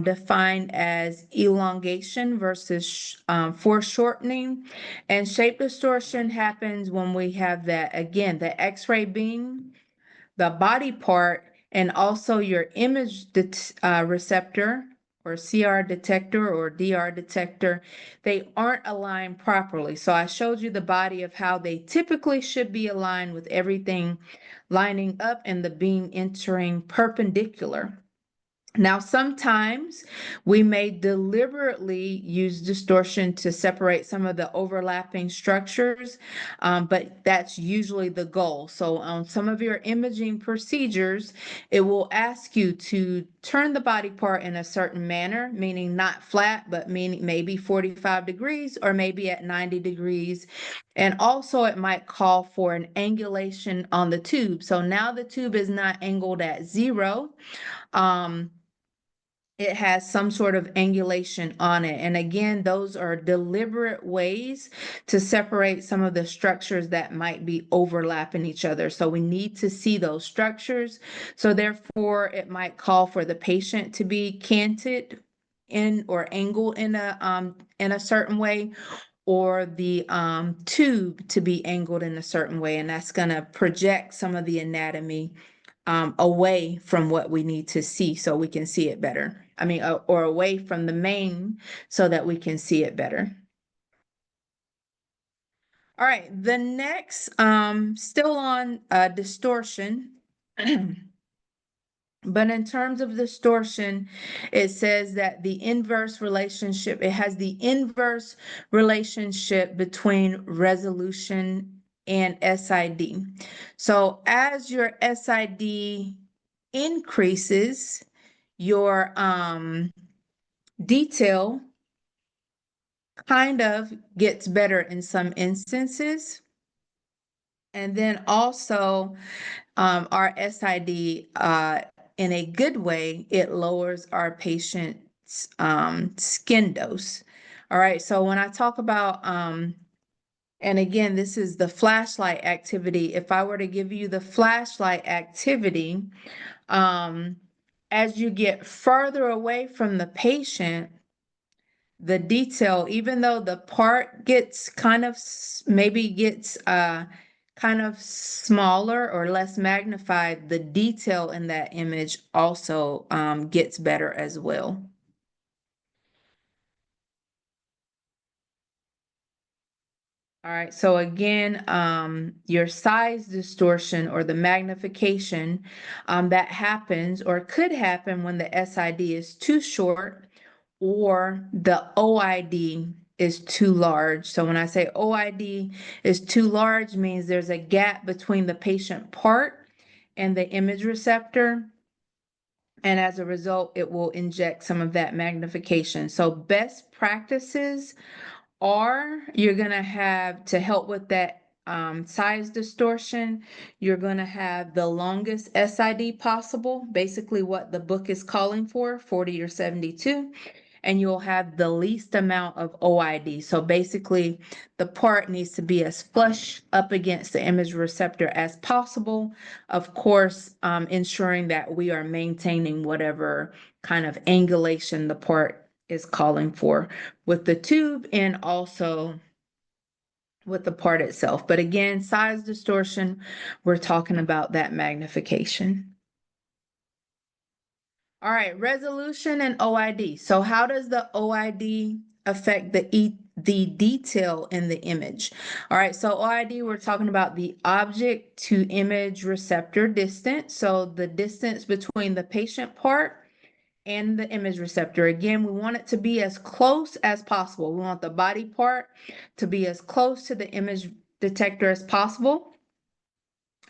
defined as elongation versus foreshortening. And shape distortion happens when we have that, again, the X-ray beam, the body part, and also your image receptor or CR detector or DR detector, they aren't aligned properly. So I showed you the body of how they typically should be aligned with everything lining up and the beam entering perpendicular. Now, sometimes we may deliberately use distortion to separate some of the overlapping structures, but that's usually the goal. So on some of your imaging procedures, it will ask you to turn the body part in a certain manner, meaning not flat, but meaning maybe 45 degrees or maybe at 90 degrees. And also it might call for an angulation on the tube. So now the tube is not angled at 0. It has some sort of angulation on it. And again, those are deliberate ways to separate some of the structures that might be overlapping each other. So we need to see those structures. So therefore, it might call for the patient to be canted in or angled in a certain way, or the tube to be angled in a certain way. And that's going to project some of the anatomy away from what we need to see so we can see it better. I mean, or away from the main so that we can see it better. All right, the next, still on distortion. But in terms of distortion, it says that the inverse relationship, it has the inverse relationship between resolution and SID. So as your SID increases, your detail kind of gets better in some instances. And then also our SID, in a good way, it lowers our patient's skin dose. All right, so when I talk about, and again, this is the flashlight activity. If I were to give you the flashlight activity, as you get further away from the patient, the detail, even though the part gets kind of maybe gets kind of smaller or less magnified, the detail in that image also gets better as well. All right, so again, your size distortion or the magnification that happens or could happen when the SID is too short or the OID is too large. So when I say OID is too large, means there's a gap between the patient part and the image receptor. And as a result, it will inject some of that magnification. So best practices are you're going to have to help with that size distortion. You're going to have the longest SID possible, basically what the book is calling for, 40 or 72. And you'll have the least amount of OID. So basically, the part needs to be as flush up against the image receptor as possible. Of course, ensuring that we are maintaining whatever kind of angulation the part is calling for with the tube and also with the part itself. But again, size distortion, we're talking about that magnification. All right, resolution and OID. So how does the OID affect the detail in the image? All right, so OID, we're talking about the object to image receptor distance. So the distance between the patient part and the image receptor. Again, we want it to be as close as possible. We want the body part to be as close to the image detector as possible.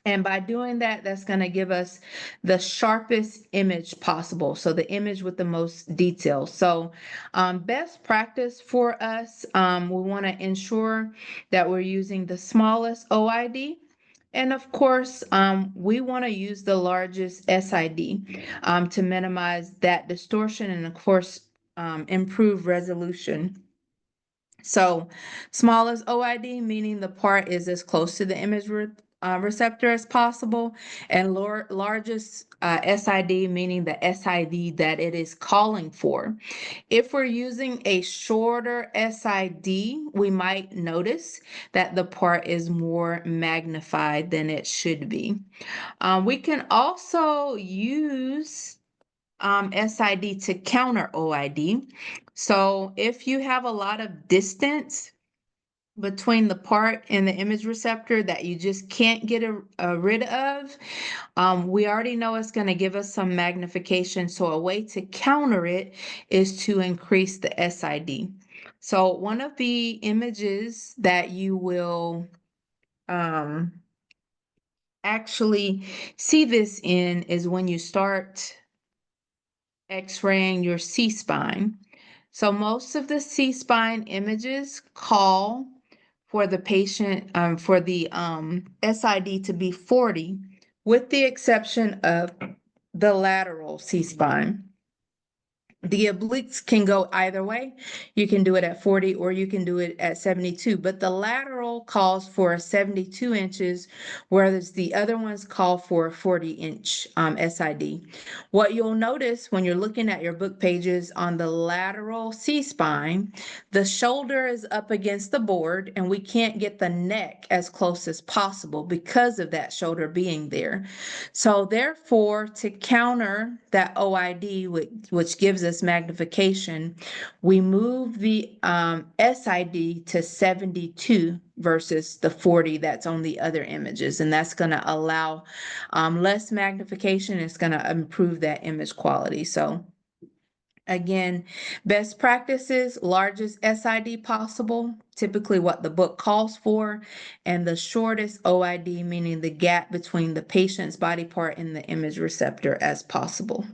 And by doing that, that's going to give us the sharpest image possible. So the image with the most detail. So best practice for us, we want to ensure that we're using the smallest OID. And of course, we want to use the largest SID to minimize that distortion and of course, improve resolution. So smallest OID, meaning the part is as close to the image receptor as possible, and largest SID, meaning the SID that it is calling for. If we're using a shorter SID, we might notice that the part is more magnified than it should be. We can also use SID to counter OID. So if you have a lot of distance between the part and the image receptor that you just can't get rid of, we already know it's going to give us some magnification. So a way to counter it is to increase the SID. So one of the images that you will um, actually see this in is when you start X-raying your C-spine. So most of the C-spine images call for the patient, for the SID to be 40, with the exception of the lateral C-spine. The obliques can go either way. You can do it at 40 or you can do it at 72, but the lateral calls for 72 inches, whereas the other ones call for a 40-inch SID. What you'll notice when you're looking at your book pages on the lateral C-spine, the shoulder is up against the board and we can't get the neck as close as possible because of that shoulder being there. So therefore, to counter that OID, which gives us magnification, we move the SID to 72 versus the 40 that's on the other images. And that's going to allow less magnification. It's going to improve that image quality. So again, best practices, largest SID possible, typically what the book calls for, and the shortest OID, meaning the gap between the patient's body part and the image receptor as possible.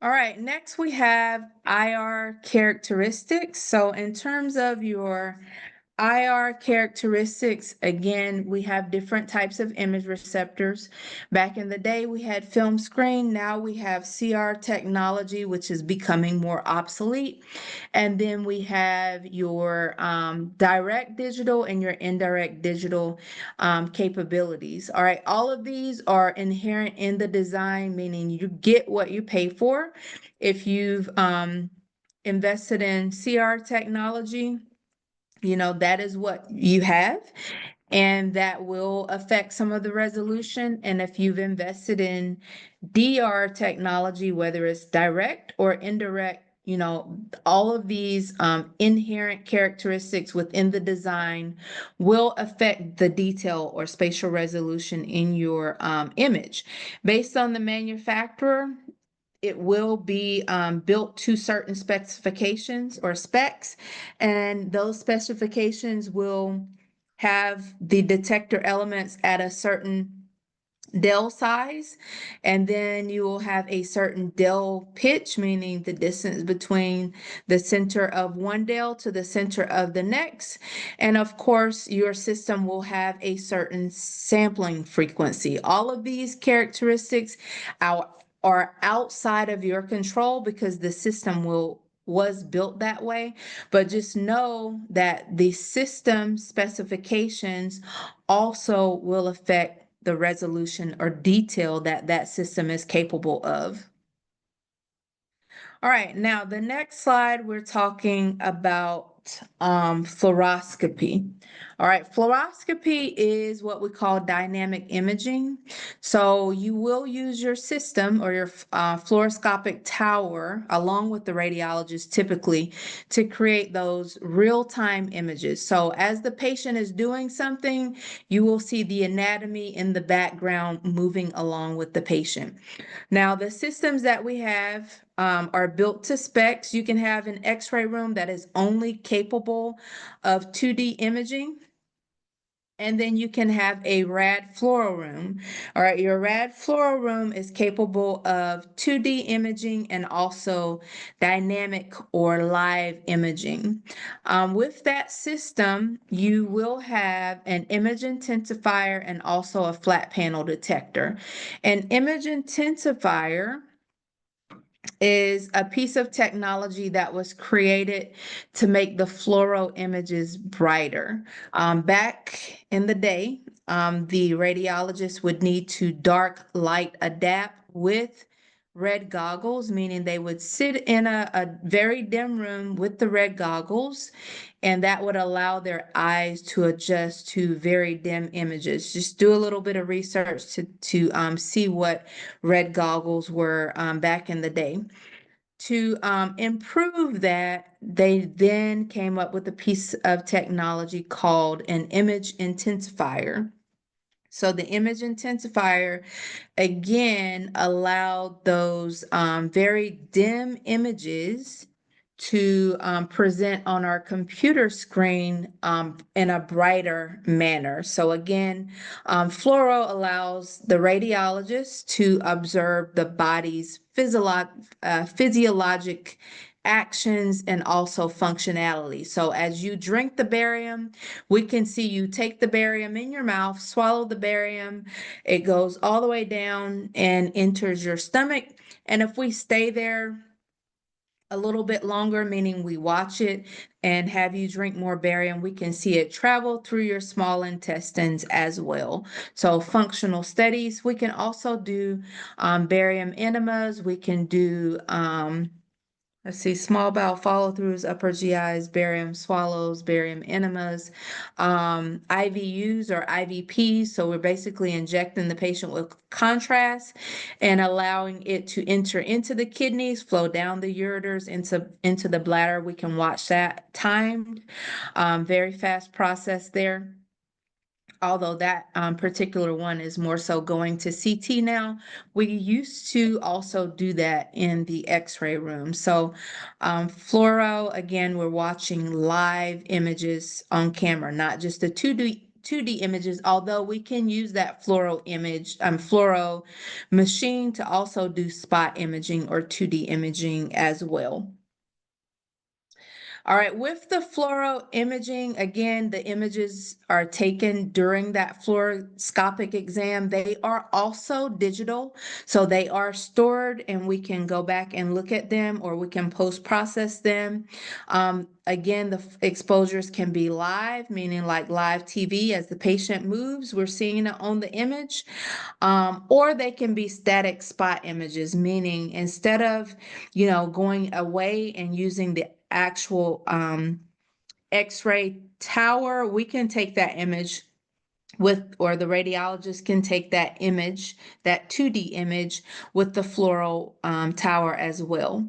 All right, next we have IR characteristics. So in terms of your IR characteristics, again, we have different types of image receptors. Back in the day, we had film screen. Now we have CR technology, which is becoming more obsolete. And then we have your direct digital and your indirect digital capabilities. All right, all of these are inherent in the design, meaning you get what you pay for. If you've invested in CR technology, that is what you have, and that will affect some of the resolution. And if you've invested in DR technology, whether it's direct or indirect, all of these inherent characteristics within the design will affect the detail or spatial resolution in your image. Based on the manufacturer, it will be built to certain specifications or specs, and those specifications will have the detector elements at a certain Del size, and then you will have a certain Del pitch, meaning the distance between the center of one Del to the center of the next. And of course, your system will have a certain sampling frequency. All of these characteristics are outside of your control because the system was built that way. But just know that the system specifications also will affect the resolution or detail that that system is capable of. All right, now the next slide, we're talking about fluoroscopy. All right, fluoroscopy is what we call dynamic imaging. So you will use your system or your fluoroscopic tower along with the radiologist typically to create those real-time images. So as the patient is doing something, you will see the anatomy in the background moving along with the patient. Now, the systems that we have are built to specs. You can have an X-ray room that is only capable of 2D imaging. And then you can have a rad fluoro room. All right, your rad fluoro room is capable of 2D imaging and also dynamic or live imaging. With that system, you will have an image intensifier and also a flat panel detector. An image intensifier is a piece of technology that was created to make the fluoro images brighter. Back in the day, the radiologist would need to dark light adapt with red goggles, meaning they would sit in a very dim room with the red goggles, and that would allow their eyes to adjust to very dim images. Just do a little bit of research to see what red goggles were back in the day. To improve that, they then came up with a piece of technology called an image intensifier. So the image intensifier again allowed those very dim images to present on our computer screen in a brighter manner. So again, fluoro allows the radiologist to observe the body's physiologic actions and also functionality. So as you drink the barium, we can see you take the barium in your mouth, swallow the barium, it goes all the way down and enters your stomach. And if we stay there a little bit longer, meaning we watch it and have you drink more barium, we can see it travel through your small intestines as well. So functional studies, we can also do barium enemas. We can do let's see, small bowel follow-throughs, upper GIs, barium swallows, barium enemas, IVUs or IVPs. So we're basically injecting the patient with contrast and allowing it to enter into the kidneys, flow down the ureters into the bladder. We can watch that timed, very fast process there. Although that particular one is more so going to CT now, we used to also do that in the X-ray room. So fluoro, again, we're watching live images on camera, not just the 2D images, although we can use that fluoro machine to also do spot imaging or 2D imaging as well. All right, with the fluoro imaging, again, the images are taken during that fluoroscopic exam. They are also digital, so they are stored and we can go back and look at them or we can post-process them. Again, the exposures can be live, meaning like live TV as the patient moves, we're seeing it on the image, or they can be static spot images, meaning instead of, going away and using the actual X-ray tower, we can take that image or the radiologist can take that image, that 2D image with the fluoro tower as well.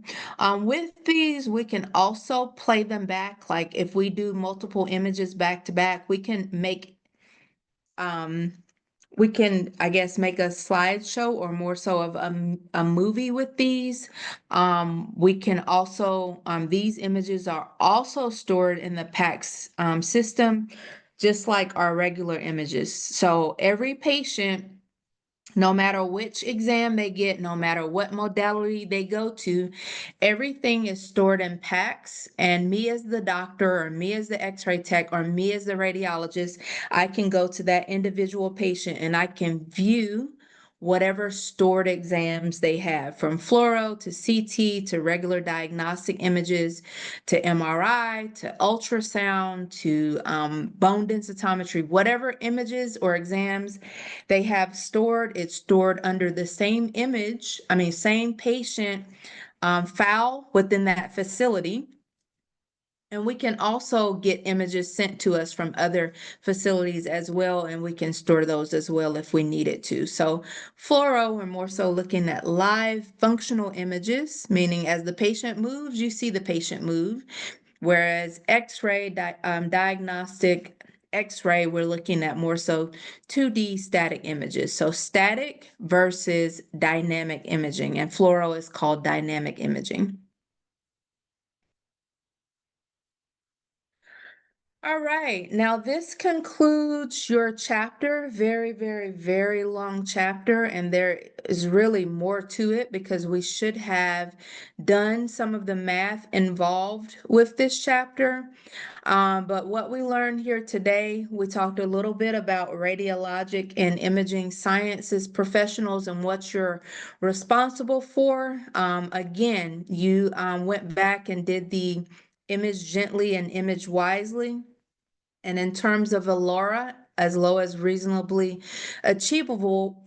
With these, we can also play them back. Like if we do multiple images back to back, um, we can, I guess, make a slideshow or more so of a movie with these. We can also, these images are also stored in the PACS system, just like our regular images. So every patient, no matter which exam they get, no matter what modality they go to, everything is stored in packs. And me as the doctor, or me as the x-ray tech, or me as the radiologist, I can go to that individual patient and I can view whatever stored exams they have, from fluoro to CT to regular diagnostic images to MRI to ultrasound to bone densitometry, whatever images or exams they have stored, it's stored under the same same patient file within that facility. And we can also get images sent to us from other facilities as well, and we can store those as well if we needed to. So fluoro, we're more so looking at live functional images, meaning as the patient moves, you see the patient move. Whereas X-ray, diagnostic X-ray, we're looking at more so 2D static images. So static versus dynamic imaging, and fluoro is called dynamic imaging. All right, now this concludes your chapter. Very, very, very long chapter, and there is really more to it because we should have done some of the math involved with this chapter. But what we learned here today, we talked a little bit about radiologic and imaging sciences professionals and what you're responsible for. Again, you went back and did the image gently and image wisely. And in terms of ALARA, as low as reasonably achievable,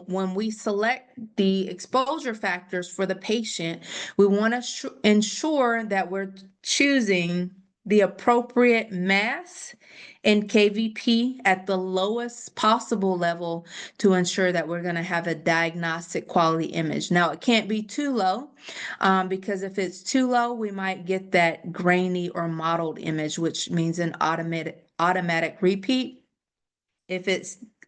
when we select the exposure factors for the patient, we want to ensure that we're choosing the appropriate mass and KVP at the lowest possible level to ensure that we're going to have a diagnostic quality image. Now, it can't be too low because if it's too low, we might get that grainy or mottled image, which means an automatic repeat.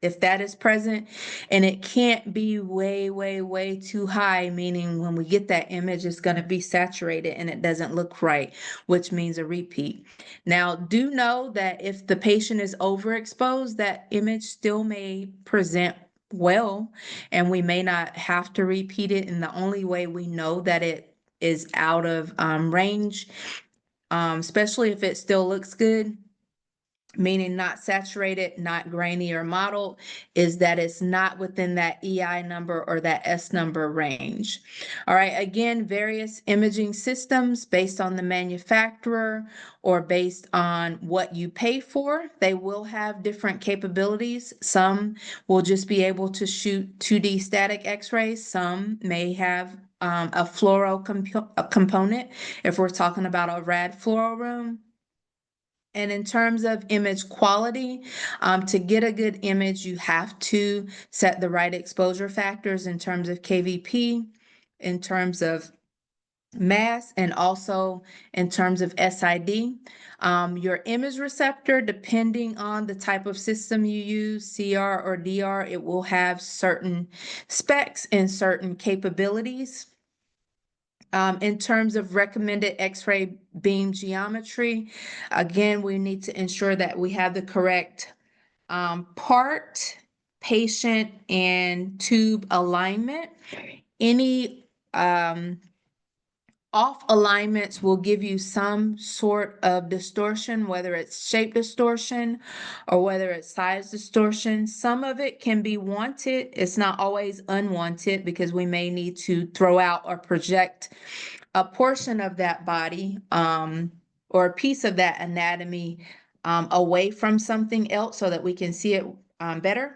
If that is present, and it can't be way, way, way too high, meaning when we get that image, it's going to be saturated and it doesn't look right, which means a repeat. Now, do know that if the patient is overexposed, that image still may present well, and we may not have to repeat it. And the only way we know that it is out of range, especially if it still looks good, meaning not saturated, not grainy or mottled, is that it's not within that EI number or that S number range. All right, again, various imaging systems based on the manufacturer or based on what you pay for, they will have different capabilities. Some will just be able to shoot 2D static x-rays. Some may have a fluoro component if we're talking about a rad fluoro room. And in terms of image quality, to get a good image, you have to set the right exposure factors in terms of KVP, in terms of mass, and also in terms of SID. Your image receptor, depending on the type of system you use, CR or DR, it will have certain specs and certain capabilities. In terms of recommended X-ray beam geometry, again, we need to ensure that we have the correct part, patient, and tube alignment. Any off alignments will give you some sort of distortion, whether it's shape distortion or whether it's size distortion. Some of it can be wanted. It's not always unwanted because we may need to throw out or project a portion of that body or a piece of that anatomy away from something else so that we can see it better.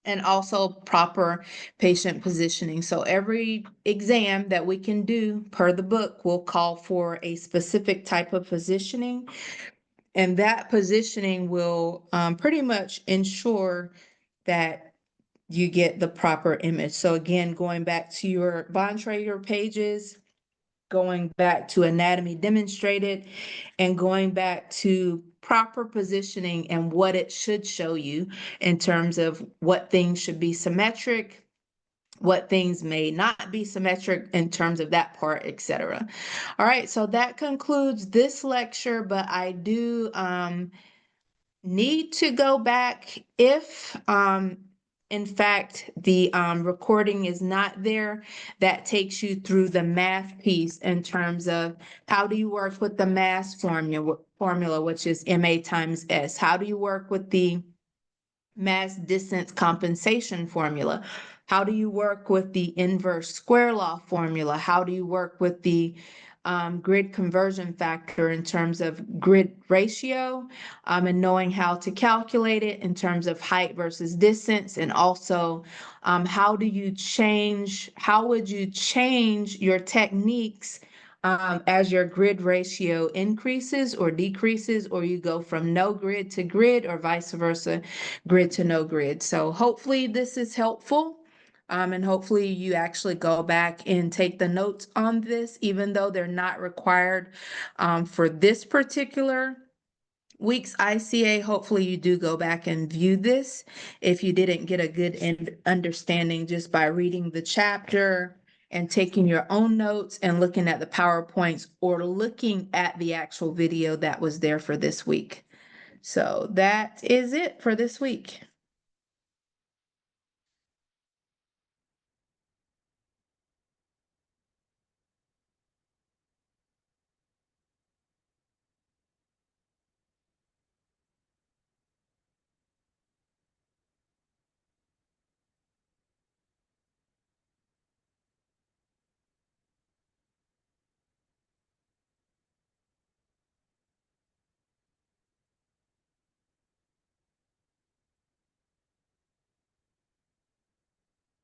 And also proper patient positioning. So every exam that we can do per the book will call for a specific type of positioning. And that positioning will pretty much ensure that you get the proper image. So again, going back to your Bontrager pages, going back to anatomy demonstrated, and going back to proper positioning and what it should show you in terms of what things should be symmetric, what things may not be symmetric in terms of that part, etc. All right, so that concludes this lecture, but I do need to go back if in fact the recording is not there. That takes you through the math piece in terms of how do you work with the mass formula, which is MA times S. How do you work with the mass distance compensation formula? How do you work with the inverse square law formula? How do you work with the grid conversion factor in terms of grid ratio, and knowing how to calculate it in terms of height versus distance? And also, how would you change your techniques as your grid ratio increases or decreases, or you go from no grid to grid or vice versa, grid to no grid. So hopefully this is helpful. And hopefully you actually go back and take the notes on this, even though they're not required for this particular week's ICA. Hopefully you do go back and view this if you didn't get a good understanding just by reading the chapter and taking your own notes and looking at the PowerPoints or looking at the actual video that was there for this week. So that is it for this week.